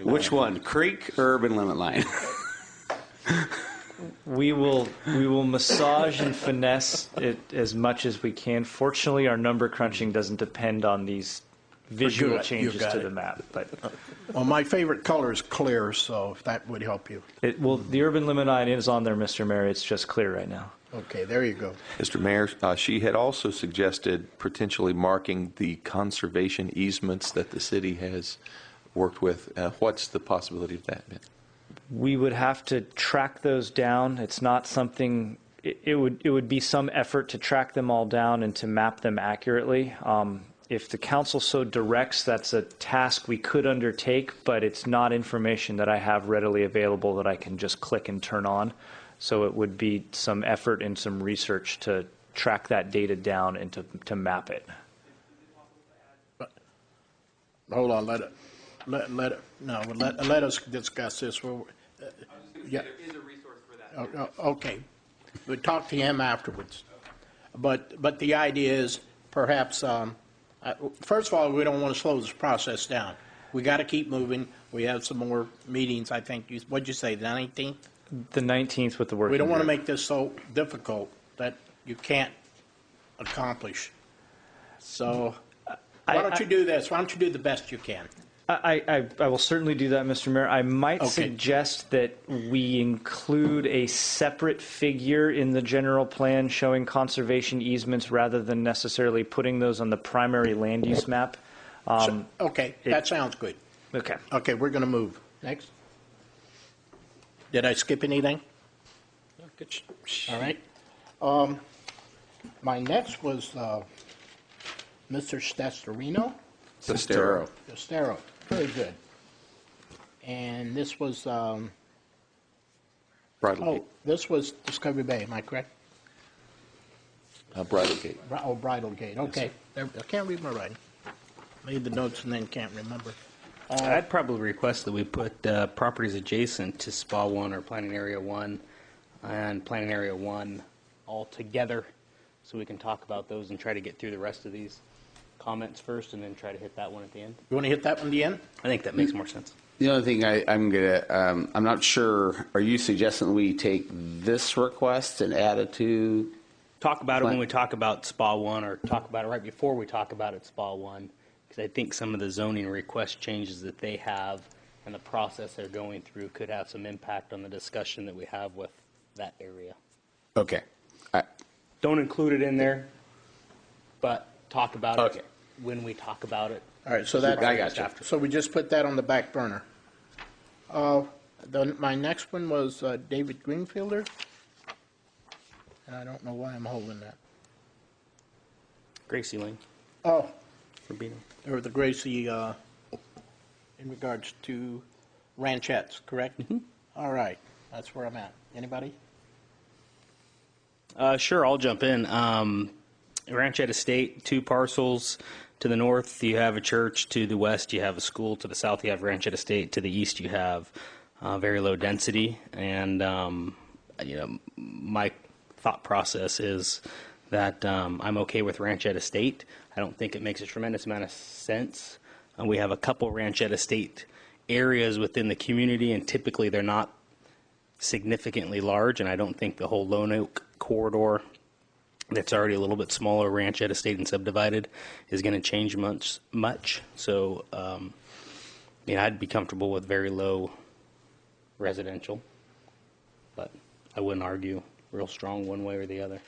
[SPEAKER 12] Which one, creek or urban limit line?
[SPEAKER 11] We will massage and finesse it as much as we can. Fortunately, our number crunching doesn't depend on these visual changes to the map. But
[SPEAKER 1] well, my favorite color is clear, so if that would help you.
[SPEAKER 11] The urban limit line is on there, Mr. Mayor. It's just clear right now.
[SPEAKER 1] Okay, there you go.
[SPEAKER 7] Mr. Mayor, she had also suggested potentially marking the conservation easements that the city has worked with. What's the possibility of that, Ben?
[SPEAKER 11] We would have to track those down. It's not something. It would be some effort to track them all down and to map them accurately. If the council so directs, that's a task we could undertake, but it's not information that I have readily available that I can just click and turn on. So it would be some effort and some research to track that data down and to map it.
[SPEAKER 1] Hold on, let us discuss this. Yeah.
[SPEAKER 18] There is a resource for that.
[SPEAKER 1] Okay, we'll talk to him afterwards. But the idea is perhaps, first of all, we don't want to slow this process down. We got to keep moving. We have some more meetings, I think. What'd you say, the 19th?
[SPEAKER 11] The 19th with the working
[SPEAKER 1] We don't want to
[SPEAKER 11] group.
[SPEAKER 1] make this so difficult that you can't accomplish. So why don't you do this? Why don't you do the best you can?
[SPEAKER 11] I will certainly do that, Mr. Mayor. I might
[SPEAKER 1] Okay.
[SPEAKER 11] suggest that we include a separate figure in the general plan showing conservation easements rather than necessarily putting those on the primary land use map.
[SPEAKER 1] Okay, that sounds good.
[SPEAKER 11] Okay.
[SPEAKER 1] Okay, we're going to move. Next. Did I skip anything?
[SPEAKER 4] Good.
[SPEAKER 1] All right. My next was Mr. Sestero. Sestero. Very good. And this was this was Discovery Bay. Am I correct?
[SPEAKER 7] Bridal Gate.
[SPEAKER 1] Bridal Gate. Okay. I can't read my writing. Made the notes and then can't remember.
[SPEAKER 4] I'd probably request that we put properties adjacent to SPA 1 or Planning Area 1 and Planning Area 1 all together so we can talk about those and try to get through the rest of these comments first and then try to hit that one at the end.
[SPEAKER 1] You want to hit that one at the end?
[SPEAKER 4] I think that makes more sense.
[SPEAKER 12] The only thing I'm not sure, are you suggesting we take this request and add it to?
[SPEAKER 4] Talk about it when we talk about SPA 1 or talk about it right before we talk about it SPA 1. Because I think some of the zoning request changes that they have and the process they're going through could have some impact on the discussion that we have with that area.
[SPEAKER 12] Okay.
[SPEAKER 4] Don't include it in there, but talk about it when we talk about it.
[SPEAKER 1] All right, so that
[SPEAKER 12] I got you.
[SPEAKER 1] So we just put that on the back burner. My next one was David Greenfielder. And I don't know why I'm holding that.
[SPEAKER 4] Gracie Lane.
[SPEAKER 1] Oh,
[SPEAKER 4] Rubino.
[SPEAKER 1] or the Gracie in regards to ranchettes, correct? Mm-hmm. All right, that's where I'm at. Anybody?
[SPEAKER 4] Sure, I'll jump in. Ranchette Estate, 2 parcels. To the north, you have a church. To the west, you have a school. To the south, you have Ranchette Estate. To the east, you have very low density. And, my thought process is that I'm okay with Ranchette Estate. I don't think it makes a tremendous amount of sense. We have a couple Ranchette Estate areas within the community, and typically they're not significantly large, and I don't think the whole Lone Oak corridor that's already a little bit smaller, Ranchette Estate and subdivided, is going to change much. So, I'd be comfortable with very low residential, but I wouldn't argue real strong one way or the other.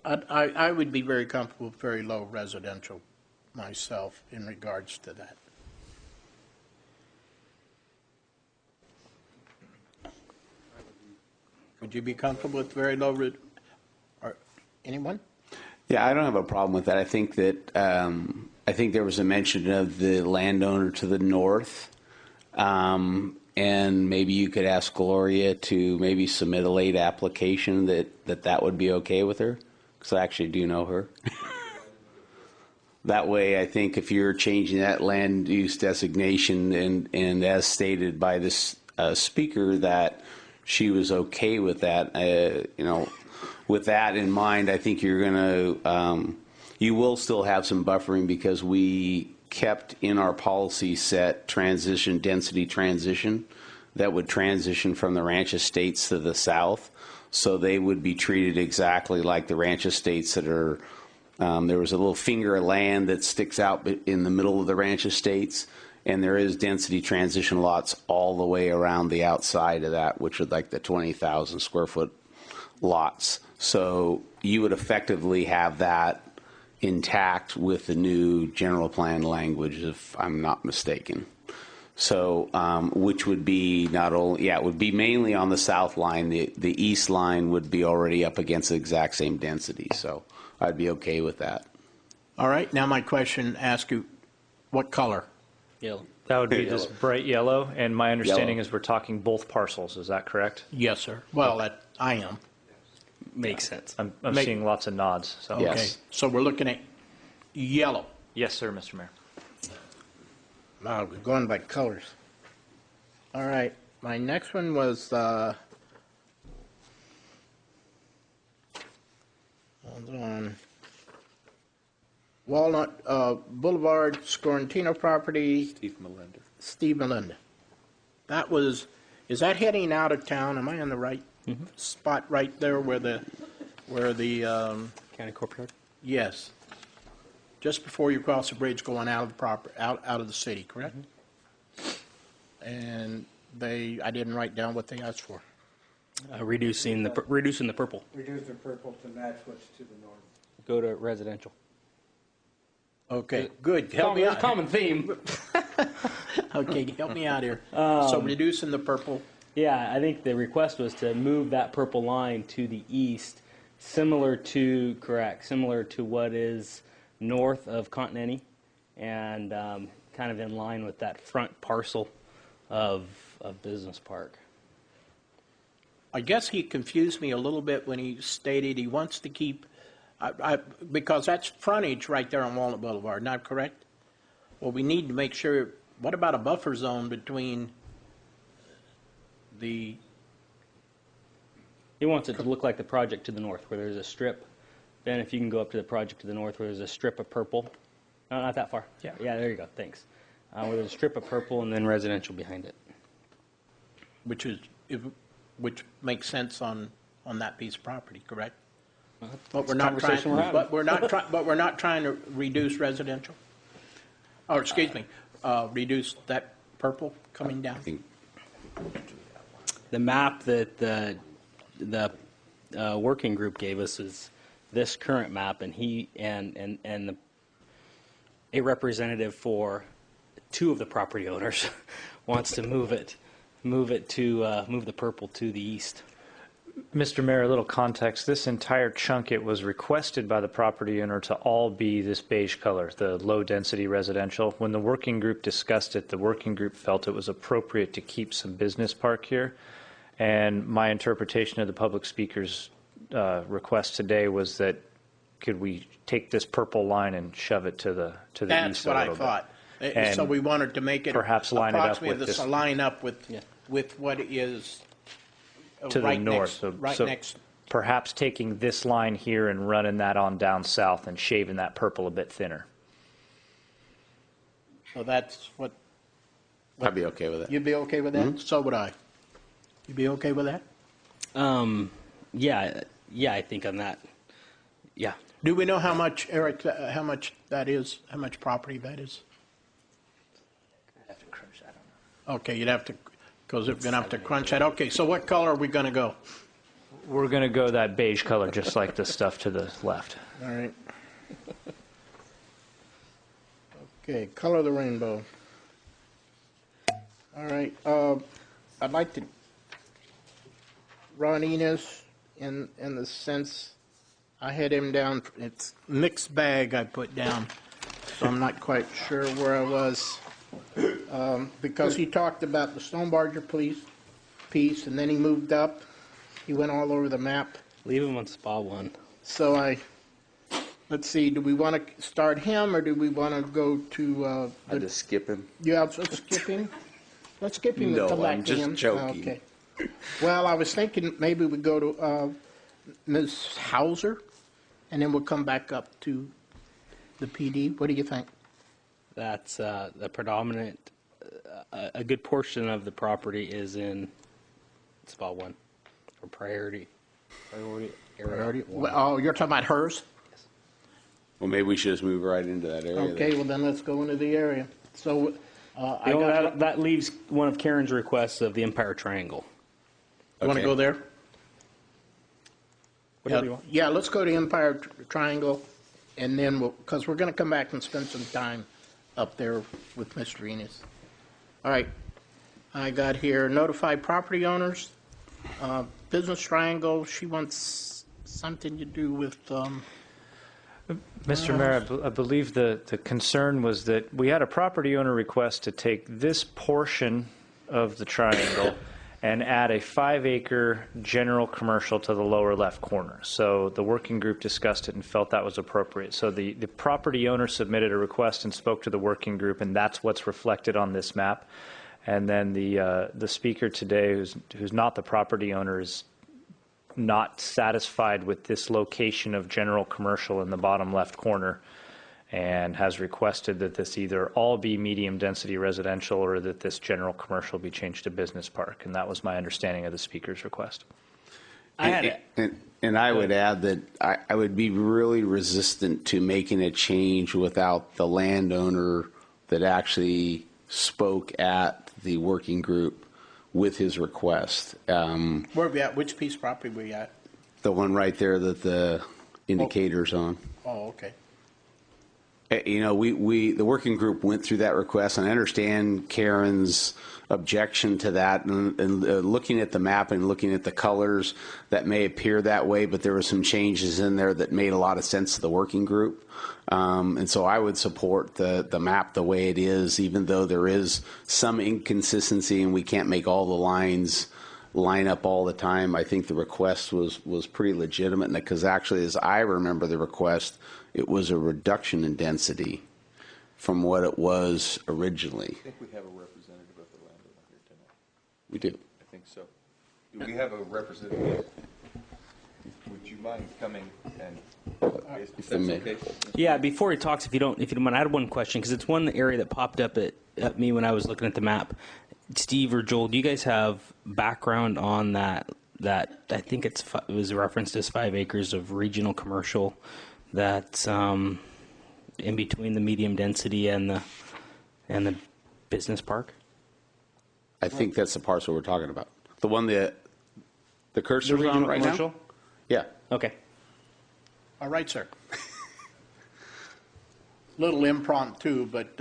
[SPEAKER 1] I would be very comfortable with very low residential myself in regards to that. Would you be comfortable with very low, or anyone?
[SPEAKER 12] Yeah, I don't have a problem with that. I think that I think there was a mention of the landowner to the north, and maybe you could ask Gloria to maybe submit a late application that would be okay with her, because I actually do know her. That way, I think if you're changing that land use designation and as stated by this speaker that she was okay with that, with that in mind, I think you're going to, you will still have some buffering because we kept in our policy set density transition that would transition from the ranch estates to the south. So they would be treated exactly like the ranch estates that are, there was a little finger of land that sticks out in the middle of the ranch estates. And there is density transition lots all the way around the outside of that, which are like the 20,000 square foot lots. So you would effectively have that intact with the new general plan language, if I'm not mistaken. So, which would be not only, it would be mainly on the south line. The east line would be already up against the exact same density. So I'd be okay with that.
[SPEAKER 1] All right, now my question asks you, what color?
[SPEAKER 4] Yellow.
[SPEAKER 11] That would be just bright yellow, and my understanding is we're talking both parcels. Is that correct?
[SPEAKER 1] Yes, sir. Well, I am.
[SPEAKER 4] Makes sense.
[SPEAKER 11] I'm seeing lots of nods. So.
[SPEAKER 1] Okay, so we're looking at yellow.
[SPEAKER 11] Yes, sir, Mr. Mayor.
[SPEAKER 1] Wow, we're going by colors. All right, my next one was, hold on. Walnut Boulevard, Scorantino property. Steve Melinda. That was, is that heading out of town? Am I in the right spot right there where the
[SPEAKER 4] County Courtyard?
[SPEAKER 1] Yes. Just before you cross the bridge going out of the out of the city, correct? And I didn't write down what they asked for.
[SPEAKER 4] Reducing the purple.
[SPEAKER 5] Reduce the purple to match what's to the north.
[SPEAKER 4] Go to residential.
[SPEAKER 1] Okay, good. Help me out.
[SPEAKER 4] Common theme.
[SPEAKER 1] Okay, help me out here. So reducing the purple.
[SPEAKER 4] Yeah, I think the request was to move that purple line to the east, similar to what is north of Continental, and kind of in line with that front parcel of Business Park.
[SPEAKER 1] I guess he confused me a little bit when he stated he wants to keep, because that's frontage right there on Walnut Boulevard, not correct? Well, we need to make sure, what about a buffer zone between the...
[SPEAKER 4] He wants it to look like the project to the north, where there's a strip. Then if you can go up to the project to the north, where there's a strip of purple. No, not that far. Yeah, there you go, thanks. Where there's a strip of purple and then residential behind it.
[SPEAKER 1] Which makes sense on that piece of property, correct?
[SPEAKER 4] But we're not trying.
[SPEAKER 1] But we're not trying to reduce residential. Or excuse me, reduce that purple coming down.
[SPEAKER 4] The map that the working group gave us is this current map, and a representative for two of the property owners wants to move the purple to the east.
[SPEAKER 11] Mr. Mayor, a little context. This entire chunk, it was requested by the property owner to all be this beige color, the low-density residential. When the working group discussed it, the working group felt it was appropriate to keep some business park here. And my interpretation of the public speaker's request today was that could we take this purple line and shove it to the east a little bit?
[SPEAKER 1] That's what I thought. So we wanted to make it
[SPEAKER 11] perhaps line it up with this,
[SPEAKER 1] line up with what is
[SPEAKER 11] to
[SPEAKER 1] right
[SPEAKER 11] the north.
[SPEAKER 1] next,
[SPEAKER 11] perhaps taking this line here and running that on down south and shaving that purple a bit thinner.
[SPEAKER 1] So that's what,
[SPEAKER 12] I'd be okay with it.
[SPEAKER 1] you'd be okay with that? So would I. You be okay with that?
[SPEAKER 4] Yeah, I think on that. Yeah.
[SPEAKER 1] Do we know how much, Eric, how much that is, how much property that is?
[SPEAKER 11] I'd have to crunch that on.
[SPEAKER 1] Okay, you'd have to, because we're going to have to crunch that. Okay, so what color are we going to go?
[SPEAKER 11] We're going to go that beige color, just like the stuff to the left.
[SPEAKER 1] All right. Okay, color of the rainbow. All right, I'd like to, Ron Enos, in the sense, I had him down, it's mixed bag I put down, so I'm not quite sure where I was. Because he talked about the Stone Barger piece, and then he moved up. He went all over the map.
[SPEAKER 4] Leave him on spot one.
[SPEAKER 1] So let's see, do we want to start him, or do we want to go to?
[SPEAKER 6] I'll just skip him.
[SPEAKER 1] Yeah, let's skip him. Let's skip him and
[SPEAKER 6] No,
[SPEAKER 1] come back
[SPEAKER 6] I'm
[SPEAKER 1] to
[SPEAKER 6] just
[SPEAKER 1] him.
[SPEAKER 6] joking.
[SPEAKER 1] Okay. Well, I was thinking maybe we go to Ms. Hauser, and then we'll come back up to the PD. What do you think?
[SPEAKER 4] That's the predominant, a good portion of the property is in spot one, or priority area.
[SPEAKER 1] Priority.
[SPEAKER 4] one.
[SPEAKER 1] Oh, you're talking about hers?
[SPEAKER 12] Well, maybe we should just move right into that area.
[SPEAKER 1] Okay, well then let's go into the area. So I
[SPEAKER 4] You know,
[SPEAKER 1] got,
[SPEAKER 4] that leaves one of Karen's requests of the Empire Triangle.
[SPEAKER 1] you want to
[SPEAKER 12] Okay.
[SPEAKER 1] go there?
[SPEAKER 4] Whatever you want.
[SPEAKER 1] Yeah, let's go to Empire Triangle, and then because we're going to come back and spend some time up there with Mr. Enos. All right, I got here, notify property owners, Business Triangle, she wants something to do with,
[SPEAKER 11] Mr. Mayor, I believe the concern was that we had a property owner request to take this portion of the triangle and add a 5-acre general commercial to the lower left corner. So the working group discussed it and felt that was appropriate. So the property owner submitted a request and spoke to the working group, and that's what's reflected on this map. And then the speaker today, who's not the property owner, is not satisfied with this location of general commercial in the bottom left corner, and has requested that this either all be medium-density residential or that this general commercial be changed to business park. And that was my understanding of the speaker's request.
[SPEAKER 12] And I would add that I would be really resistant to making a change without the landowner that actually spoke at the working group with his request.
[SPEAKER 1] where are we at, which piece of property we at?
[SPEAKER 12] The one right there that the indicator's on.
[SPEAKER 1] Oh, okay.
[SPEAKER 12] You know, the working group went through that request, and I understand Karen's objection to that, and looking at the map and looking at the colors, that may appear that way, but there were some changes in there that made a lot of sense to the working group. And so I would support the map the way it is, even though there is some inconsistency and we can't make all the lines line up all the time. I think the request was pretty legitimate, because actually, as I remember the request, it was a reduction in density from what it was originally.
[SPEAKER 7] I think we have a representative of the landowner here tonight.
[SPEAKER 12] We do.
[SPEAKER 7] I think so. Do we have a representative? Would you mind coming and, if that's okay?
[SPEAKER 4] Yeah, before he talks, if you don't mind, I had one question, because it's one area that popped up at me when I was looking at the map. Steve or Joel, do you guys have background on that I think it was referenced as 5 acres of regional commercial that's in between the medium density and the business park?
[SPEAKER 12] I think that's the parcel we're talking about. The one that the cursor's
[SPEAKER 4] The
[SPEAKER 12] on
[SPEAKER 4] regional
[SPEAKER 12] right
[SPEAKER 4] commercial?
[SPEAKER 12] now? Yeah.
[SPEAKER 4] Okay.
[SPEAKER 1] All right, sir. Little impromptu, but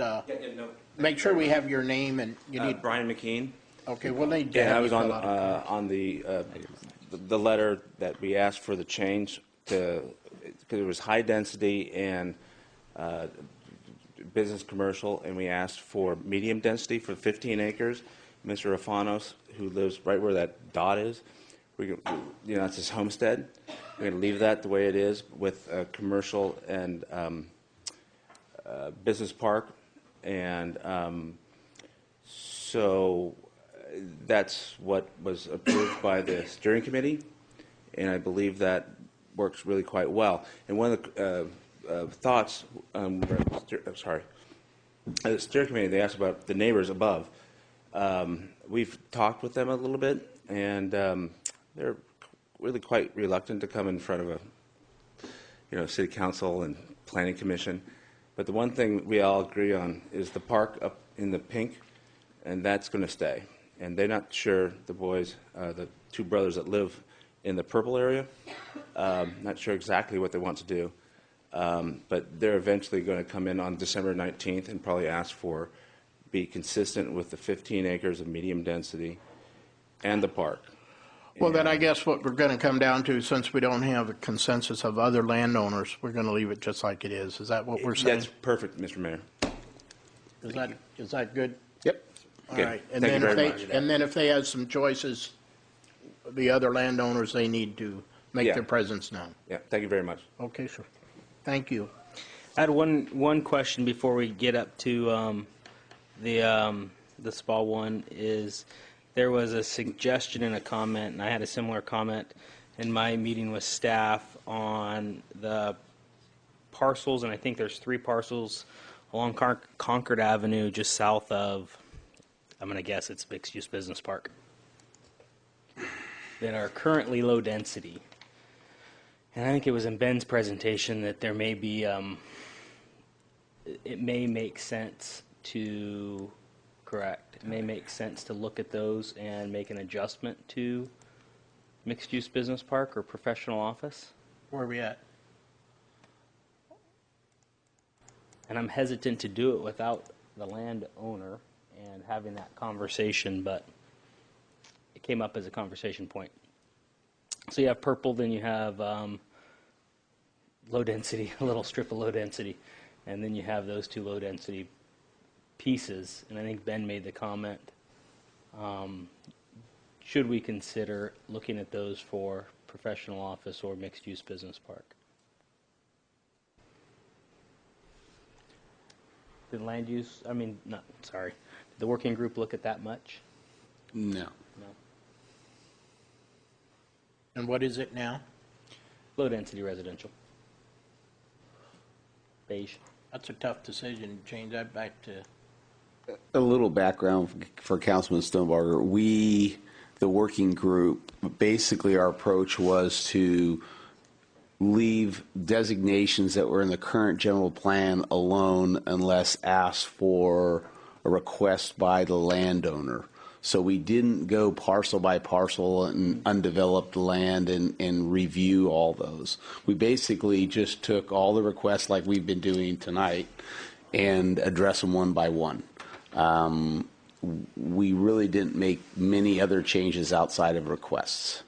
[SPEAKER 1] make sure we have your name, and you need.
[SPEAKER 14] Brian McKean.
[SPEAKER 1] Okay, we'll need to
[SPEAKER 14] And
[SPEAKER 1] have
[SPEAKER 14] I was
[SPEAKER 1] you
[SPEAKER 14] on
[SPEAKER 1] fill out a-
[SPEAKER 14] on the letter that we asked for the change to, because it was high density and business commercial, and we asked for medium density for 15 acres. Mr. Afanos, who lives right where that dot is, that's his homestead. We're going to leave that the way it is with commercial and business park, and so that's what was approved by the steering committee, and I believe that works really quite well. And one of the thoughts, the steering committee, they asked about the neighbors above. We've talked with them a little bit, and they're really quite reluctant to come in front of a city council and planning commission. But the one thing we all agree on is the park up in the pink, and that's going to stay. And they're not sure, the boys, the two brothers that live in the purple area, not sure exactly what they want to do. But they're eventually going to come in on December 19th and probably ask for, be consistent with the 15 acres of medium density and the park.
[SPEAKER 1] Well, then I guess what we're going to come down to, since we don't have a consensus of other landowners, we're going to leave it just like it is. Is that what we're saying?
[SPEAKER 14] That's perfect, Mr. Mayor.
[SPEAKER 1] Is that good?
[SPEAKER 14] Yep.
[SPEAKER 1] All
[SPEAKER 14] Good.
[SPEAKER 1] right.
[SPEAKER 14] Thank you very much.
[SPEAKER 1] And then if they have some choices, the other landowners, they need to make their presence known.
[SPEAKER 14] Yeah, thank you very much.
[SPEAKER 1] Okay, sir. Thank you.
[SPEAKER 4] I had one question before we get up to the spa one. Is there was a suggestion and a comment, and I had a similar comment in my meeting with staff on the parcels, and I think there's 3 parcels along Concord Avenue just south of, I'm going to guess it's Mixed Use Business Park, that are currently low density. And I think it was in Ben's presentation that there may be, it may make sense to, correct, it may make sense to look at those and make an adjustment to Mixed Use Business Park or professional office.
[SPEAKER 1] Where are we at?
[SPEAKER 4] And I'm hesitant to do it without the landowner and having that conversation, but it came up as a conversation point. So you have purple, then you have low density, a little strip of low density, and then you have those 2 low density pieces. And I think Ben made the comment, should we consider looking at those for professional office or mixed use business park? Did land use, I mean, not, sorry, did the working group look at that much?
[SPEAKER 12] No.
[SPEAKER 4] No.
[SPEAKER 1] And what is it now?
[SPEAKER 4] Low density residential. Beige.
[SPEAKER 1] That's a tough decision. Change that back to.
[SPEAKER 12] A little background for Councilman Stonebarger. We, the working group, basically our approach was to leave designations that were in the current general plan alone unless asked for a request by the landowner. So we didn't go parcel by parcel and undeveloped land and review all those. We basically just took all the requests like we've been doing tonight and address them one by one. We really didn't make many other changes outside of requests.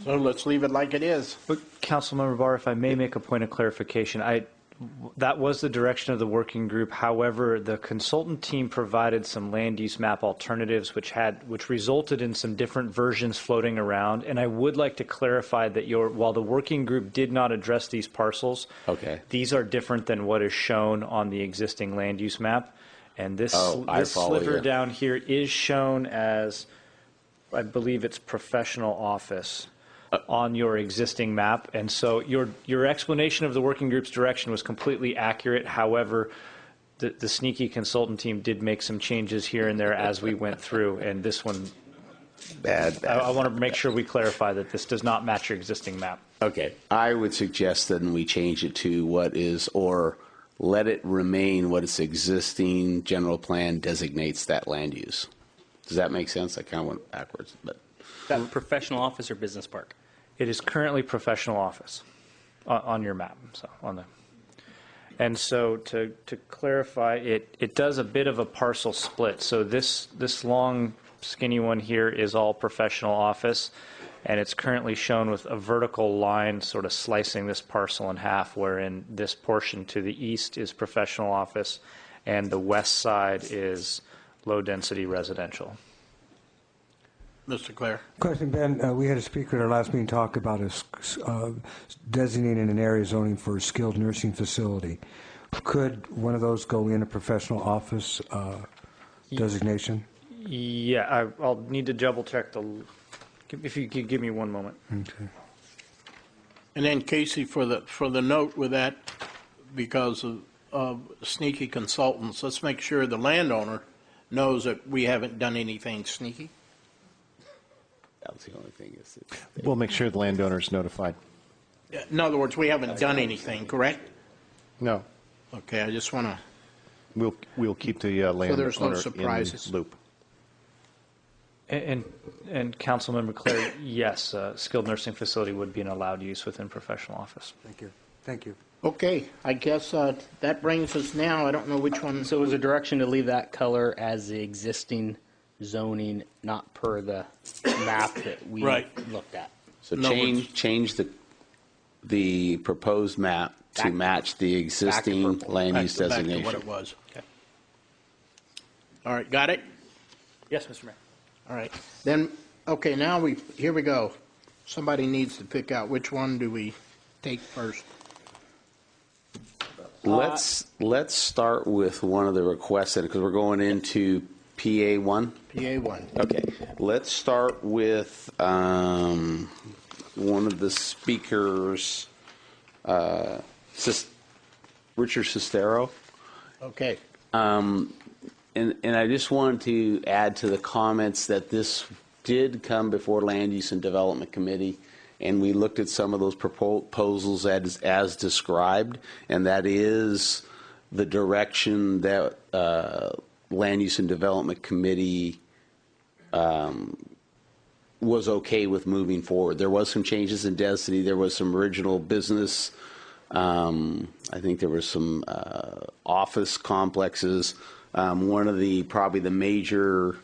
[SPEAKER 1] So let's leave it like it is.
[SPEAKER 11] But Councilmember Barr, if I may make a point of clarification, that was the direction of the working group. However, the consultant team provided some land use map alternatives, which resulted in some different versions floating around. And I would like to clarify that while the working group did not address these parcels, these are different than what is shown on the existing land use map. And this sliver down here is shown as, I believe it's professional office on your existing map. And so your explanation of the working group's direction was completely accurate. However, the sneaky consultant team did make some changes here and there as we went through. And this one, I want to make sure we clarify that this does not match your existing map.
[SPEAKER 12] Okay. I would suggest that we change it to what is, or let it remain what its existing general plan designates that land use. Does that make sense? I kind of went backwards, but.
[SPEAKER 4] That professional office or business park?
[SPEAKER 11] It is currently professional office on your map. And so to clarify, it does a bit of a parcel split. So this long skinny one here is all professional office, and it's currently shown with a vertical line sort of slicing this parcel in half, wherein this portion to the east is professional office and the west side is low density residential.
[SPEAKER 1] Mr. Clare.
[SPEAKER 5] Question, Ben. We had a speaker at our last meeting talk about designating an area zoning for a skilled nursing facility. Could one of those go in a professional office designation?
[SPEAKER 11] Yeah, I'll need to double check the If you could give me one moment.
[SPEAKER 5] Okay.
[SPEAKER 1] And then Casey, for the note with that, because of sneaky consultants, let's make sure the landowner knows that we haven't done anything sneaky.
[SPEAKER 12] That was the only thing.
[SPEAKER 10] We'll make sure the landowner is notified.
[SPEAKER 1] In other words, we haven't done anything, correct?
[SPEAKER 10] No.
[SPEAKER 1] Okay, I just want to,
[SPEAKER 10] We'll keep the landowner
[SPEAKER 1] there's no
[SPEAKER 10] in
[SPEAKER 1] surprises.
[SPEAKER 10] the loop.
[SPEAKER 11] And Councilmember Clary, yes, skilled nursing facility would be an allowed use within professional office.
[SPEAKER 5] Thank you. Thank you.
[SPEAKER 1] okay, I guess that brings us now, I don't know which one.
[SPEAKER 4] So is a direction to leave that color as the existing zoning, not per the map that we
[SPEAKER 1] Right.
[SPEAKER 4] looked at?
[SPEAKER 12] So
[SPEAKER 1] No,
[SPEAKER 12] change the proposed map to match the existing land use
[SPEAKER 1] Back to
[SPEAKER 12] designation.
[SPEAKER 1] what it was. All right, got it?
[SPEAKER 11] Yes, Mr. Mayor.
[SPEAKER 1] All right, then, okay, now here we go. Somebody needs to pick out which one do we take first.
[SPEAKER 12] Let's start with one of the requests because we're going into PA1.
[SPEAKER 1] PA1.
[SPEAKER 12] Okay, let's start with one of the speakers, Richard Sestero.
[SPEAKER 1] Okay.
[SPEAKER 12] And I just wanted to add to the comments that this did come before Land Use and Development Committee, and we looked at some of those proposals as described, and that is the direction that Land Use and Development Committee was okay with moving forward. There was some changes in density. There was some original business. I think there was some office complexes. One of probably the major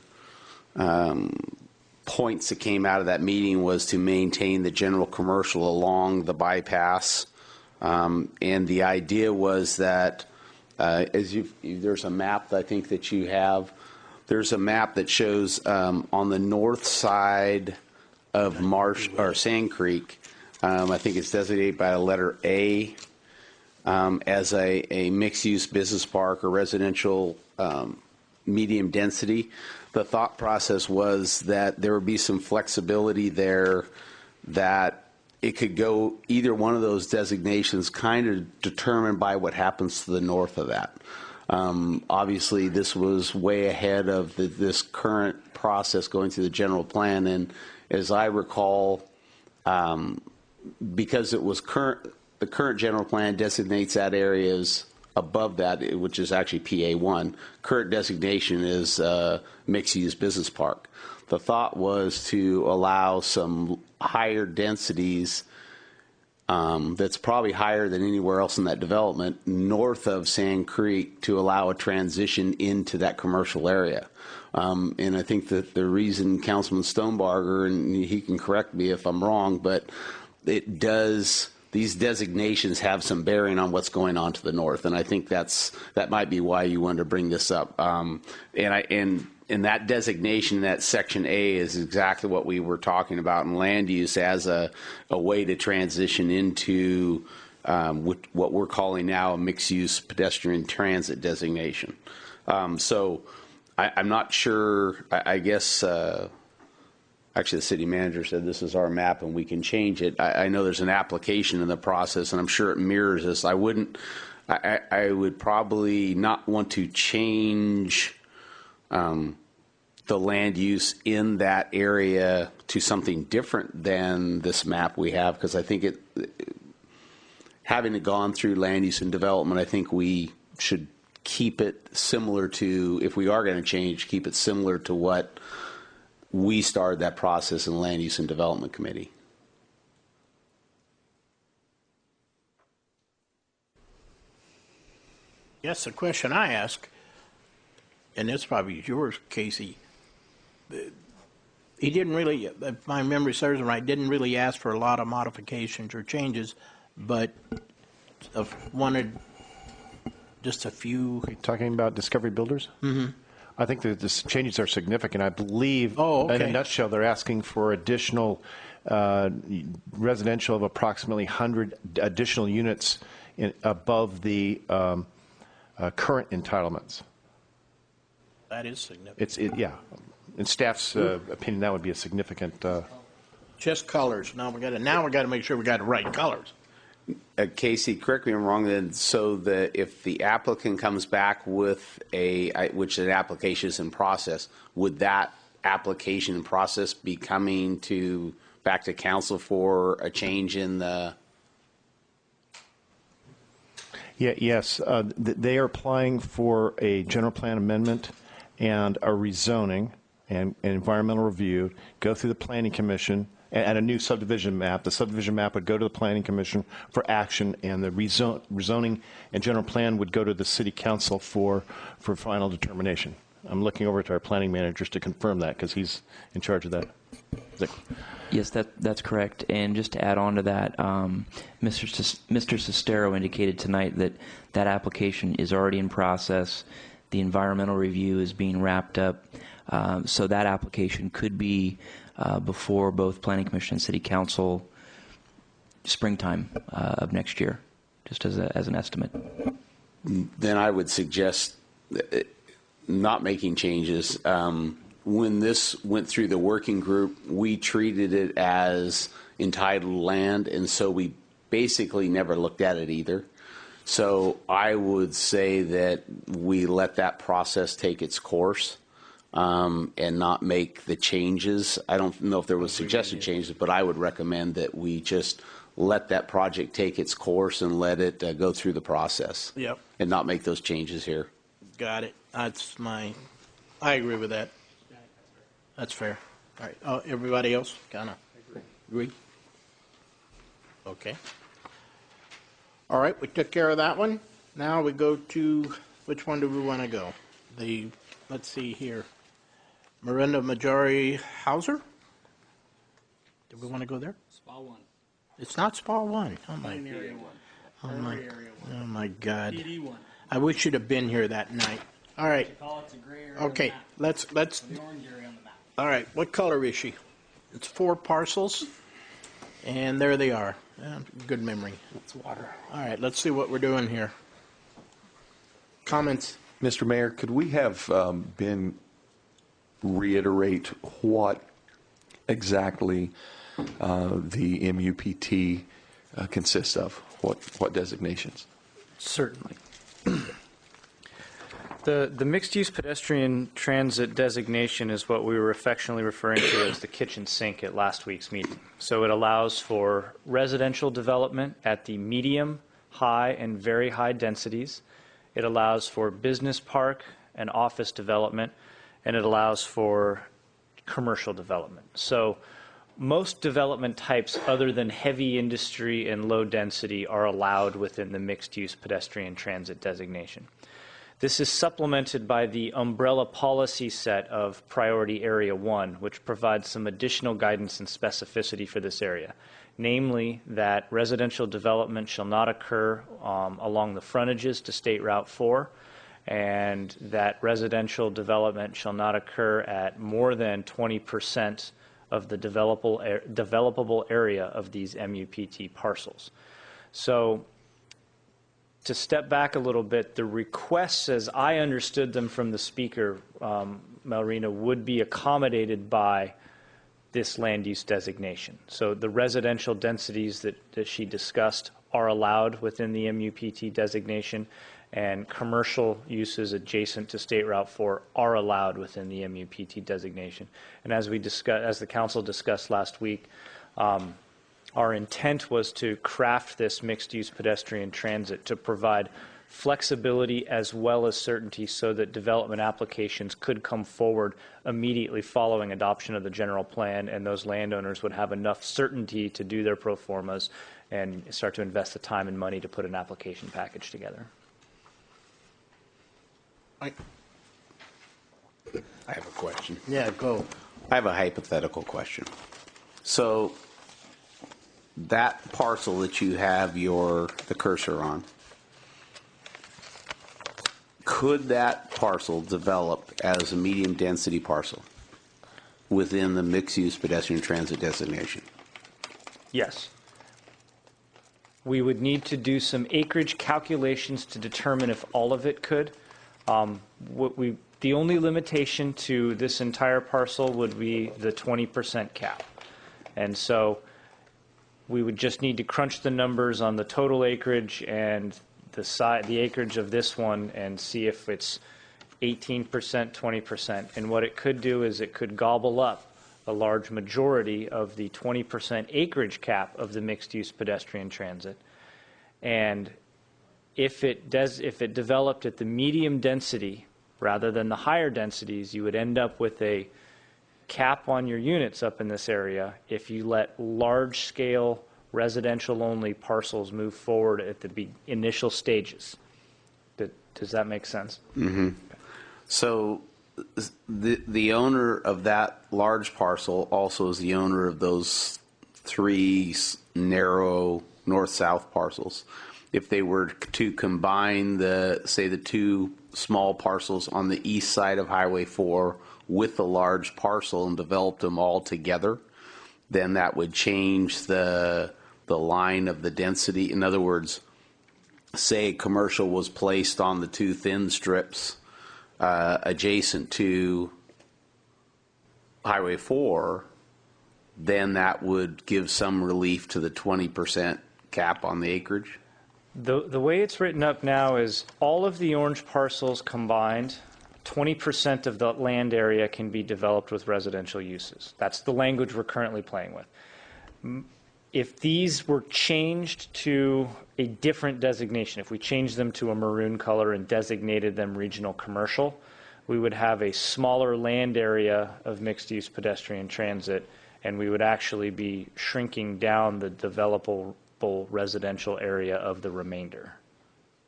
[SPEAKER 12] points that came out of that meeting was to maintain the general commercial along the bypass. And the idea was that there's a map I think that you have. There's a map that shows on the north side of Sand Creek, I think it's designated by the letter A as a mixed-use business park or residential medium density. The thought process was that there would be some flexibility there, that it could go either one of those designations, kind of determined by what happens to the north of that. Obviously, this was way ahead of this current process going through the general plan, and as I recall, because it was the current general plan designates that area as above that, which is actually PA1. Current designation is mixed-use business park. The thought was to allow some higher densities that's probably higher than anywhere else in that development north of Sand Creek to allow a transition into that commercial area. And I think that the reason Councilman Stonebarger, and he can correct me if I'm wrong, but these designations have some bearing on what's going on to the north, and I think that might be why you wanted to bring this up. And that designation, that Section A, is exactly what we were talking about in land use as a way to transition into what we're calling now a mixed-use pedestrian transit designation. So I'm not sure. I guess. Actually, the city manager said this is our map and we can change it. I know there's an application in the process, and I'm sure it mirrors this. I would probably not want to change the land use in that area to something different than this map we have, because I think having it gone through land use and development, I think we should keep it similar to, if we are going to change, keep it similar to what we started that process in Land Use and Development Committee.
[SPEAKER 1] Yes, the question I ask, and this probably yours, Casey, he didn't really, if my memory serves him right, didn't really ask for a lot of modifications or changes, but wanted just a few.
[SPEAKER 10] Talking about Discovery Builders?
[SPEAKER 1] Mm-hmm.
[SPEAKER 10] I think that the changes are significant. I believe,
[SPEAKER 1] in
[SPEAKER 10] a nutshell, they're asking for additional residential of approximately 100 additional units above the current entitlements.
[SPEAKER 1] That is significant.
[SPEAKER 10] Yeah. In staff's opinion, that would be a significant
[SPEAKER 1] Just colors. Now we got to make sure we got the right colors.
[SPEAKER 12] Casey, correct me if I'm wrong, then, so that if the applicant comes back with which an application is in process, would that application and process be coming back to council for a change in the?
[SPEAKER 10] Yes, they are applying for a general plan amendment and a rezoning and an environmental review, go through the planning commission, and a new subdivision map. The subdivision map would go to the planning commission for action, and the rezoning and general plan would go to the city council for final determination. I'm looking over to our planning managers to confirm that, because he's in charge of that.
[SPEAKER 13] Yes, that's correct. And just to add on to that, Mr. Sestero indicated tonight that that application is already in process. The environmental review is being wrapped up. So that application could be before both Planning Commission and City Council springtime of next year, just as an estimate.
[SPEAKER 12] Then I would suggest not making changes. When this went through the working group, we treated it as entitled land, and so we basically never looked at it either. So I would say that we let that process take its course and not make the changes. I don't know if there was suggested changes, but I would recommend that we just let that project take its course and let it go through the process.
[SPEAKER 1] Yep.
[SPEAKER 12] And not make those changes here.
[SPEAKER 1] Got it. I agree with that. That's fair. All right. Everybody else kind of agree? Okay. All right, we took care of that one. Now we go to, which one do we want to go? Let's see here. Miranda Majori Hauser? Do we want to go there?
[SPEAKER 6] SPA 1.
[SPEAKER 1] It's not SPA 1. Oh my.
[SPEAKER 6] Area 1.
[SPEAKER 1] Oh my God.
[SPEAKER 6] PD 1.
[SPEAKER 1] I wish you'd have been here that night. All right.
[SPEAKER 6] It's a gray area
[SPEAKER 1] Okay,
[SPEAKER 6] on the map.
[SPEAKER 1] let's.
[SPEAKER 6] The orange area on the map.
[SPEAKER 1] All right, what color is she? It's 4 parcels, and there they are. Yeah, good memory.
[SPEAKER 6] It's water.
[SPEAKER 1] All right, let's see what we're doing here. Comments?
[SPEAKER 7] Mr. Mayor, could we have Ben reiterate what exactly the MUPT consists of? What designations?
[SPEAKER 11] Certainly. The mixed-use pedestrian transit designation is what we were affectionately referring to as the kitchen sink at last week's meeting. So it allows for residential development at the medium, high, and very high densities. It allows for business park and office development, and it allows for commercial development. So most development types other than heavy industry and low density are allowed within the mixed-use pedestrian transit designation. This is supplemented by the umbrella policy set of Priority Area 1, which provides some additional guidance and specificity for this area, namely that residential development shall not occur along the frontages to State Route 4, and that residential development shall not occur at more than 20% of the developable area of these MUPT parcels. So, to step back a little bit, the requests, as I understood them from the speaker, Melrina, would be accommodated by this land use designation. So the residential densities that she discussed are allowed within the MUPT designation, and commercial uses adjacent to State Route 4 are allowed within the MUPT designation. And as the council discussed last week, our intent was to craft this mixed-use pedestrian transit to provide flexibility as well as certainty so that development applications could come forward immediately following adoption of the general plan, and those landowners would have enough certainty to do their pro formas and start to invest the time and money to put an application package together.
[SPEAKER 12] I have a question.
[SPEAKER 1] Yeah, go.
[SPEAKER 12] I have a hypothetical question. So that parcel that you have the cursor on, could that parcel develop as a medium density parcel within the mixed use pedestrian transit designation?
[SPEAKER 11] Yes. We would need to do some acreage calculations to determine if all of it could. The only limitation to this entire parcel would be the 20% cap. And so we would just need to crunch the numbers on the total acreage and the acreage of this one and see if it's 18%, 20%. And what it could do is it could gobble up a large majority of the 20% acreage cap of the mixed-use pedestrian transit. And if it developed at the medium density rather than the higher densities, you would end up with a cap on your units up in this area if you let large-scale residential-only parcels move forward at the initial stages. Does that make sense?
[SPEAKER 12] Mm-hmm. So the owner of that large parcel also is the owner of those 3 narrow north-south parcels. If they were to combine the 2 small parcels on the east side of Highway 4 with the large parcel and developed them all together, then that would change the line of the density. In other words, say a commercial was placed on the 2 thin strips adjacent to Highway 4, then that would give some relief to the 20% cap on the acreage.
[SPEAKER 11] The way it's written up now is all of the orange parcels combined, 20% of the land area can be developed with residential uses. That's the language we're currently playing with. If these were changed to a different designation, if we changed them to a maroon color and designated them regional commercial, we would have a smaller land area of mixed-use pedestrian transit, and we would actually be shrinking down the developable residential area of the remainder.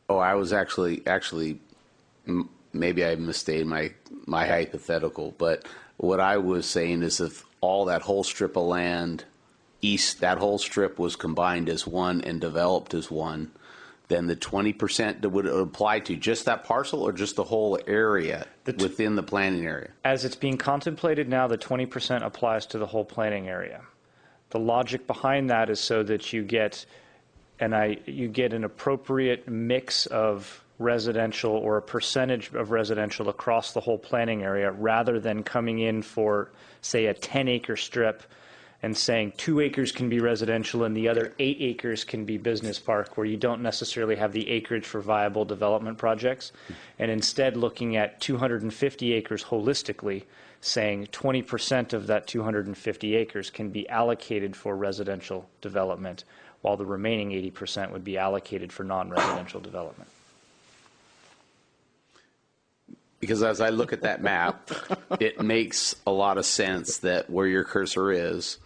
[SPEAKER 12] Oh, I was actually maybe I misstated my hypothetical, but what I was saying is if all that whole strip of land east, that whole strip was combined as one and developed as one, then the 20% that would apply to just that parcel or just the whole area within the planning area?
[SPEAKER 11] As it's being contemplated now, the 20% applies to the whole planning area. The logic behind that is so that you get an appropriate mix of residential or a percentage of residential across the whole planning area rather than coming in for, say, a 10-acre strip and saying 2 acres can be residential and the other 8 acres can be business park, where you don't necessarily have the acreage for viable development projects, and instead looking at 250 acres holistically, saying 20% of that 250 acres can be allocated for residential development, while the remaining 80% would be allocated for non-residential development.
[SPEAKER 12] Because as I look at that map, it makes a lot of sense that where your cursor is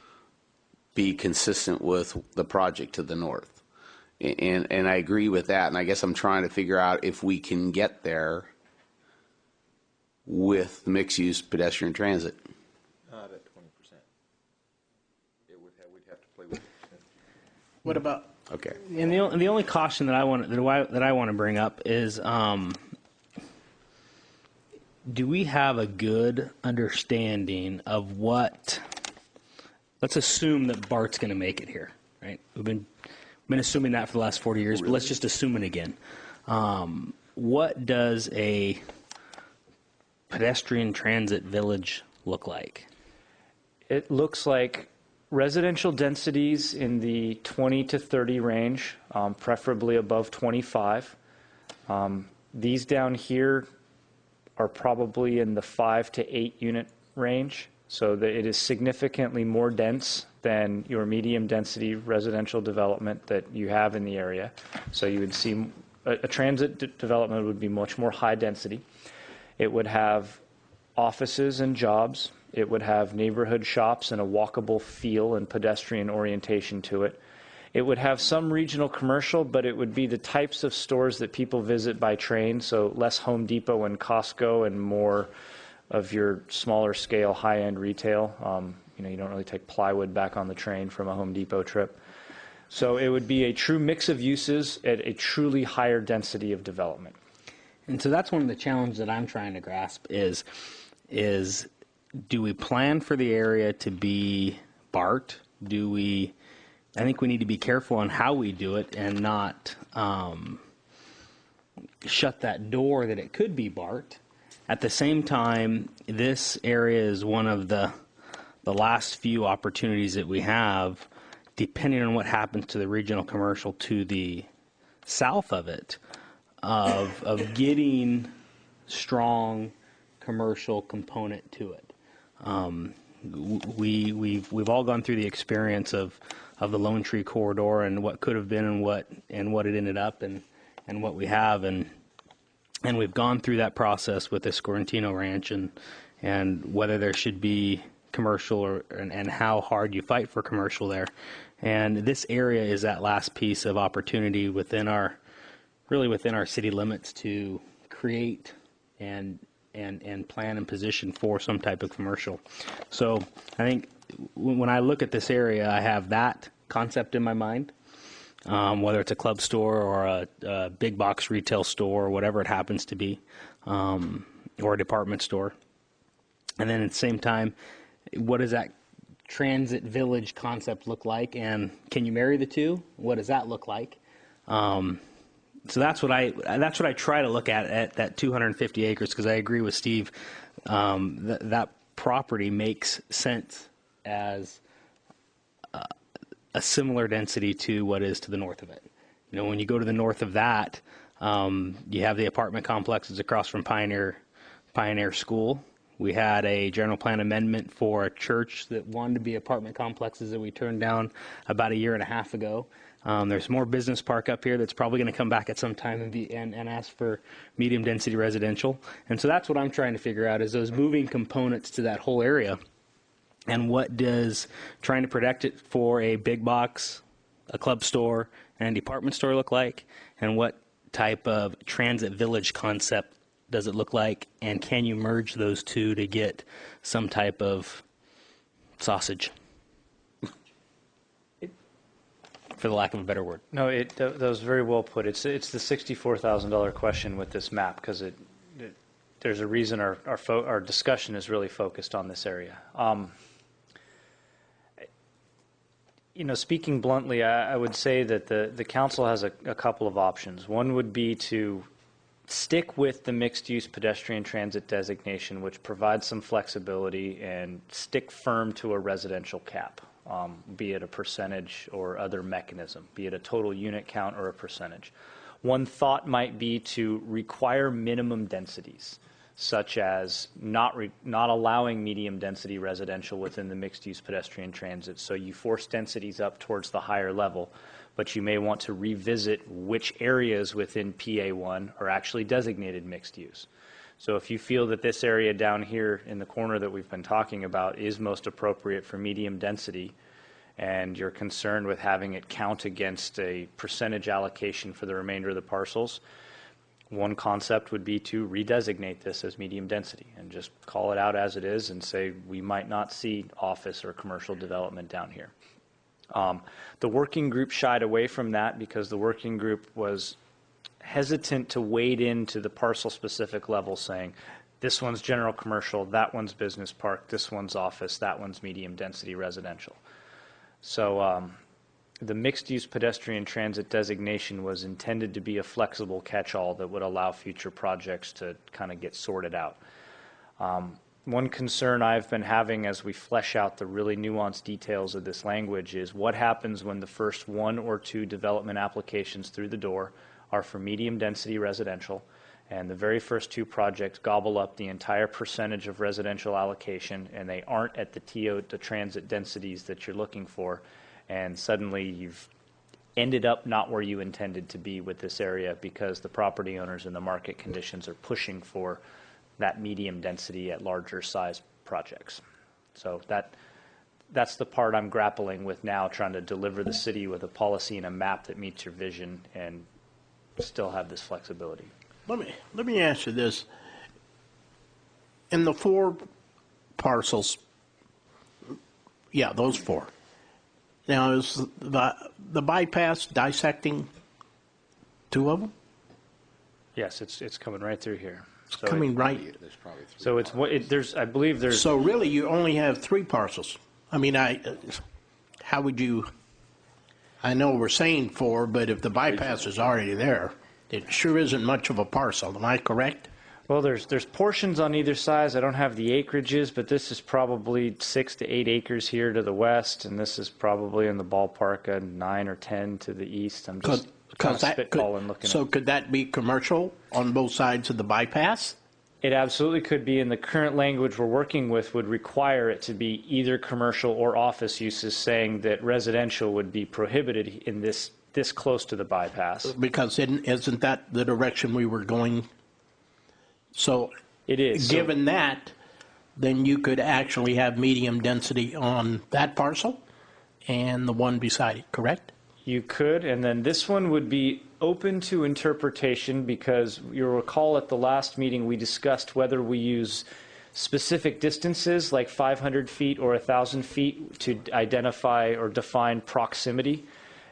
[SPEAKER 12] be consistent with the project to the north. And I agree with that, and I guess I'm trying to figure out if we can get there with mixed-use pedestrian transit.
[SPEAKER 7] Not at 20%. We'd have to play with it.
[SPEAKER 1] What about?
[SPEAKER 12] Okay.
[SPEAKER 4] And the only caution that I want to bring up is, do we have a good understanding of what? Let's assume that BART's going to make it here, right? We've been assuming that for the last 40 years, but let's just assume it again. What does a pedestrian transit village look like?
[SPEAKER 11] It looks like residential densities in the 20 to 30 range, preferably above 25. These down here are probably in the 5 to 8 unit range, so that it is significantly more dense than your medium density residential development that you have in the area. So you would see a transit development would be much more high density. It would have offices and jobs. It would have neighborhood shops and a walkable feel and pedestrian orientation to it. It would have some regional commercial, but it would be the types of stores that people visit by train, so less Home Depot and Costco and more of your smaller scale high-end retail. You don't really take plywood back on the train from a Home Depot trip. So it would be a true mix of uses at a truly higher density of development.
[SPEAKER 4] And so that's one of the challenges that I'm trying to grasp is do we plan for the area to be BART? I think we need to be careful on how we do it and not shut that door that it could be BART. At the same time, this area is one of the the last few opportunities that we have, depending on what happens to the regional commercial to the south of it, of getting strong commercial component to it. We've all gone through the experience of the Lone Tree Corridor and what could have been and what it ended up and what we have, and we've gone through that process with the Scorantino Ranch and whether there should be commercial and how hard you fight for commercial there. And this area is that last piece of opportunity within our city limits to create and plan and position for some type of commercial. So I think when I look at this area, I have that concept in my mind, whether it's a club store or a big box retail store or whatever it happens to be, or a department store. And then at the same time, what does that transit village concept look like, and can you marry the two? What does that look like? So that's what I try to look at that 250 acres, because I agree with Steve. That property makes sense as a similar density to what is to the north of it. You know, when you go to the north of that, you have the apartment complexes across from Pioneer School. We had a general plan amendment for a church that wanted to be apartment complexes that we turned down about a year and a half ago. There's more business park up here that's probably going to come back at some time and ask for medium density residential. And so that's what I'm trying to figure out, is those moving components to that whole area. And what does trying to protect it for a big box, a club store, and a department store look like? And what type of transit village concept does it look like? And can you merge those two to get some type of sausage? For the lack of a better word.
[SPEAKER 11] No, that was very well put. It's the $64,000 question with this map, because there's a reason our discussion is really focused on this area. Speaking bluntly, I would say that the council has a couple of options. One would be to stick with the mixed-use pedestrian transit designation, which provides some flexibility, and stick firm to a residential cap, be it a percentage or other mechanism, be it a total unit count or a percentage. One thought might be to require minimum densities, such as not allowing medium density residential within the mixed-use pedestrian transit. So you force densities up towards the higher level, but you may want to revisit which areas within PA1 are actually designated mixed use. So if you feel that this area down here in the corner that we've been talking about is most appropriate for medium density, and you're concerned with having it count against a percentage allocation for the remainder of the parcels, one concept would be to redesignate this as medium density and just call it out as it is and say we might not see office or commercial development down here. The working group shied away from that because the working group was hesitant to wade into the parcel-specific level, saying this one's general commercial, that one's business park, this one's office, that one's medium-density residential. So the mixed-use pedestrian transit designation was intended to be a flexible catch-all that would allow future projects to kind of get sorted out. One concern I've been having as we flesh out the really nuanced details of this language is what happens when the first one or two development applications through the door are for medium density residential, and the very first two projects gobble up the entire percentage of residential allocation, and they aren't at the transit densities that you're looking for, and suddenly you've ended up not where you intended to be with this area because the property owners and the market conditions are pushing for that medium density at larger size projects. So that's the part I'm grappling with now, trying to deliver the city with a policy and a map that meets your vision and still have this flexibility.
[SPEAKER 1] Let me ask you this. In the 4 parcels, yeah, those 4. Now, is the bypass dissecting 2 of them?
[SPEAKER 11] Yes, it's coming right through here.
[SPEAKER 1] So coming right.
[SPEAKER 11] So I believe there's.
[SPEAKER 1] So really, you only have 3 parcels. I mean, how would you? I know we're saying 4, but if the bypass is already there, it sure isn't much of a parcel. Am I correct?
[SPEAKER 11] Well, there's portions on either side. I don't have the acreages, but this is probably 6 to 8 acres here to the west, and this is probably in the ballpark of 9 or 10 to the east. I'm just kind of spitballing looking
[SPEAKER 1] So
[SPEAKER 11] at.
[SPEAKER 1] could that be commercial on both sides of the bypass?
[SPEAKER 11] It absolutely could be, and the current language we're working with would require it to be either commercial or office uses, saying that residential would be prohibited in this close to the bypass.
[SPEAKER 1] Because isn't that the direction we were going? So
[SPEAKER 11] it is.
[SPEAKER 1] Given that, then you could actually have medium density on that parcel and the one beside it, correct?
[SPEAKER 11] You could, and then this one would be open to interpretation because you'll recall at the last meeting we discussed whether we use specific distances like 500 feet or 1,000 feet to identify or define proximity.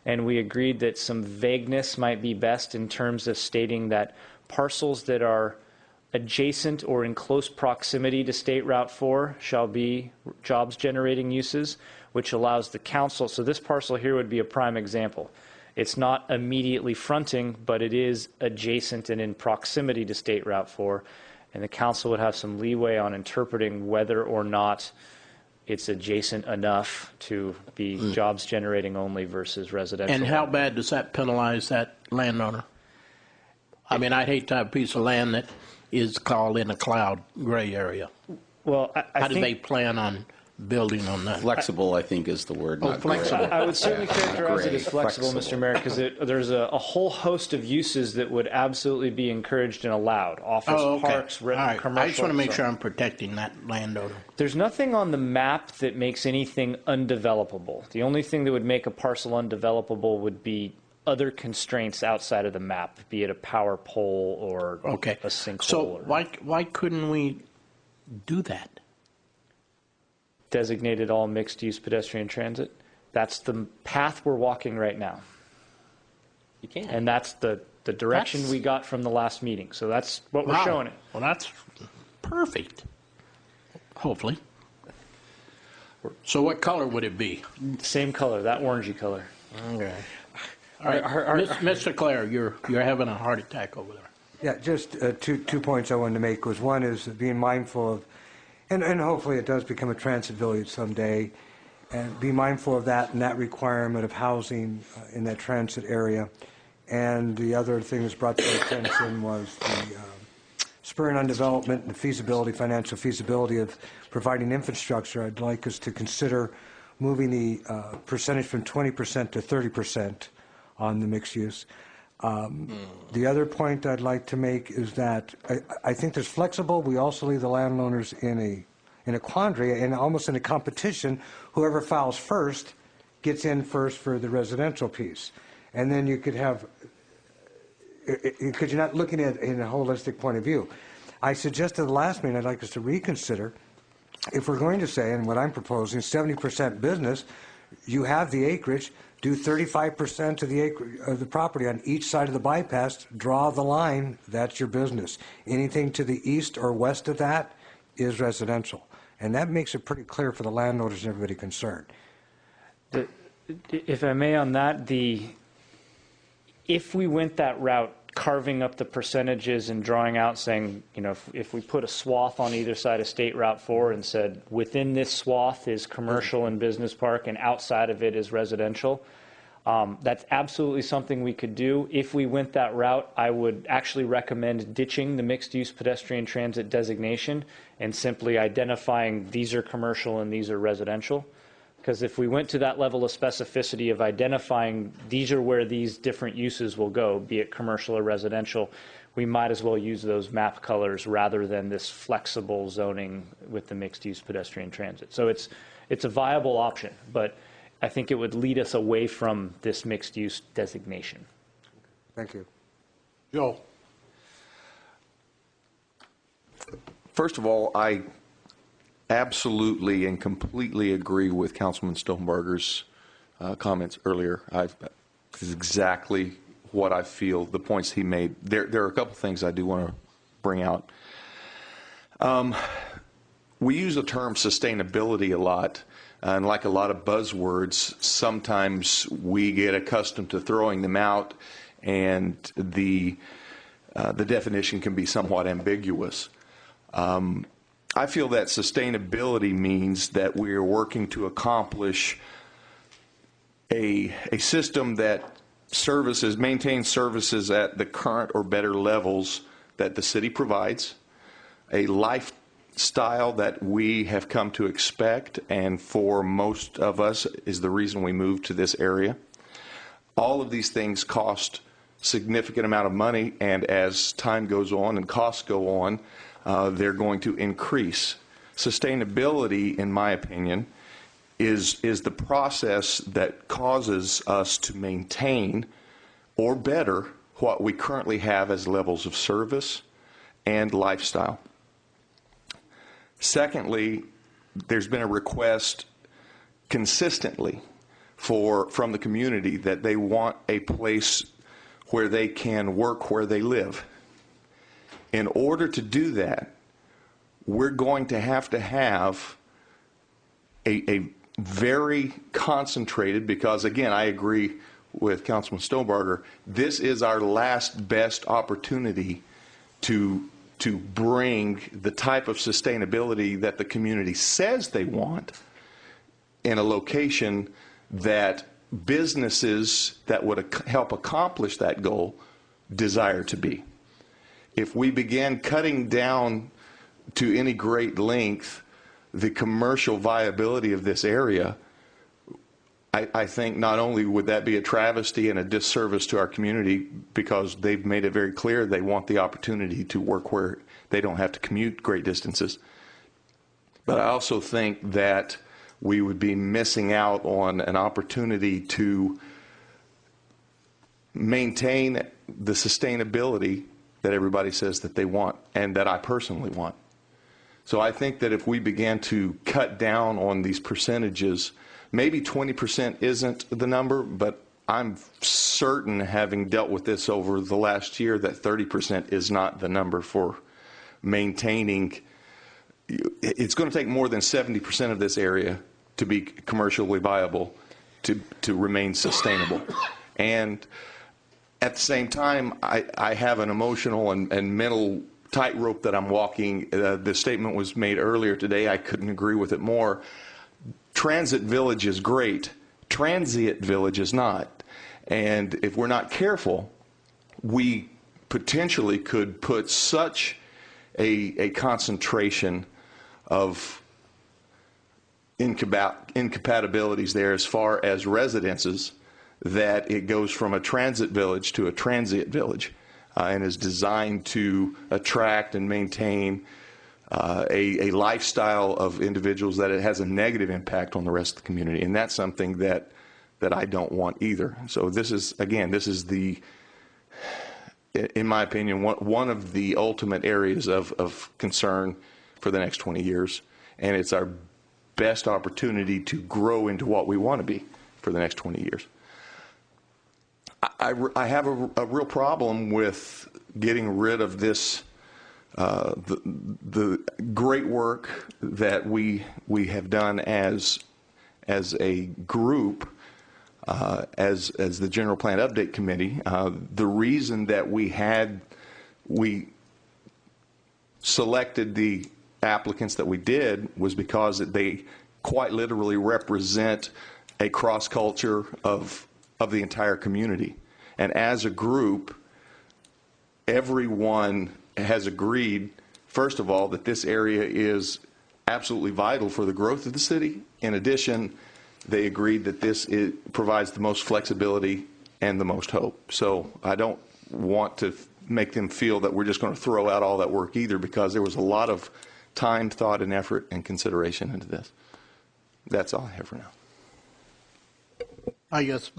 [SPEAKER 11] And we agreed that some vagueness might be best in terms of stating that parcels that are adjacent or in close proximity to State Route 4 shall be jobs generating uses, which allows the council. So this parcel here would be a prime example. It's not immediately fronting, but it is adjacent and in proximity to State Route 4. And the council would have some leeway on interpreting whether or not it's adjacent enough to be jobs generating only versus residential.
[SPEAKER 1] And how bad does that penalize that landowner? I mean, I'd hate to have a piece of land that is called in a cloud gray area.
[SPEAKER 11] Well,
[SPEAKER 1] how do they plan on building on that?
[SPEAKER 15] Flexible, I think, is the word.
[SPEAKER 1] Oh,
[SPEAKER 15] not
[SPEAKER 1] flexible.
[SPEAKER 15] gray.
[SPEAKER 11] I would certainly characterize it
[SPEAKER 15] Gray,
[SPEAKER 11] as flexible, Mr. Mayor, because there's a whole host of uses that would absolutely be encouraged and allowed. Office, parks,
[SPEAKER 1] All right.
[SPEAKER 11] commercial.
[SPEAKER 1] I just want to make
[SPEAKER 11] so-
[SPEAKER 1] sure I'm protecting that landowner.
[SPEAKER 11] There's nothing on the map that makes anything undevelopable. The only thing that would make a parcel undevelopable would be other constraints outside of the map, be it a power pole or a sinkhole.
[SPEAKER 1] So why couldn't we do that?
[SPEAKER 11] Designated all mixed-use pedestrian transit. That's the path we're walking right now.
[SPEAKER 4] You can.
[SPEAKER 11] And that's the direction we got from the last meeting. So that's what we're
[SPEAKER 1] Wow.
[SPEAKER 11] showing it.
[SPEAKER 1] Well, that's perfect. Hopefully. So what color would it be?
[SPEAKER 11] Same color, that orangey color.
[SPEAKER 1] Okay. All right, Mr. Clare, you're having a heart attack over there.
[SPEAKER 5] Yeah, just two points I wanted to make was one is being mindful of, and hopefully it does become a transit village someday, and be mindful of that and that requirement of housing in that transit area. And the other thing that's brought to our attention was the spurring on development and feasibility, financial feasibility of providing infrastructure. I'd like us to consider moving the percentage from 20% to 30% on the mixed use. The other point I'd like to make is that I think there's flexible. We also leave the landowners in a quandary and almost in a competition. Whoever files first gets in first for the residential piece. And then you could have, because you're not looking at it in a holistic point of view. I suggested the last meeting I'd like us to reconsider if we're going to say, and what I'm proposing, 70% business, you have the acreage, do 35% of the property on each side of the bypass, draw the line, that's your business. Anything to the east or west of that is residential. And that makes it pretty clear for the landowners and everybody concerned.
[SPEAKER 11] If I may on that, if we went that route, carving up the percentages and drawing out saying, you know, if we put a swath on either side of State Route 4 and said within this swath is commercial and business park and outside of it is residential, that's absolutely something we could do. If we went that route, I would actually recommend ditching the mixed-use pedestrian transit designation and simply identifying these are commercial and these are residential. Because if we went to that level of specificity of identifying these are where these different uses will go, be it commercial or residential, we might as well use those map colors rather than this flexible zoning with the mixed-use pedestrian transit. So it's a viable option, but I think it would lead us away from this mixed-use designation.
[SPEAKER 5] Thank you.
[SPEAKER 1] Joe.
[SPEAKER 7] First of all, I absolutely and completely agree with Councilman Stoneberger's comments earlier. This is exactly what I feel, the points he made. There are a couple things I do want to bring out. We use the term sustainability a lot, and like a lot of buzzwords, sometimes we get accustomed to throwing them out, and the the definition can be somewhat ambiguous. I feel that sustainability means that we are working to accomplish a system that maintains services at the current or better levels that the city provides, a lifestyle that we have come to expect, and for most of us is the reason we moved to this area. All of these things cost significant amount of money, and as time goes on and costs go on, they're going to increase. Sustainability, in my opinion, is the process that causes us to maintain or better what we currently have as levels of service and lifestyle. Secondly, there's been a request consistently from the community that they want a place where they can work where they live. In order to do that, we're going to have a very concentrated, because again, I agree with Councilman Stonebarger, this is our last best opportunity to bring the type of sustainability that the community says they want in a location that businesses that would help accomplish that goal desire to be. If we begin cutting down to any great length the commercial viability of this area, I think not only would that be a travesty and a disservice to our community, because they've made it very clear they want the opportunity to work where they don't have to commute great distances, but I also think that we would be missing out on an opportunity to maintain the sustainability that everybody says that they want and that I personally want. So I think that if we began to cut down on these percentages, maybe 20% isn't the number, but I'm certain, having dealt with this over the last year, that 30% is not the number for maintaining. It's going to take more than 70% of this area to be commercially viable to remain sustainable. And at the same time, I have an emotional and mental tightrope that I'm walking. The statement was made earlier today. I couldn't agree with it more. Transit village is great. Transient village is not. And if we're not careful, we potentially could put such a concentration of incompatibilities there as far as residences that it goes from a transit village to a transient village, and is designed to attract and maintain a lifestyle of individuals that it has a negative impact on the rest of the community. And that's something that I don't want either. So this is, again, in my opinion, one of the ultimate areas of concern for the next 20 years. And it's our best opportunity to grow into what we want to be for the next 20 years. I have a real problem with getting rid of this, the great work that we have done as a group, as the General Plan Update Committee. The reason that we selected the applicants that we did was because they quite literally represent a cross culture of the entire community. And as a group, everyone has agreed, first of all, that this area is absolutely vital for the growth of the city. In addition, they agreed that provides the most flexibility and the most hope. So I don't want to make them feel that we're just going to throw out all that work either, because there was a lot of time, thought, and effort and consideration into this. That's all I have for now.
[SPEAKER 1] I guess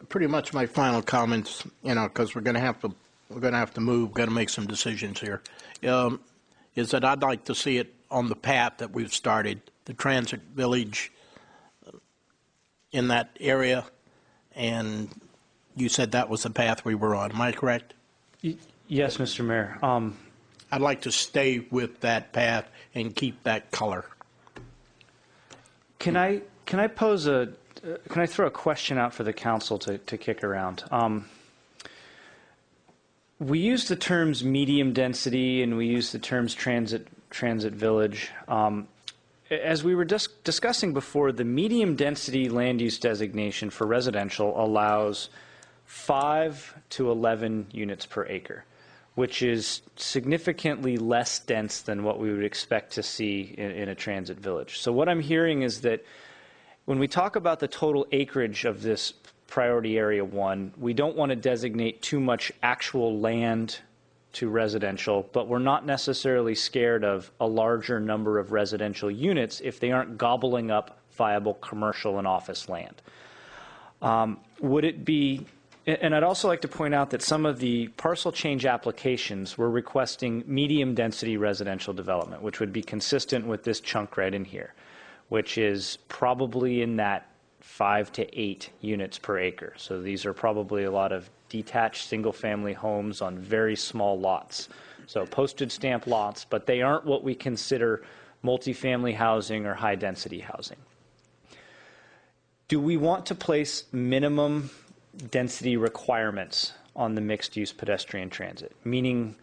[SPEAKER 1] pretty much my final comments, because we're going to have to move, got to make some decisions here, is that I'd like to see it on the path that we've started, the transit village in that area, and you said that was the path we were on. Am I correct?
[SPEAKER 11] Yes, Mr. Mayor.
[SPEAKER 1] I'd like to stay with that path and keep that color.
[SPEAKER 11] Can I throw a question out for the council to kick around? We use the terms medium density and we use the terms transit village. As we were discussing before, the medium density land use designation for residential allows 5 to 11 units per acre, which is significantly less dense than what we would expect to see in a transit village. So what I'm hearing is that when we talk about the total acreage of this priority area 1, we don't want to designate too much actual land to residential, but we're not necessarily scared of a larger number of residential units if they aren't gobbling up viable commercial and office land. Would it be, and I'd also like to point out that some of the parcel change applications were requesting medium density residential development, which would be consistent with this chunk right in here, which is probably in that 5 to 8 units per acre. So these are probably a lot of detached single-family homes on very small lots. So postage stamp lots, but they aren't what we consider multifamily housing or high-density housing. Do we want to place minimum density requirements on the mixed-use pedestrian transit? Meaning,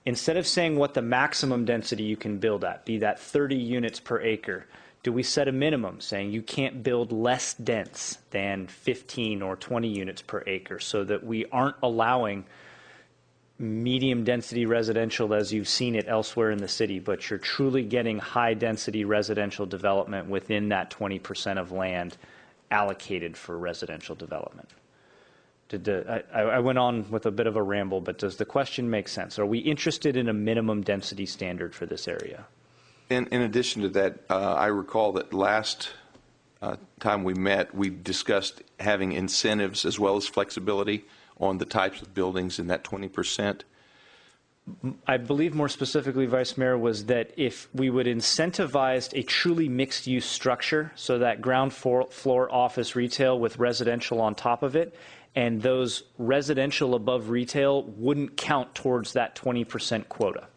[SPEAKER 11] instead of saying what the maximum density you can build at, be that 30 units per acre, do we set a minimum saying you can't build less dense than 15 or 20 units per acre so that we aren't allowing medium density residential as you've seen it elsewhere in the city, but you're truly getting high density residential development within that 20% of land allocated for residential development? I went on with a bit of a ramble, but does the question make sense? Are we interested in a minimum density standard for this area?
[SPEAKER 7] In addition to that, I recall that last time we met, we discussed having incentives as well as flexibility on the types of buildings in that 20%.
[SPEAKER 11] I believe more specifically, Vice Mayor, was that if we would incentivize a truly mixed-use structure, so that ground floor office retail with residential on top of it, and those residential above retail wouldn't count towards that 20% quota.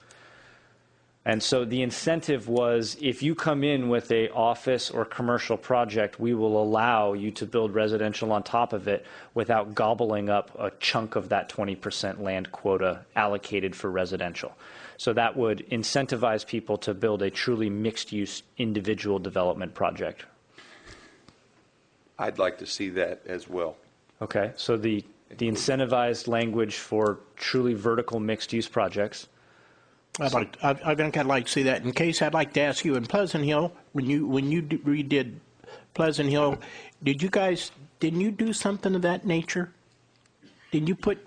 [SPEAKER 11] And so the incentive was, if you come in with a office or commercial project, we will allow you to build residential on top of it without gobbling up a chunk of that 20% land quota allocated for residential. So that would incentivize people to build a truly mixed-use individual development project.
[SPEAKER 7] I'd like to see that as well.
[SPEAKER 11] Okay, so the incentivized language for truly vertical mixed-use projects.
[SPEAKER 1] I think I'd like to see that. In case, I'd like to ask you, in Pleasant Hill, when you redid Pleasant Hill, didn't you do something of that nature? Did you put?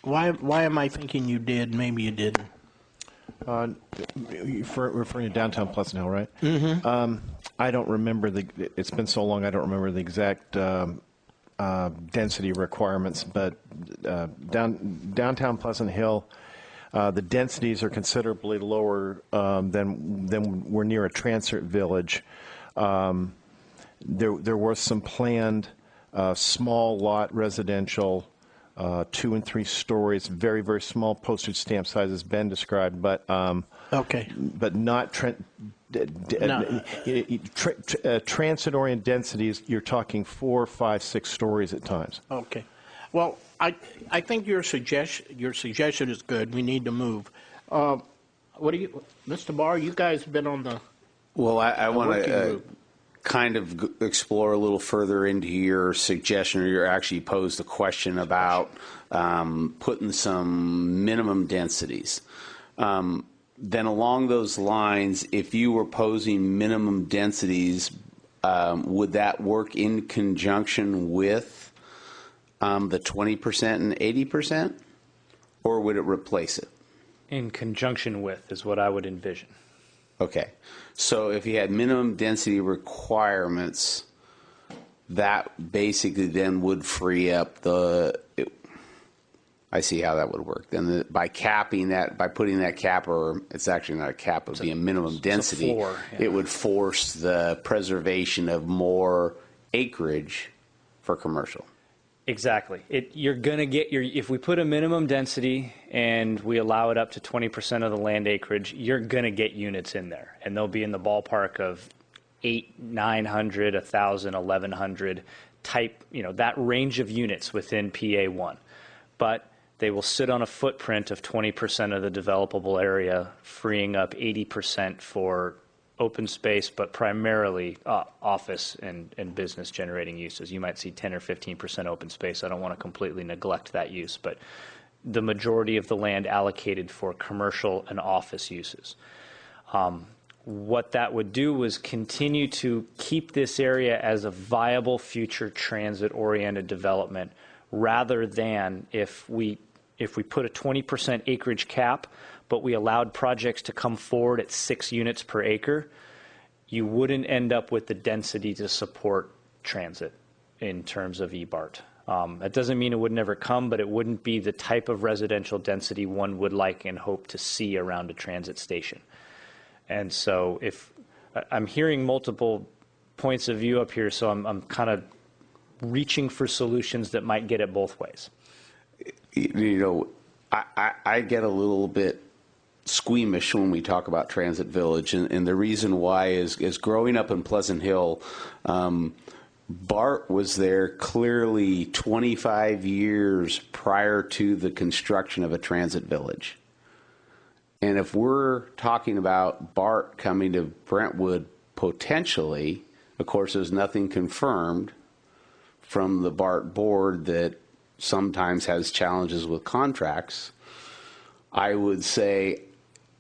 [SPEAKER 1] Why am I thinking you did? Maybe you didn't.
[SPEAKER 10] Referring to downtown Pleasant Hill, right?
[SPEAKER 1] Mm-hmm.
[SPEAKER 10] I don't remember it's been so long. I don't remember the exact density requirements, but downtown Pleasant Hill. The densities are considerably lower than we're near a transit village. There was some planned small lot residential, 2 and 3 stories, very, very small postage stamp sizes Ben described, but
[SPEAKER 1] okay,
[SPEAKER 10] but not transit-oriented densities. You're talking 4, 5, 6 stories at times.
[SPEAKER 1] Okay. Well, I think your suggestion is good. We need to move. What do you, Mr. Barr? You guys have been on the.
[SPEAKER 12] Well, I want to kind of explore a little further into your suggestion, or you actually posed a question about putting some minimum densities. Then along those lines, if you were posing minimum densities, would that work in conjunction with the 20% and 80%, or would it replace it?
[SPEAKER 11] In conjunction with is what I would envision.
[SPEAKER 12] Okay. So if you had minimum density requirements, that basically then would free up I see how that would work. Then by capping that, by putting that cap, or it's actually not a cap, it would be a minimum density,
[SPEAKER 11] it's a floor, yeah.
[SPEAKER 12] It would force the preservation of more acreage for commercial.
[SPEAKER 11] Exactly. You're going to get if we put a minimum density and we allow it up to 20% of the land acreage, you're going to get units in there, and they'll be in the ballpark of 800, 900, 1,000, 1,100 type, that range of units within PA1. But they will sit on a footprint of 20% of the developable area, freeing up 80% for open space, but primarily office and business generating uses. You might see 10 or 15% open space. I don't want to completely neglect that use, but the majority of the land allocated for commercial and office uses. What that would do was continue to keep this area as a viable future transit-oriented development, rather than if we put a 20% acreage cap, but we allowed projects to come forward at 6 units per acre, you wouldn't end up with the density to support transit in terms of EBART. That doesn't mean it would never come, but it wouldn't be the type of residential density one would like and hope to see around a transit station. And so if I'm hearing multiple points of view up here, so I'm kind of reaching for solutions that might get it both ways.
[SPEAKER 12] You know, I get a little bit squeamish when we talk about Transit Village, and the reason why is growing up in Pleasant Hill, BART was there clearly 25 years prior to the construction of a Transit Village. And if we're talking about BART coming to Brentwood potentially, of course, there's nothing confirmed from the BART board that sometimes has challenges with contracts. I would say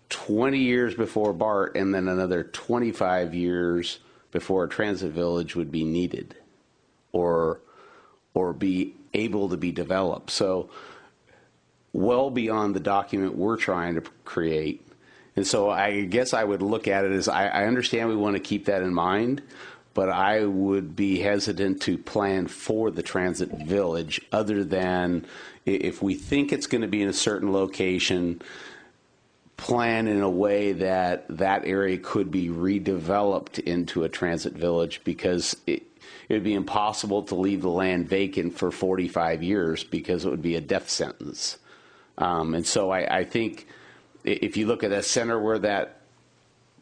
[SPEAKER 12] 20 years before BART and then another 25 years before a transit village would be needed or be able to be developed. So well beyond the document we're trying to create. And so I guess I would look at it as I understand we want to keep that in mind, but I would be hesitant to plan for the transit village other than if we think it's going to be in a certain location, plan in a way that that area could be redeveloped into a transit village, because it would be impossible to leave the land vacant for 45 years because it would be a death sentence. And so I think if you look at a center where that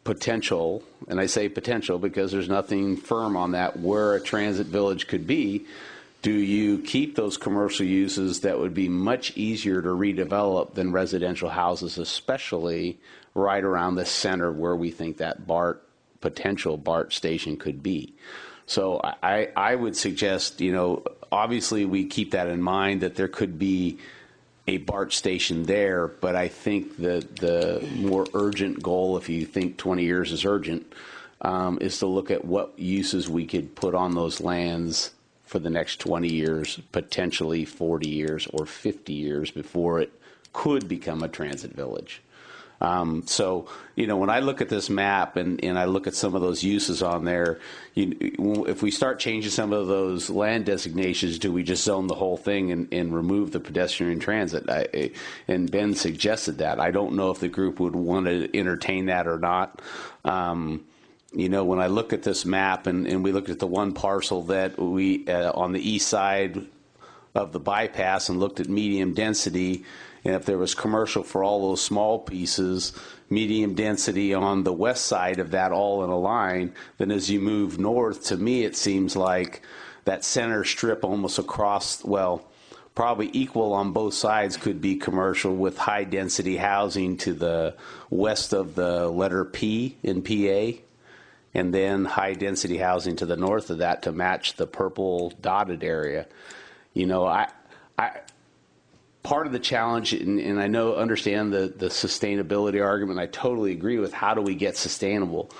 [SPEAKER 12] potential, and I say potential because there's nothing firm on that, where a transit village could be, do you keep those commercial uses that would be much easier to redevelop than residential houses, especially right around the center where we think that potential BART station could be? So I would suggest, you know, obviously we keep that in mind that there could be a BART station there, but I think that the more urgent goal, if you think 20 years is urgent, is to look at what uses we could put on those lands for the next 20 years, potentially 40 years or 50 years before it could become a transit village. So, you know, when I look at this map and I look at some of those uses on there, if we start changing some of those land designations, do we just zone the whole thing and remove the pedestrian transit? And Ben suggested that. I don't know if the group would want to entertain that or not. You know, when I look at this map and we look at the one parcel that we, on the east side of the bypass, and looked at medium density, and if there was commercial for all those small pieces, medium density on the west side of that all in a line, then as you move north, to me it seems like that center strip almost across, well, probably equal on both sides could be commercial, with high density housing to the west of the letter P in PA, and then high density housing to the north of that to match the purple dotted area. You know, part of the challenge, and I understand the sustainability argument, I totally agree with how do we get sustainable,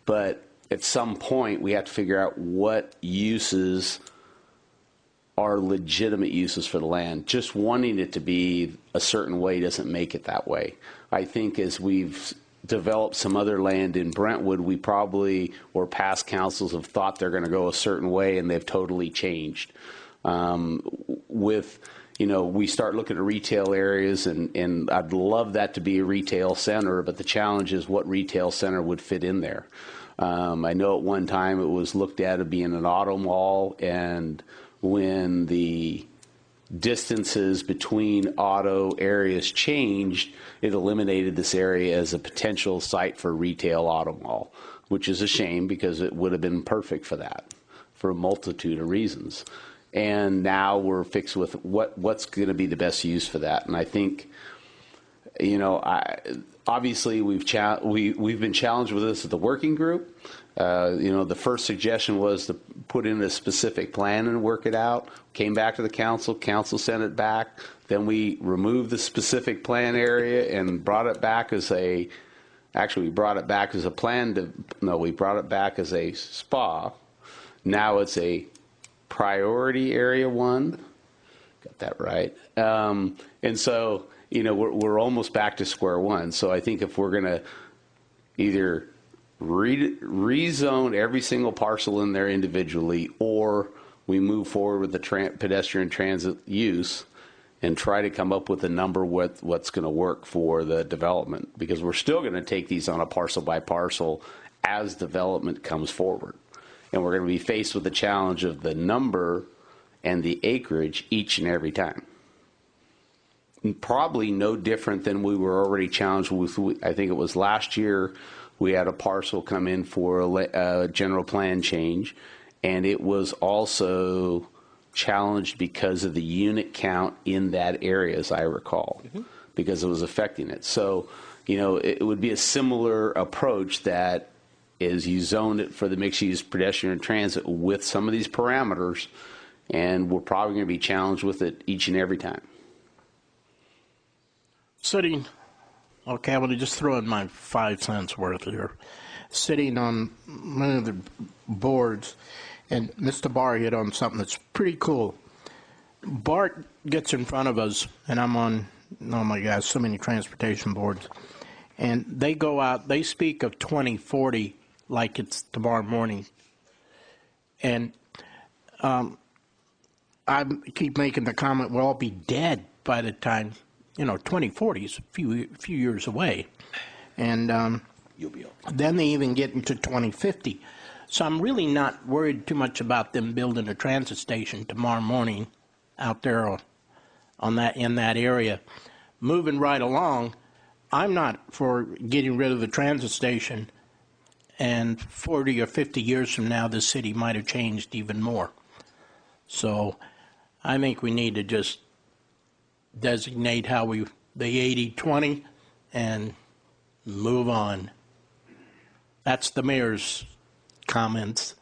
[SPEAKER 12] but at some point we have to figure out what uses are legitimate uses for the land. Just wanting it to be a certain way doesn't make it that way. I think as we've developed some other land in Brentwood, we probably, or past councils have thought they're going to go a certain way and they've totally changed. You know, we start looking at retail areas, and I'd love that to be a retail center, but the challenge is what retail center would fit in there. I know at one time it was looked at as being an auto mall, and when the distances between auto areas changed, it eliminated this area as a potential site for retail auto mall, which is a shame because it would have been perfect for that for a multitude of reasons. and now we're fixed with what's going to be the best use for that. And I think, obviously we've been challenged with this at the working group. The first suggestion was to put in a specific plan and work it out. Came back to the council. Council sent it back. Then we removed the specific plan area and brought it back as a. Actually, we brought it back as a we brought it back as a SPA. Now it's a priority area 1. Got that right. And so, we're almost back to square one. So I think if we're going to either rezone every single parcel in there individually, or we move forward with the pedestrian transit use and try to come up with a number what's going to work for the development, because we're still going to take these on a parcel by parcel as development comes forward. And we're going to be faced with the challenge of the number and the acreage each and every time. And probably no different than we were already challenged with. I think it was last year we had a parcel come in for a general plan change, and it was also challenged because of the unit count in that area, as I recall, because it was affecting it. So, it would be a similar approach that is you zone it for the mixed-use pedestrian transit with some of these parameters, and we're probably going to be challenged with it each and every time.
[SPEAKER 1] Sitting, okay, I'm going to just throw in my 5 cents worth here. Sitting on one of the boards, and Mr. Barr hit on something that's pretty cool. Bart gets in front of us, and I'm on, oh my gosh, so many transportation boards, and they go out, they speak of 2040 like it's tomorrow morning. And I keep making the comment, we'll all be dead by the time, 2040 is a few years away. And
[SPEAKER 7] You'll be
[SPEAKER 1] then they even get into 2050. So I'm really not worried too much about them building a transit station tomorrow morning out there in that area. Moving right along, I'm not for getting rid of the transit station, and 40 or 50 years from now, the city might have changed even more. So I think we need to just designate the 80-20 and move on. That's the mayor's comments.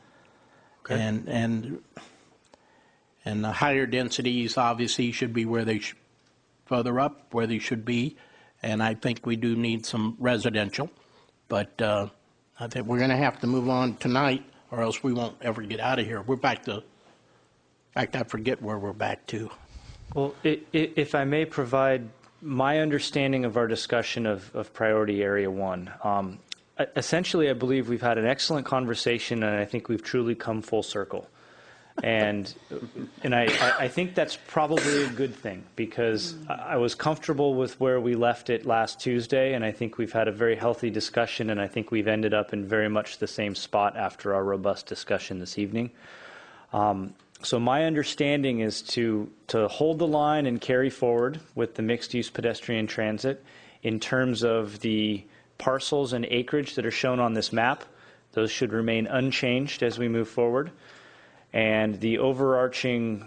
[SPEAKER 1] Okay. And the higher densities obviously should be where they further up where they should be, and I think we do need some residential, but I think we're going to have to move on tonight, or else we won't ever get out of here. We're back to, in fact, I forget where we're back to.
[SPEAKER 11] Well, if I may provide my understanding of our discussion of priority area 1. Essentially, I believe we've had an excellent conversation, and I think we've truly come full circle. And I think that's probably a good thing, because I was comfortable with where we left it last Tuesday, and I think we've had a very healthy discussion, and I think we've ended up in very much the same spot after our robust discussion this evening. So my understanding is to hold the line and carry forward with the mixed-use pedestrian transit in terms of the parcels and acreage that are shown on this map. Those should remain unchanged as we move forward. And the overarching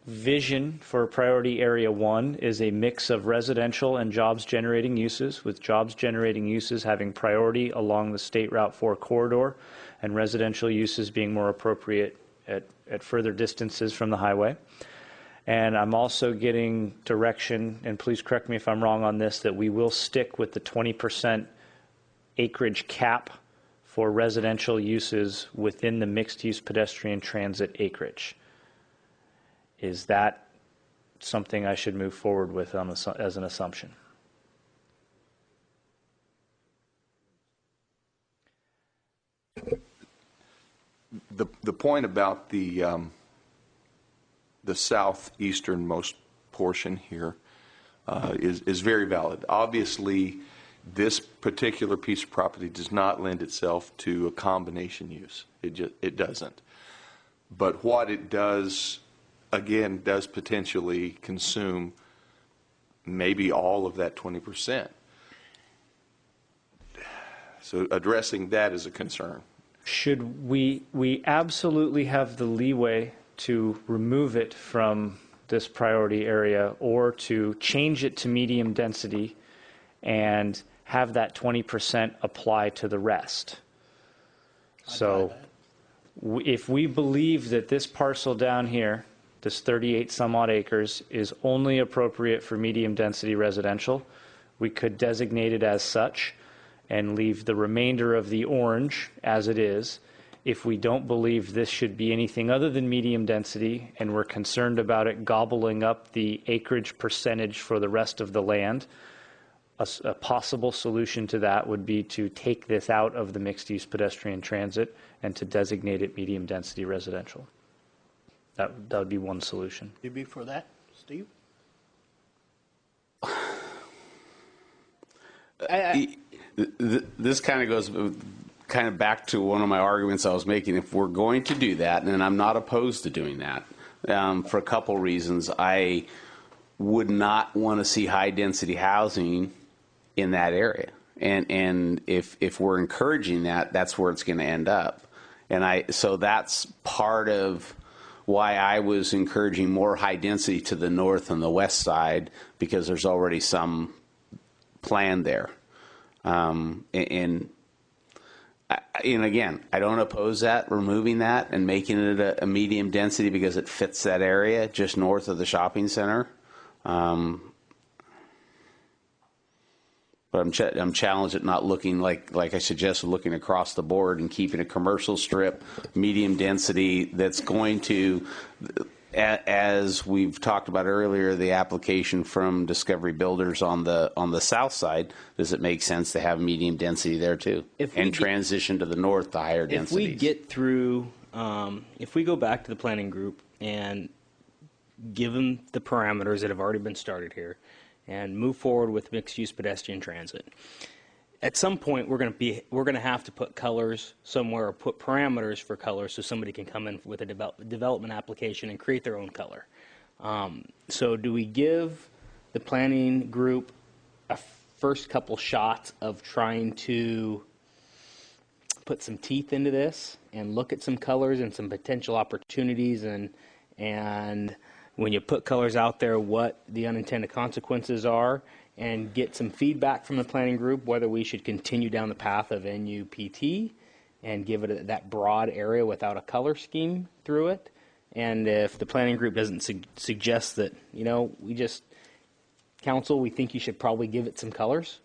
[SPEAKER 11] vision for priority area 1 is a mix of residential and jobs generating uses, with jobs generating uses having priority along the State Route 4 corridor and residential uses being more appropriate at further distances from the highway. And I'm also getting direction, and please correct me if I'm wrong on this, that we will stick with the 20% acreage cap for residential uses within the mixed-use pedestrian transit acreage. Is that something I should move forward with as an assumption?
[SPEAKER 7] The point about the southeasternmost portion here is very valid. Obviously, this particular piece of property does not lend itself to a combination use. It doesn't. But what it does, again, does potentially consume maybe all of that 20%. So addressing that is a concern.
[SPEAKER 11] Should we absolutely have the leeway to remove it from this priority area or to change it to medium density and have that 20% apply to the rest. So if we believe that this parcel down here, this 38 some odd acres, is only appropriate for medium density residential, we could designate it as such and leave the remainder of the orange as it is. If we don't believe this should be anything other than medium density and we're concerned about it gobbling up the acreage percentage for the rest of the land, a possible solution to that would be to take this out of the mixed-use pedestrian transit and to designate it medium-density residential. That would be one solution.
[SPEAKER 1] You be for that, Steve?
[SPEAKER 12] This kind of goes back to one of my arguments I was making. If we're going to do that, and I'm not opposed to doing that, for a couple reasons, I would not want to see high-density housing in that area. And if we're encouraging that, that's where it's going to end up. So that's part of why I was encouraging more high density to the north and the west side, because there's already some plan there. And again, I don't oppose that, removing that and making it a medium density because it fits that area just north of the shopping center. But I'm challenged at not looking like I suggested, looking across the board and keeping a commercial strip, medium density, that's going to, as we've talked about earlier, the application from Discovery Builders on the south side, does it make sense to have medium density there too? And transition to the north to higher densities?
[SPEAKER 4] If we get through, if we go back to the planning group and give them the parameters that have already been started here, and move forward with mixed-use pedestrian transit. At some point, we're going to have to put colors somewhere, or put parameters for colors, so somebody can come in with a development application and create their own color. So, do we give the planning group a first couple shots of trying to put some teeth into this and look at some colors and some potential opportunities and when you put colors out there, what the unintended consequences are, and get some feedback from the planning group, whether we should continue down the path of NUPT and give it that broad area without a color scheme through it. And if the planning group doesn't suggest that, council, we think you should probably give it some colors,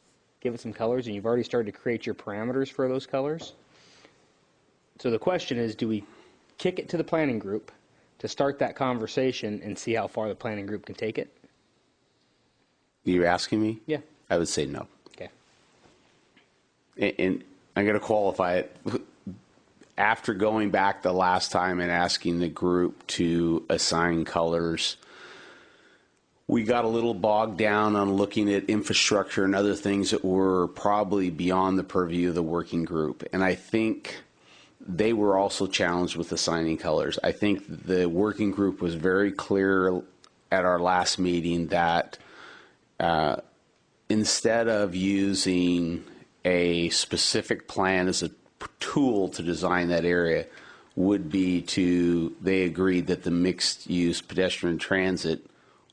[SPEAKER 4] and you've already started to create your parameters for those colors. So the question is, do we kick it to the planning group to start that conversation and see how far the planning group can take it?
[SPEAKER 12] You're asking me?
[SPEAKER 4] Yeah.
[SPEAKER 12] I would say no.
[SPEAKER 4] Okay.
[SPEAKER 12] And I'm going to qualify it. After going back the last time and asking the group to assign colors, we got a little bogged down on looking at infrastructure and other things that were probably beyond the purview of the working group. And I think they were also challenged with assigning colors. I think the working group was very clear at our last meeting that instead of using a specific plan as a tool to design that area, they agreed that the mixed-use pedestrian transit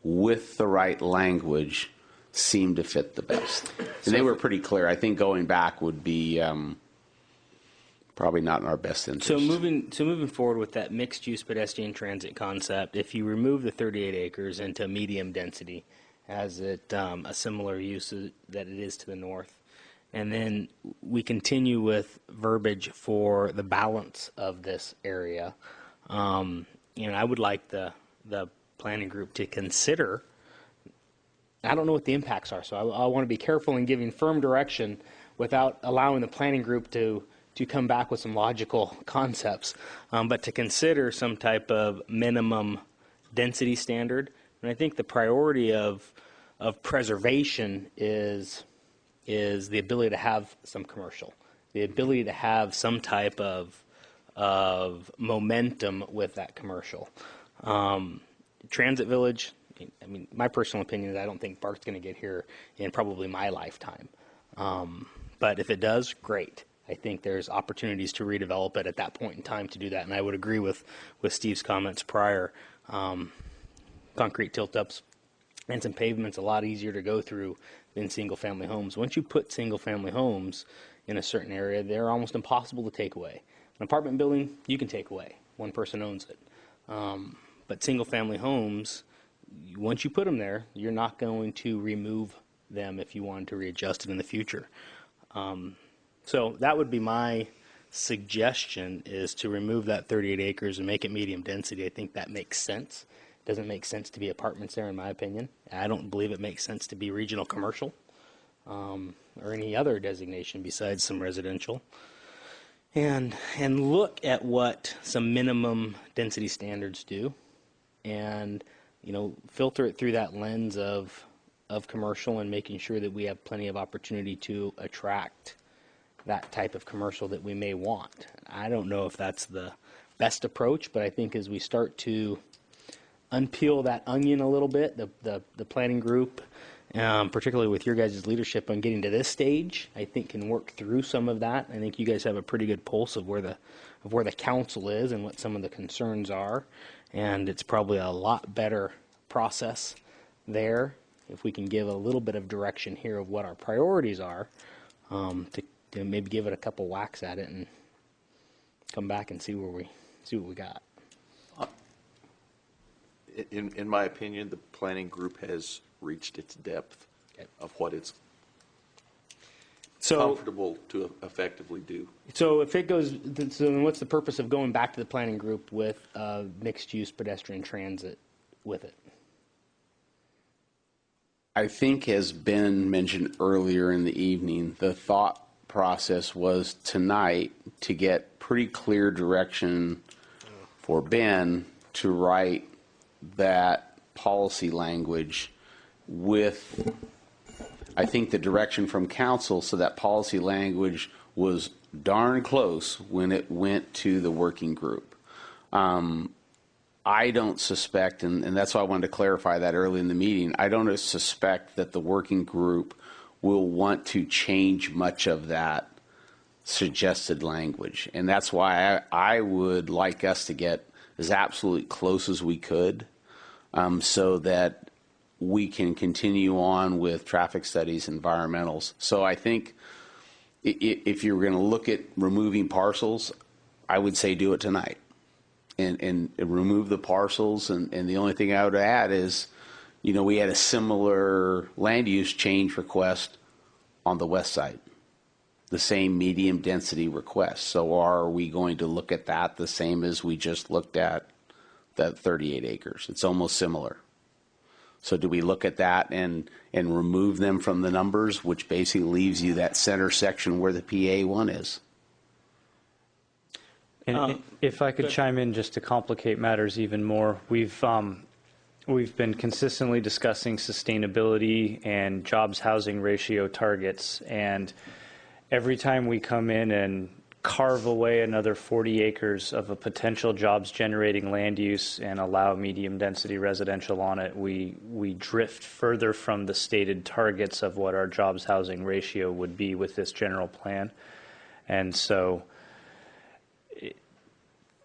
[SPEAKER 12] with the right language seemed to fit the best. And they were pretty clear. I think going back would be probably not in our best interest.
[SPEAKER 4] So moving forward with that mixed-use pedestrian transit concept, if you remove the 38 acres into medium density, has it a similar use that it is to the north? And then we continue with verbiage for the balance of this area. I would like the planning group to consider. I don't know what the impacts are, so I want to be careful in giving firm direction without allowing the planning group to come back with some logical concepts, but to consider some type of minimum density standard. And I think the priority of preservation is the ability to have some commercial, the ability to have some type of momentum with that commercial. Transit Village, my personal opinion is I don't think BART's going to get here in probably my lifetime. But if it does, great. I think there's opportunities to redevelop it at that point in time to do that. And I would agree with Steve's comments prior. Concrete tilt-ups and some pavement's a lot easier to go through than single-family homes. Once you put single-family homes in a certain area, they're almost impossible to take away. An apartment building, you can take away. One person owns it. But single-family homes, once you put them there, you're not going to remove them if you wanted to readjust it in the future. So that would be my suggestion, is to remove that 38 acres and make it medium density. I think that makes sense. It doesn't make sense to be apartments there, in my opinion. I don't believe it makes sense to be regional commercial or any other designation besides some residential. And look at what some minimum density standards do, and filter it through that lens of commercial, and making sure that we have plenty of opportunity to attract that type of commercial that we may want. I don't know if that's the best approach, but I think as we start to unpeel that onion a little bit, the planning group, particularly with your guys' leadership on getting to this stage, I think can work through some of that. I think you guys have a pretty good pulse of where the council is and what some of the concerns are, and it's probably a lot better process there if we can give a little bit of direction here of what our priorities are, to maybe give it a couple whacks at it and come back and see what we got.
[SPEAKER 7] In my opinion, the planning group has reached its depth of what it's comfortable to effectively do.
[SPEAKER 4] So if it goes, so then what's the purpose of going back to the planning group with mixed-use pedestrian transit with it?
[SPEAKER 12] I think, as Ben mentioned earlier in the evening, the thought process was tonight to get pretty clear direction for Ben to write that policy language with, I think, the direction from council, so that policy language was darn close when it went to the working group. I don't suspect, and that's why I wanted to clarify that early in the meeting, I don't suspect that the working group will want to change much of that suggested language. And that's why I would like us to get as absolutely close as we could, so that we can continue on with traffic studies, environmentals. So I think if you're going to look at removing parcels, I would say do it tonight. And remove the parcels, and the only thing I would add is, we had a similar land use change request on the west side, the same medium density request. So are we going to look at that the same as we just looked at that 38 acres? It's almost similar. So do we look at that and remove them from the numbers, which basically leaves you that center section where the PA1 is?
[SPEAKER 11] And if I could chime in just to complicate matters even more, we've been consistently discussing sustainability and jobs housing ratio targets, and every time we come in and carve away another 40 acres of a potential jobs generating land use and allow medium density residential on it, we drift further from the stated targets of what our jobs housing ratio would be with this general plan. And so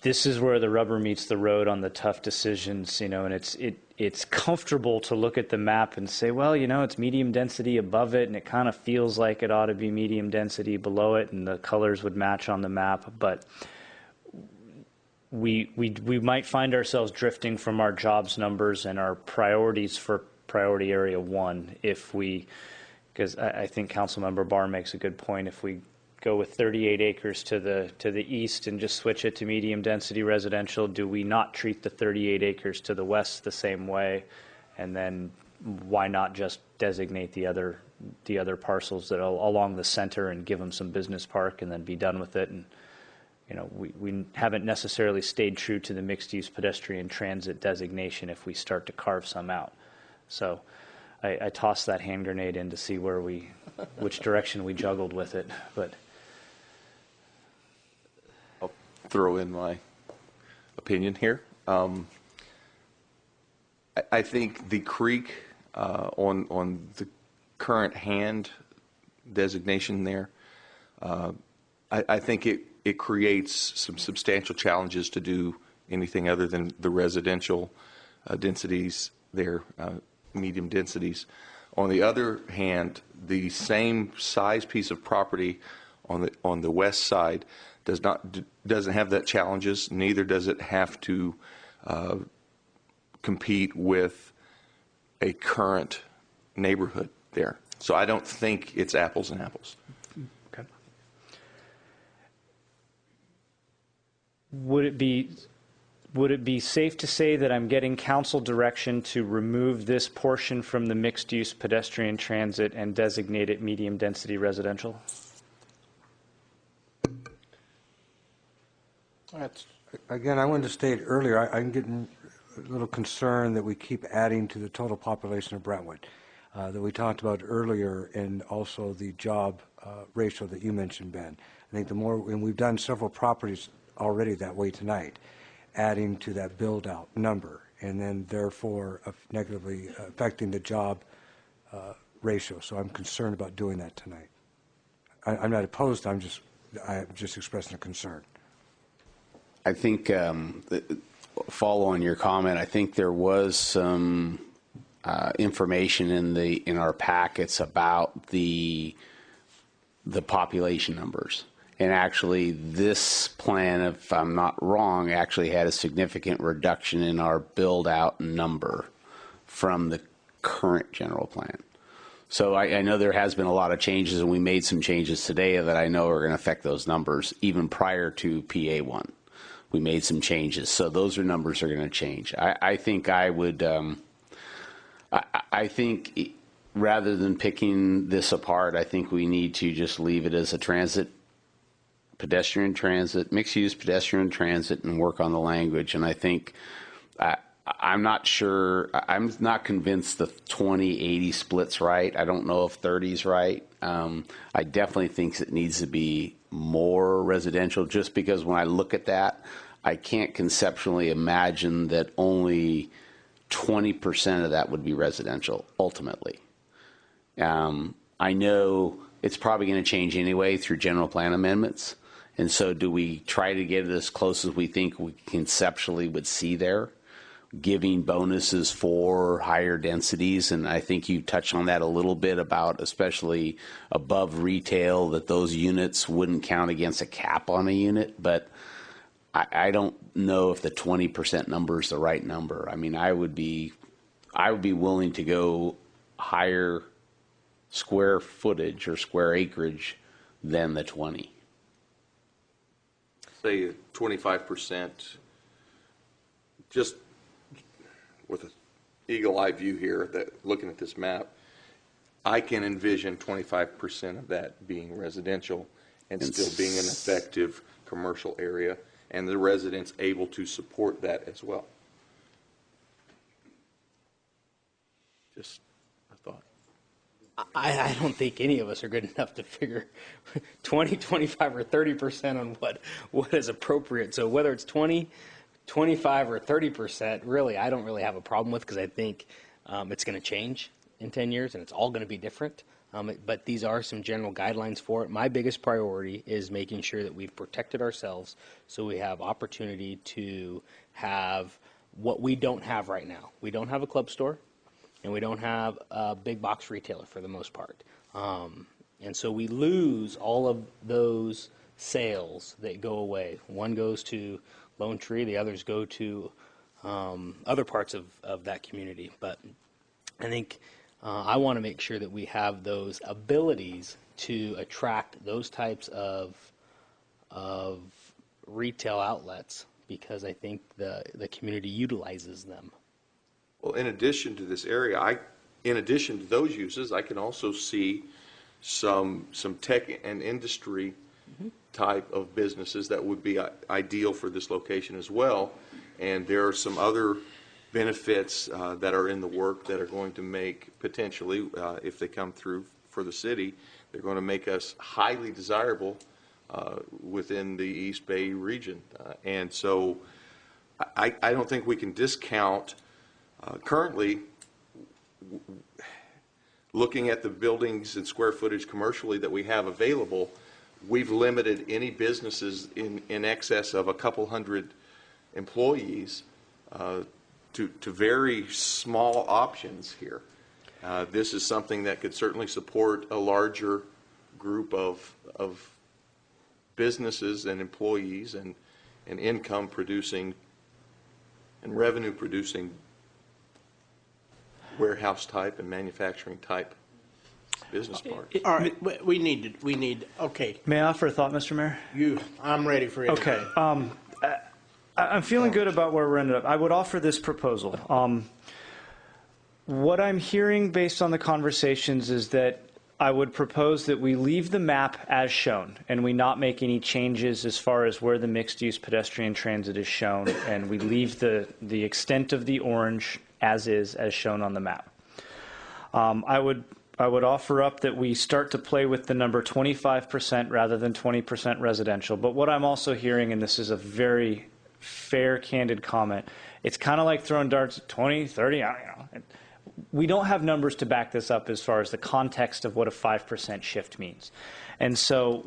[SPEAKER 11] this is where the rubber meets the road on the tough decisions, and it's comfortable to look at the map and say, well, it's medium density above it, and it kind of feels like it ought to be medium density below it, and the colors would match on the map. But we might find ourselves drifting from our jobs numbers and our priorities for priority area 1 because I think Councilmember Barr makes a good point. If we go with 38 acres to the east and just switch it to medium density residential, do we not treat the 38 acres to the west the same way? And then why not just designate the other parcels that are along the center and give them some business park and then be done with it? And we haven't necessarily stayed true to the mixed use pedestrian transit designation if we start to carve some out. So I tossed that hand grenade in to see which direction we juggled with it, but
[SPEAKER 7] throw in my opinion here. I think the creek on the current hand designation there I think it creates some substantial challenges to do anything other than the residential densities there, medium densities. On the other hand, the same size piece of property on the west side doesn't have that challenges. Neither does it have to compete with a current neighborhood there. So I don't think it's apples and apples.
[SPEAKER 11] Okay. Would it be safe to say that I'm getting council direction to remove this portion from the mixed-use pedestrian transit and designate it medium-density residential?
[SPEAKER 5] Again, I wanted to state earlier, I'm getting a little concerned that we keep adding to the total population of Brentwood that we talked about earlier, and also the job ratio that you mentioned, Ben. I think the more, and we've done several properties already that way tonight, adding to that build-out number, and then therefore negatively affecting the job ratio. So I'm concerned about doing that tonight. I'm not opposed. I'm just expressing a concern.
[SPEAKER 12] I think, follow on your comment, I think there was some information in our packets about the population numbers. And actually, this plan, if I'm not wrong, actually had a significant reduction in our build-out number from the current general plan. So I know there has been a lot of changes, and we made some changes today that I know are going to affect those numbers even prior to PA1. We made some changes, so those numbers are going to change. I think I would, I think rather than picking this apart, I think we need to just leave it as a pedestrian transit, mixed-use pedestrian transit, and work on the language. And I think I'm not sure, I'm not convinced the 20-80 split's right. I don't know if 30's right. I definitely think it needs to be more residential, just because when I look at that, I can't conceptually imagine that only 20% of that would be residential ultimately. I know it's probably going to change anyway through general plan amendments. And so do we try to get it as close as we think we conceptually would see there, giving bonuses for higher densities? And I think you touched on that a little bit about, especially above retail, that those units wouldn't count against a cap on a unit. But I don't know if the 20% number is the right number. I mean, I would be willing to go higher square footage or square acreage than the 20.
[SPEAKER 7] Say 25%, just with an eagle-eye view here, that looking at this map, I can envision 25% of that being residential and still being an effective commercial area, and the residents able to support that as well. Just a thought.
[SPEAKER 4] I don't think any of us are good enough to figure 20, 25, or 30% on what is appropriate. So whether it's 20, 25, or 30%, really, I don't really have a problem with, because I think it's going to change in 10 years, and it's all going to be different. But these are some general guidelines for it. My biggest priority is making sure that we've protected ourselves so we have opportunity to have what we don't have right now. We don't have a club store, and we don't have a big box retailer for the most part. And so we lose all of those sales that go away. One goes to Lone Tree, the others go to other parts of that community. But I think I want to make sure that we have those abilities to attract those types of retail outlets, because I think the community utilizes them.
[SPEAKER 7] Well, in addition to this area, in addition to those uses, I can also see some tech and industry type of businesses that would be ideal for this location as well. And there are some other benefits that are in the work that are going to make, potentially, if they come through for the city, they're going to make us highly desirable within the East Bay region. And so I don't think we can discount currently, looking at the buildings and square footage commercially that we have available, we've limited any businesses in excess of a couple hundred employees to very small options here. This is something that could certainly support a larger group of businesses and employees and income producing and revenue producing warehouse type and manufacturing type business parks.
[SPEAKER 1] All right, we need, okay.
[SPEAKER 11] May I offer a thought, Mr. Mayor?
[SPEAKER 1] I'm ready for it.
[SPEAKER 11] Okay. I'm feeling good about where we're ended up. I would offer this proposal. What I'm hearing based on the conversations is that I would propose that we leave the map as shown and we not make any changes as far as where the mixed-use pedestrian transit is shown, and we leave the extent of the orange as is, as shown on the map. I would offer up that we start to play with the number 25% rather than 20% residential. But what I'm also hearing, and this is a very fair, candid comment, it's kind of like throwing darts at 20, 30, I don't know. We don't have numbers to back this up as far as the context of what a 5% shift means. And so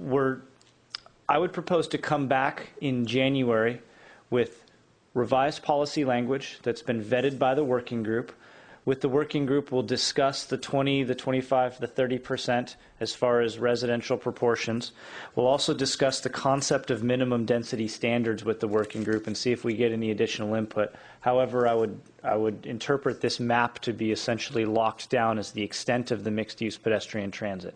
[SPEAKER 11] I would propose to come back in January with revised policy language that's been vetted by the working group. With the working group, we'll discuss the 20, the 25, the 30% as far as residential proportions. We'll also discuss the concept of minimum density standards with the working group and see if we get any additional input. However, I would interpret this map to be essentially locked down as the extent of the mixed-use pedestrian transit.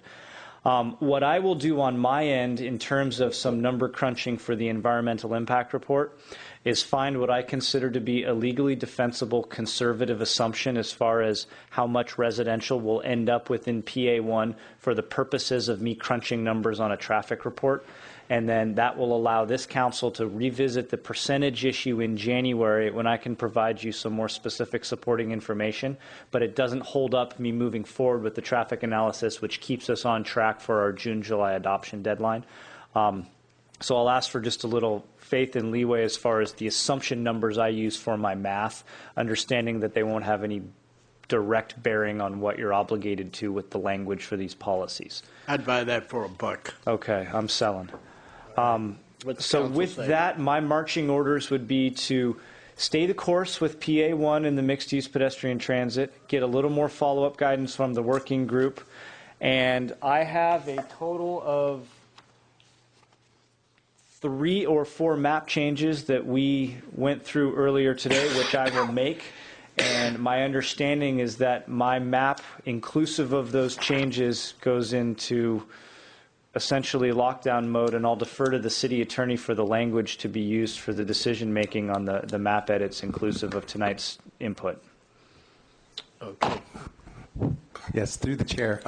[SPEAKER 11] What I will do on my end in terms of some number crunching for the environmental impact report is find what I consider to be a legally defensible conservative assumption as far as how much residential will end up within PA1 for the purposes of me crunching numbers on a traffic report. And then that will allow this council to revisit the percentage issue in January when I can provide you some more specific supporting information. But it doesn't hold up me moving forward with the traffic analysis, which keeps us on track for our June, July adoption deadline. So I'll ask for just a little faith and leeway as far as the assumption numbers I use for my math, understanding that they won't have any direct bearing on what you're obligated to with the language for these policies.
[SPEAKER 1] I'd buy that for $1.
[SPEAKER 11] Okay, I'm selling. So with that, my marching orders would be to stay the course with PA1 and the mixed-use pedestrian transit, get a little more follow-up guidance from the working group, and I have a total of 3 or 4 map changes that we went through earlier today, which I will make. And my understanding is that my map, inclusive of those changes, goes into essentially lockdown mode, and I'll defer to the city attorney for the language to be used for the decision making on the map edits inclusive of tonight's input.
[SPEAKER 1] Okay.
[SPEAKER 15] Yes, through the chair.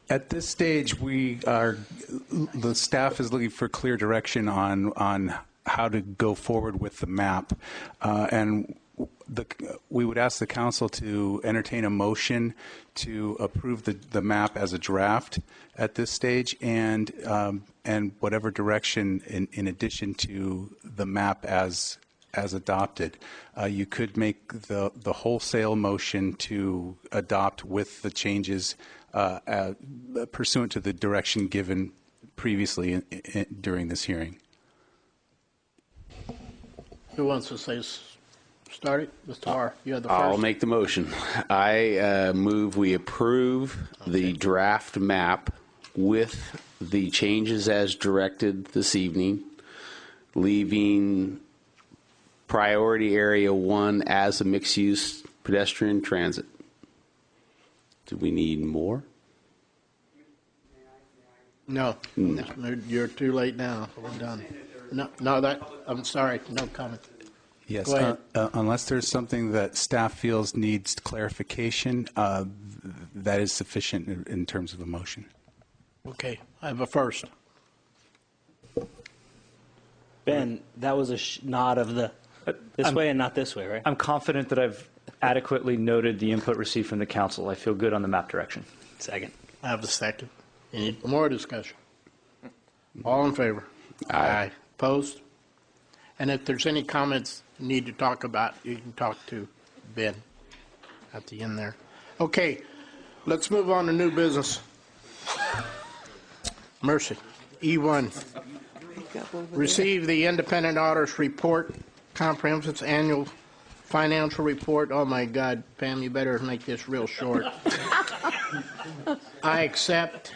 [SPEAKER 15] At this stage, the staff is looking for clear direction on how to go forward with the map, and we would ask the council to entertain a motion to approve the map as a draft at this stage, and whatever direction in addition to the map as adopted. You could make the wholesale motion to adopt with the changes pursuant to the direction given previously during this hearing.
[SPEAKER 1] Who wants to say start it? Mr. R., you have the first.
[SPEAKER 12] I'll make the motion. I move we approve the draft map with the changes as directed this evening, leaving priority area 1 as a mixed-use pedestrian transit. Do we need more?
[SPEAKER 1] No. You're too late now. We're done. No, I'm sorry. No comment.
[SPEAKER 15] Yes.
[SPEAKER 1] Go ahead.
[SPEAKER 15] Unless there's something that staff feels needs clarification, that is sufficient in terms of a motion.
[SPEAKER 1] Okay. I have a first.
[SPEAKER 4] Ben, that was a nod of the this way and not this way, right?
[SPEAKER 11] I'm confident that I've adequately noted the input received from the council. I feel good on the map direction.
[SPEAKER 4] Second.
[SPEAKER 1] I have a second. Any more discussion? All in favor? Aye. Opposed? And if there's any comments you need to talk about, you can talk to Ben at the end there. Okay, let's move on to new business. Mercy. E1, receive the independent auditor's report, comprehensive annual financial report. Oh my God, Pam, you better make this real short. I accept.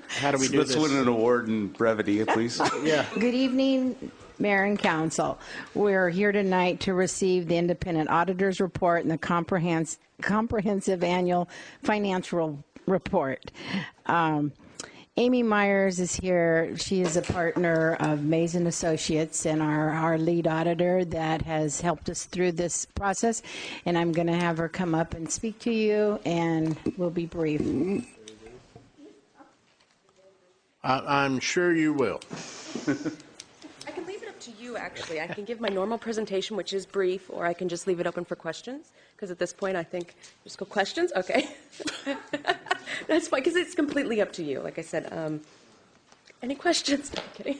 [SPEAKER 1] How do we do
[SPEAKER 12] Let's
[SPEAKER 1] this?
[SPEAKER 12] win an award in brevity, please.
[SPEAKER 1] Yeah.
[SPEAKER 9] Good evening, Mayor and Council. We're here tonight to receive the independent auditor's report and the comprehensive annual financial report. Amy Myers is here. She is a partner of Mason Associates and our lead auditor that has helped us through this process. And I'm going to have her come up and speak to you, and we'll be brief.
[SPEAKER 1] I'm sure you will.
[SPEAKER 17] I can leave it up to you, actually. I can give my normal presentation, which is brief, or I can just leave it open for questions, because at this point, I think, just go questions? Okay. That's fine, because it's completely up to you. Like I said, any questions? No, I'm kidding.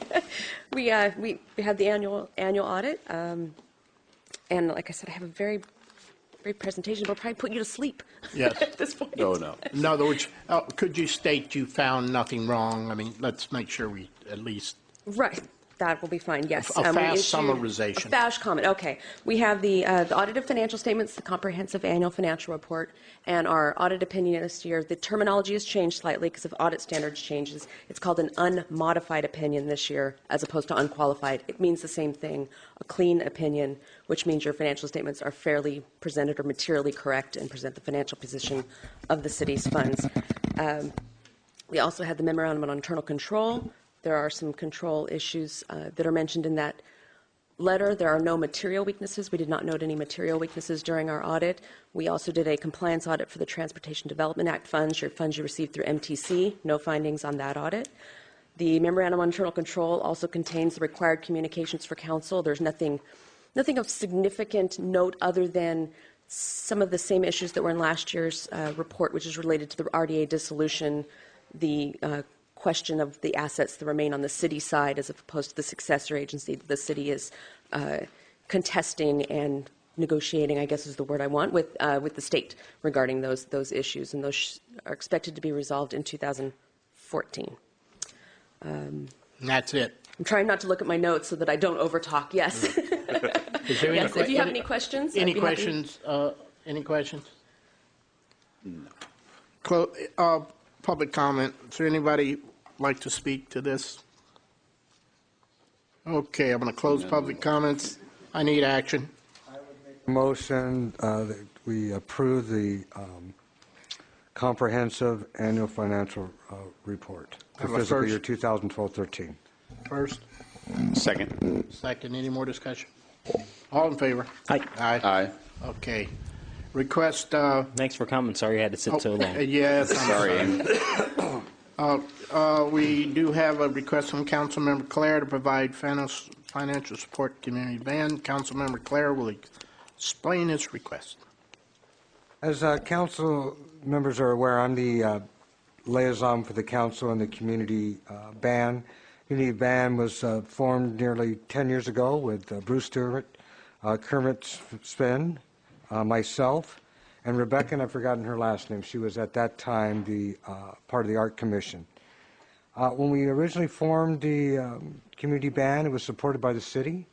[SPEAKER 17] We had the annual audit, and like I said, I have a very brief presentation. It'll probably put you to sleep.
[SPEAKER 1] Yes.
[SPEAKER 17] At this point.
[SPEAKER 12] No.
[SPEAKER 1] In other words, could you state you found nothing wrong? I mean, let's make sure we at least.
[SPEAKER 17] Right. That will be fine, yes.
[SPEAKER 1] A
[SPEAKER 17] We
[SPEAKER 1] fast
[SPEAKER 17] issued
[SPEAKER 1] summarization.
[SPEAKER 17] A fast comment, okay. We have the audited financial statements, the comprehensive annual financial report, and our audit opinion this year. The terminology has changed slightly because of audit standards changes. It's called an unmodified opinion this year as opposed to unqualified. It means the same thing, a clean opinion, which means your financial statements are fairly presented or materially correct and present the financial position of the city's funds. We also had the memorandum on internal control. There are some control issues that are mentioned in that letter. There are no material weaknesses. We did not note any material weaknesses during our audit. We also did a compliance audit for the Transportation Development Act funds you received through MTC. No findings on that audit. The memorandum on internal control also contains the required communications for council. There's nothing of significant note other than some of the same issues that were in last year's report, which is related to the RDA dissolution, the question of the assets that remain on the city side as opposed to the successor agency that the city is contesting and negotiating, I guess is the word I want, with the state regarding those issues, and those are expected to be resolved in 2014.
[SPEAKER 1] That's it.
[SPEAKER 17] I'm trying not to look at my notes so that I don't overtalk. Yes.
[SPEAKER 1] Is there
[SPEAKER 17] yes. If you have any questions,
[SPEAKER 1] Any
[SPEAKER 17] I'd be happy.
[SPEAKER 1] questions? Any questions? Public comment. Is there anybody like to speak to this? Okay, I'm going to close public comments. I need action.
[SPEAKER 5] Motion that we approve the comprehensive annual financial report for
[SPEAKER 1] Have a
[SPEAKER 5] fiscal
[SPEAKER 1] first.
[SPEAKER 5] year 2012-13.
[SPEAKER 1] First.
[SPEAKER 12] Second.
[SPEAKER 1] Second. Any more discussion? All in favor?
[SPEAKER 4] Aye.
[SPEAKER 1] Aye. Okay. Request.
[SPEAKER 4] Thanks for coming. Sorry you had to sit so long.
[SPEAKER 1] Yes. I'm
[SPEAKER 12] Sorry.
[SPEAKER 1] We do have a request from Councilmember Clare to provide financial support to community band. Councilmember Clare will explain his request.
[SPEAKER 5] As council members are aware, I'm the liaison for the council and the community band. Community band was formed nearly 10 years ago with Bruce Stewart, Kermit Sven, myself, and Rebecca, and I've forgotten her last name. She was at that time the part of the Art Commission. When we originally formed the community band, it was supported by the city.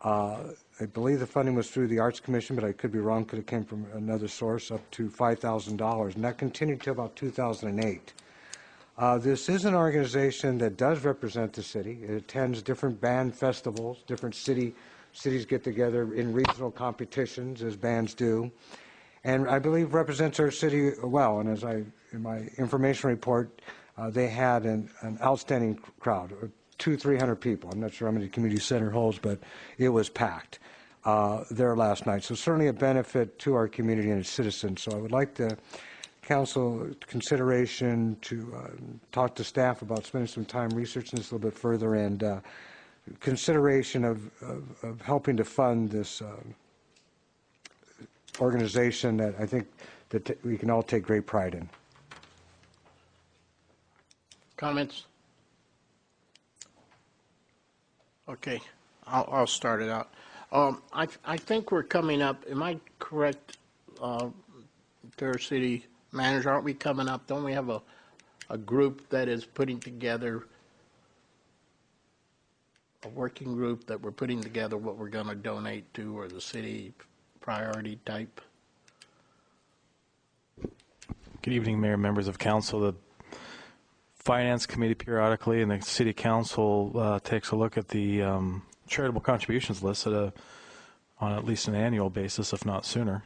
[SPEAKER 5] I believe the funding was through the Arts Commission, but I could be wrong. Could have came from another source, up to $5,000, and that continued till about 2008. This is an organization that does represent the city. It attends different band festivals. Different cities get together in regional competitions, as bands do, and I believe represents our city well. And as in my information report, they had an outstanding crowd, 200-300 people. I'm not sure how many community center holds, but it was packed there last night. So certainly a benefit to our community and its citizens. So I would like the council consideration to talk to staff about spending some time researching this a little bit further, and consideration of helping to fund this organization that I think that we can all take great pride in.
[SPEAKER 1] Comments? Okay, I'll start it out. I think we're coming up, am I correct, Fair City Manager, aren't we coming up, don't we have a group that is putting together a working group that we're putting together what we're going to donate to, or the city priority type?
[SPEAKER 2] Good evening, Mayor, members of council. The Finance Committee periodically and the City Council takes a look at the charitable contributions list on at least an annual basis, if not sooner.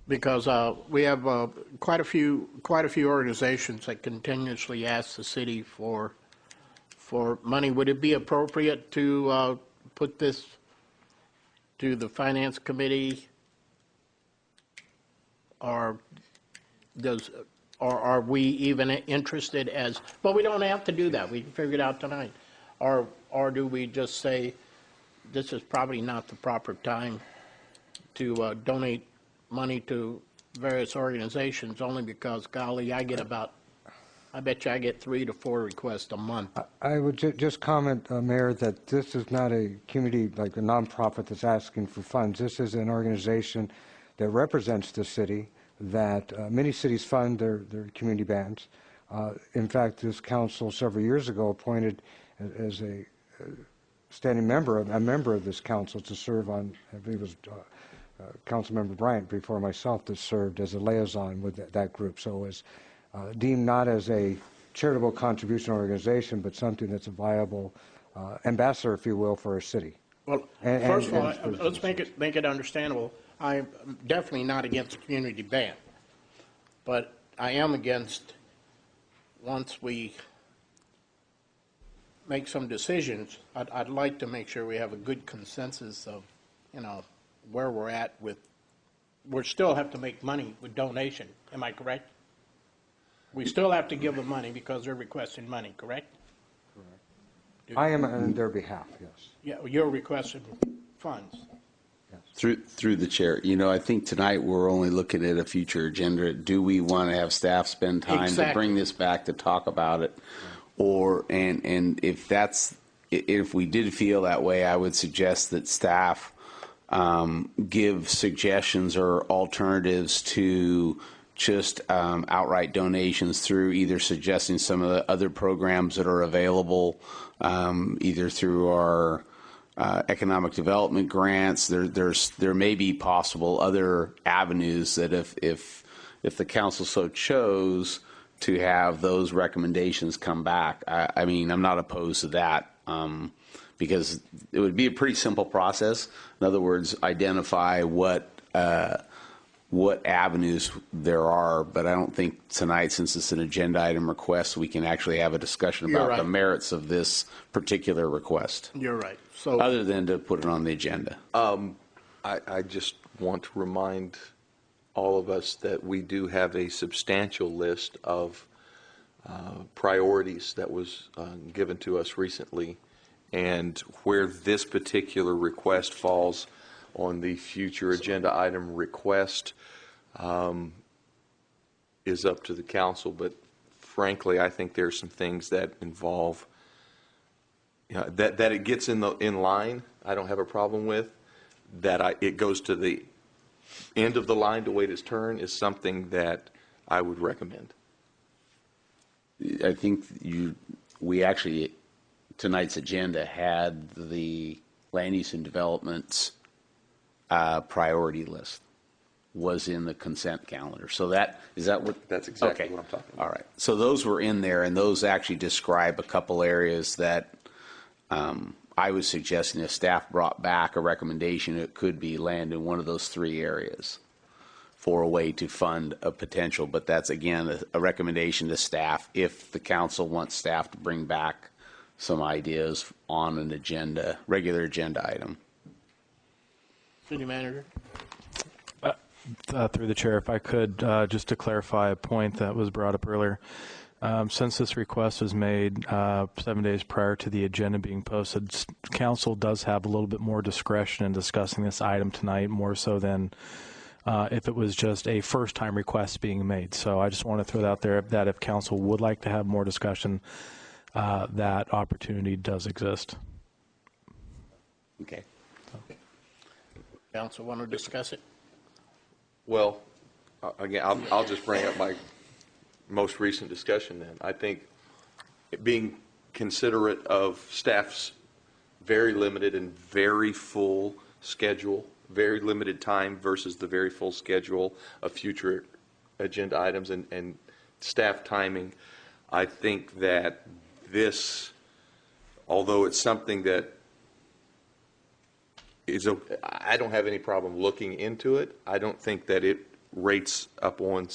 [SPEAKER 1] Because we have quite a few organizations that continuously ask the city for money. Would it be appropriate to put this to the Finance Committee, or are we even interested as? Well, we don't have to do that. We can figure it out tonight, or do we just say this is probably not the proper time to donate money to various organizations, only because, golly, I bet you I get 3 to 4 requests a month.
[SPEAKER 5] I would just comment, Mayor, that this is not a community, like a nonprofit that's asking for funds. This is an organization that represents the city, that many cities fund their community bands. In fact, this council several years ago appointed as a standing member, a member of this council to serve on, I believe it was Councilmember Bryant before myself, that served as a liaison with that group. So it was deemed not as a charitable contribution organization, but something that's a viable ambassador, if you will, for our city.
[SPEAKER 1] Well, first of all, let's make it understandable. I'm definitely not against the community band, but I am against, once we make some decisions, I'd like to make sure we have a good consensus of, where we're at with. We still have to make money with donation. Am I correct? We still have to give them money because they're requesting money, correct? Correct.
[SPEAKER 5] I am on their behalf, yes.
[SPEAKER 1] Yeah, you're requesting funds.
[SPEAKER 12] Through the chair, I think tonight we're only looking at a future agenda. Do we want to have staff spend time to bring this back to talk about it? Or, and if we did feel that way, I would suggest that staff give suggestions or alternatives to just outright donations through either suggesting some of the other programs that are available, either through our economic development grants. There may be possible other avenues that if the council so chose to have those recommendations come back. I mean, I'm not opposed to that. Because it would be a pretty simple process. In other words, identify what avenues there are, but I don't think tonight, since it's an agenda item request, we can actually have a discussion about the merits of this particular request.
[SPEAKER 1] You're right. So,
[SPEAKER 12] other than to put it on the agenda.
[SPEAKER 7] I just want to remind all of us that we do have a substantial list of priorities that was given to us recently. And where this particular request falls on the future agenda item request is up to the council. But frankly, I think there's some things that involve that it gets in line. I don't have a problem with that. It goes to the end of the line to wait its turn is something that I would recommend.
[SPEAKER 12] I think we actually. Tonight's agenda had the land use and development's priority list was in the consent calendar. So is that what?
[SPEAKER 7] That's exactly what I'm talking about.
[SPEAKER 12] All right. So those were in there, and those actually describe a couple areas that I was suggesting if staff brought back a recommendation, it could be land in one of those 3 areas for a way to fund a potential. But that's, again, a recommendation to staff if the council wants staff to bring back some ideas on an regular agenda item.
[SPEAKER 1] City Manager.
[SPEAKER 2] Through the chair, if I could, just to clarify a point that was brought up earlier. Since this request was made 7 days prior to the agenda being posted, council does have a little bit more discretion in discussing this item tonight, more so than if it was just a first-time request being made. So I just want to throw it out there that if council would like to have more discussion, that opportunity does exist.
[SPEAKER 12] Okay.
[SPEAKER 1] Council want to discuss it?
[SPEAKER 7] Well, again, I'll just bring up my most recent discussion then. I think being considerate of staff's very limited and very full schedule, very limited time versus the very full schedule of future agenda items and staff timing. I think that this, although it's something that I don't have any problem looking into it, I don't think that it rates up on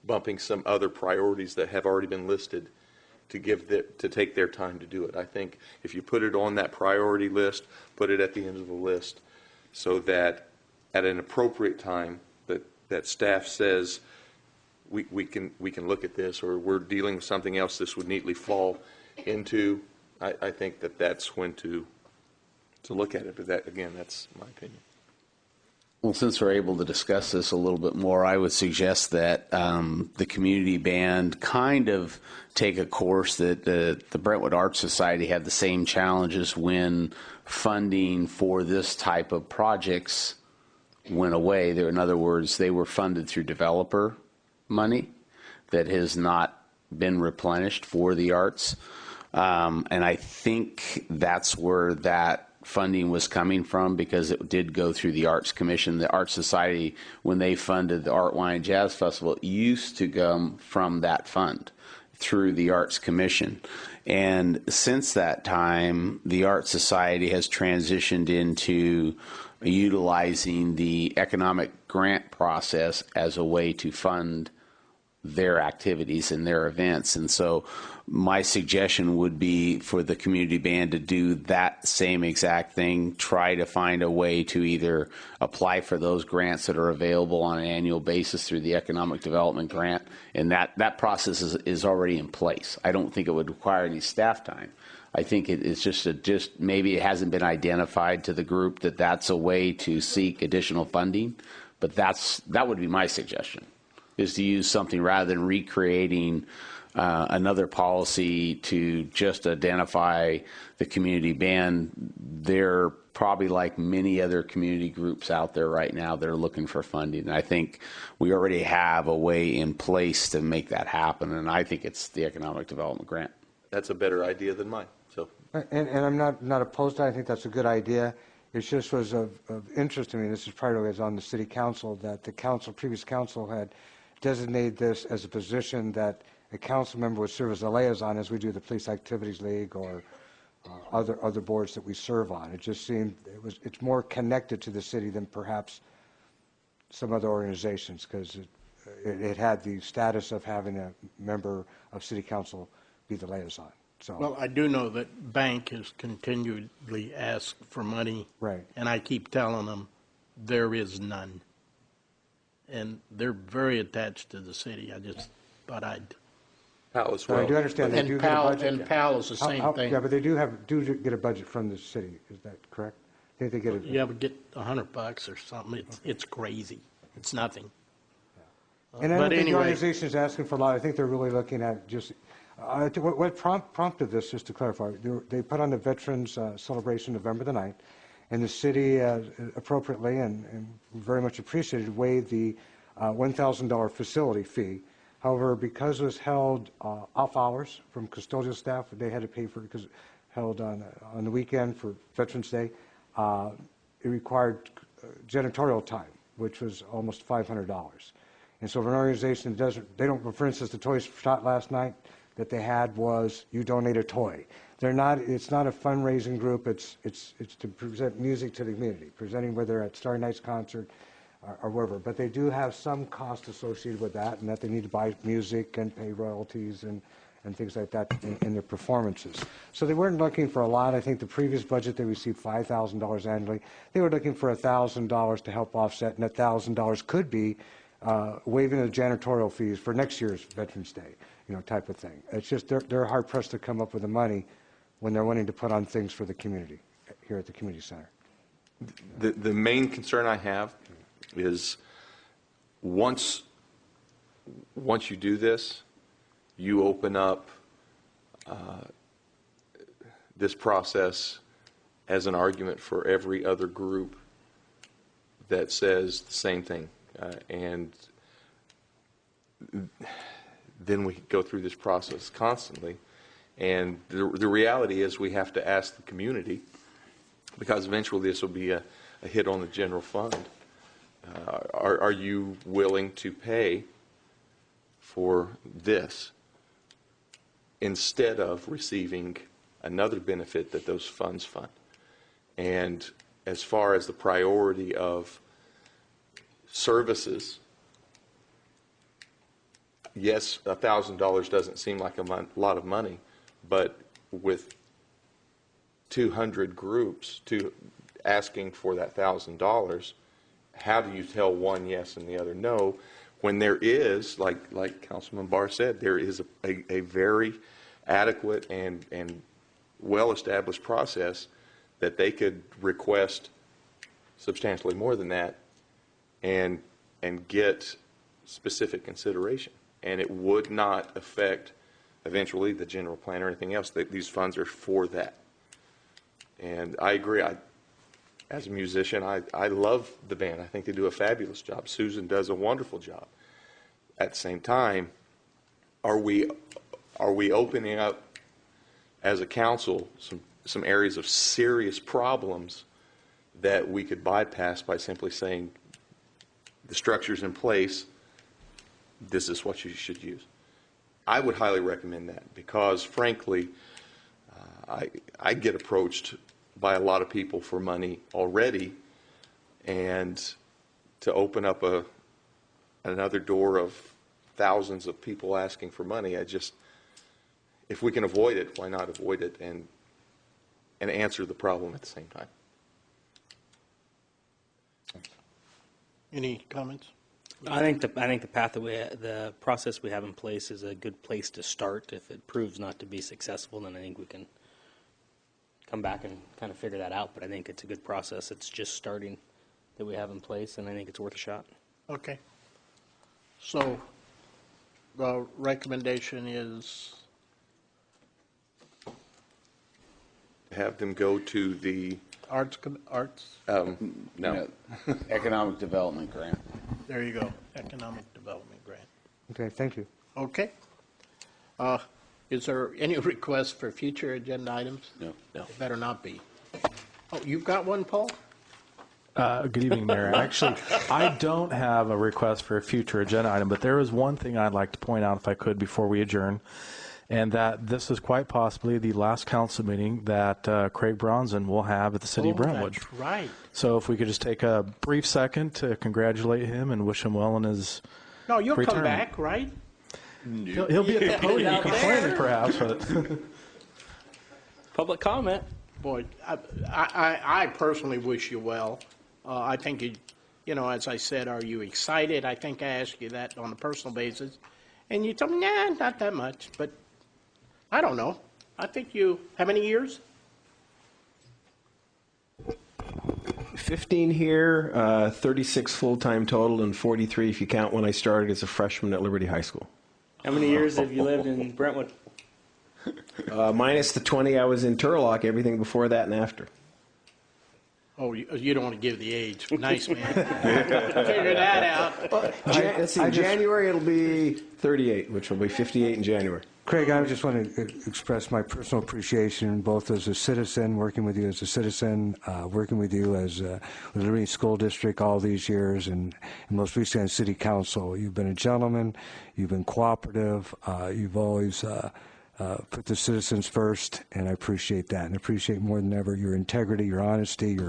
[SPEAKER 7] bumping some other priorities that have already been listed to take their time to do it. I think if you put it on that priority list, put it at the end of the list, so that at an appropriate time that staff says we can look at this, or we're dealing with something else this would neatly fall into, I think that's when to look at it. But that, again, that's my opinion.
[SPEAKER 12] Well, since we're able to discuss this a little bit more, I would suggest that the community band kind of take a course that the Brentwood Arts Society had the same challenges when funding for this type of projects went away. In other words, they were funded through developer money that has not been replenished for the arts. And I think that's where that funding was coming from, because it did go through the Arts Commission. The Arts Society, when they funded the Art, Wine, Jazz Festival, it used to come from that fund through the Arts Commission. And since that time, the Arts Society has transitioned into utilizing the economic grant process as a way to fund their activities and their events. And so my suggestion would be for the community band to do that same exact thing, try to find a way to either apply for those grants that are available on an annual basis through the economic development grant, and that process is already in place. I don't think it would require any staff time. I think it's just maybe it hasn't been identified to the group that that's a way to seek additional funding, but that would be my suggestion, is to use something rather than recreating another policy to just identify the community band. They're probably like many other community groups out there right now that are looking for funding. And I think we already have a way in place to make that happen, and I think it's the economic development grant.
[SPEAKER 7] That's a better idea than mine. So,
[SPEAKER 5] and I'm not opposed to it. I think that's a good idea. It just was of interest to me. This is prior to as on the city council, that the previous council had designated this as a position that a council member would serve as a liaison, as we do the Police Activities League or other boards that we serve on. It just seemed it's more connected to the city than perhaps some other organizations, because it had the status of having a member of city council be the liaison. So,
[SPEAKER 1] well, I do know that Bank has continually asked for money,
[SPEAKER 5] right,
[SPEAKER 1] and I keep telling them there is none. And they're very attached to the city. I just thought I'd.
[SPEAKER 7] PAL as well.
[SPEAKER 5] I do understand they do get a budget.
[SPEAKER 1] And PAL is the same thing.
[SPEAKER 5] Yeah, but they do get a budget from the city. Is that correct? I think they get it.
[SPEAKER 1] Yeah, but get $100 or something. It's crazy. It's nothing.
[SPEAKER 5] And I don't think the
[SPEAKER 1] anyway,
[SPEAKER 5] organization is asking for a lot. I think they're really looking at just what prompted this, just to clarify. They put on the Veterans Celebration November the 9th, and the city appropriately and very much appreciated waived the $1,000 facility fee. However, because it was held off hours from custodial staff, they had to pay for it because it held on the weekend for Veterans Day. It required janitorial time, which was almost $500. And so, if an organization they don't, for instance, the Toys Shot last night that they had was you donate a toy. It's not a fundraising group. It's to present music to the community, presenting whether at Starry Night's concert or wherever. But they do have some cost associated with that, and that they need to buy music and pay royalties and things like that in their performances. So they weren't looking for a lot. I think the previous budget they received $5,000 annually. They were looking for $1,000 to help offset, and $1,000 could be waiving the janitorial fees for next year's Veterans Day, type of thing. It's just they're hard pressed to come up with the money when they're wanting to put on things for the community here at the community center.
[SPEAKER 7] The main concern I have is once you do this, you open up this process as an argument for every other group that says the same thing. And then we go through this process constantly, And the reality is we have to ask the community, because eventually this will be a hit on the general fund. Are you willing to pay for this instead of receiving another benefit that those funds fund? And as far as the priority of services, yes, $1,000 doesn't seem like a lot of money, but with 200 groups asking for that $1,000, how do you tell one yes and the other no when there is, like Councilman Barr said, there is a very adequate and well-established process that they could request substantially more than that and get specific consideration. And it would not affect eventually the general plan or anything else. These funds are for that. And I agree. As a musician, I love the band. I think they do a fabulous job. Susan does a wonderful job. At the same time, are we opening up as a council some areas of serious problems that we could bypass by simply saying the structure's in place, this is what you should use? I would highly recommend that because, frankly, I get approached by a lot of people for money already, and to open up another door of thousands of people asking for money, if we can avoid it, why not avoid it and answer the problem at the same time?
[SPEAKER 1] Any comments?
[SPEAKER 4] I think the path that the process we have in place is a good place to start. If it proves not to be successful, then I think we can come back and kind of figure that out. But I think it's a good process. It's just starting that we have in place, and I think it's worth a shot.
[SPEAKER 1] Okay. So the recommendation is
[SPEAKER 7] have them go to the
[SPEAKER 1] arts.
[SPEAKER 7] No,
[SPEAKER 16] economic development grant.
[SPEAKER 1] There you go, economic development grant.
[SPEAKER 5] Okay, thank you.
[SPEAKER 1] Okay. Is there any request for future agenda items?
[SPEAKER 16] No.
[SPEAKER 1] It better not be. Oh, you've got one, Paul?
[SPEAKER 2] Good evening, Mayor. Actually, I don't have a request for a future agenda item, but there is one thing I'd like to point out, if I could, before we adjourn, and that this is quite possibly the last council meeting that Craig Bronson will have at the city of Brentwood.
[SPEAKER 1] That's right.
[SPEAKER 2] So if we could just take a brief second to congratulate him and wish him well in his
[SPEAKER 1] No, you'll come
[SPEAKER 2] return.
[SPEAKER 1] back, right?
[SPEAKER 2] He'll be at the podium complaining, perhaps. But
[SPEAKER 4] Public comment.
[SPEAKER 1] Boy, I personally wish you well. I think, as I said, are you excited? I think I asked you that on a personal basis. And you told me, nah, not that much. But I don't know. I think how many years?
[SPEAKER 19] 15 here, 36 full-time total, and 43 if you count when I started as a freshman at Liberty High School.
[SPEAKER 4] How many years have you lived in Brentwood?
[SPEAKER 19] Minus the 20 I was in Turlock, everything before that and after.
[SPEAKER 1] Oh, you don't want to give the age. Nice, man. Figure that out.
[SPEAKER 19] Let's see, in January it'll be 38, which will be 58 in January.
[SPEAKER 5] Craig, I just want to express my personal appreciation, both as a citizen, working with you as a citizen, working with you as with the Liberty School District all these years, and most recently on City Council. You've been a gentleman, you've been cooperative, you've always put the citizens first, and I appreciate that, and I appreciate more than ever your integrity, your honesty,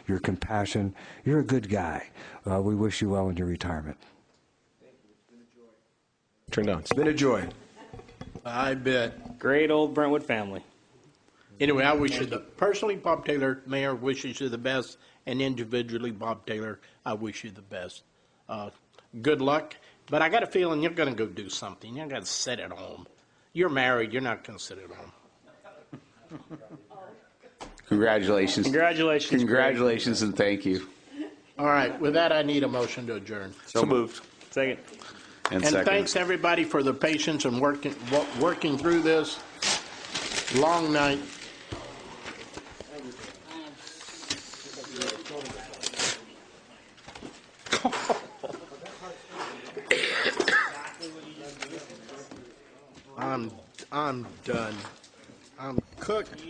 [SPEAKER 5] your compassion. You're a good guy. We wish you well in your retirement.
[SPEAKER 19] Thank you. It's been a joy. Turned on. It's been a joy.
[SPEAKER 1] I bet.
[SPEAKER 4] Great old Brentwood family.
[SPEAKER 1] Anyway, I wish you personally, Bob Taylor, Mayor, wishes you the best, and individually, Bob Taylor, I wish you the best. Good luck, but I got a feeling you're going to go do something. You're going to sit at home. You're married. You're not going to sit at home.
[SPEAKER 12] Congratulations.
[SPEAKER 4] Congratulations.
[SPEAKER 12] Congratulations and thank you.
[SPEAKER 1] All right. With that, I need a motion to adjourn.
[SPEAKER 12] So moved.
[SPEAKER 4] Second.
[SPEAKER 1] And
[SPEAKER 12] second.
[SPEAKER 1] thanks everybody for the patience and working through this long night. I'm done. I'm cooked.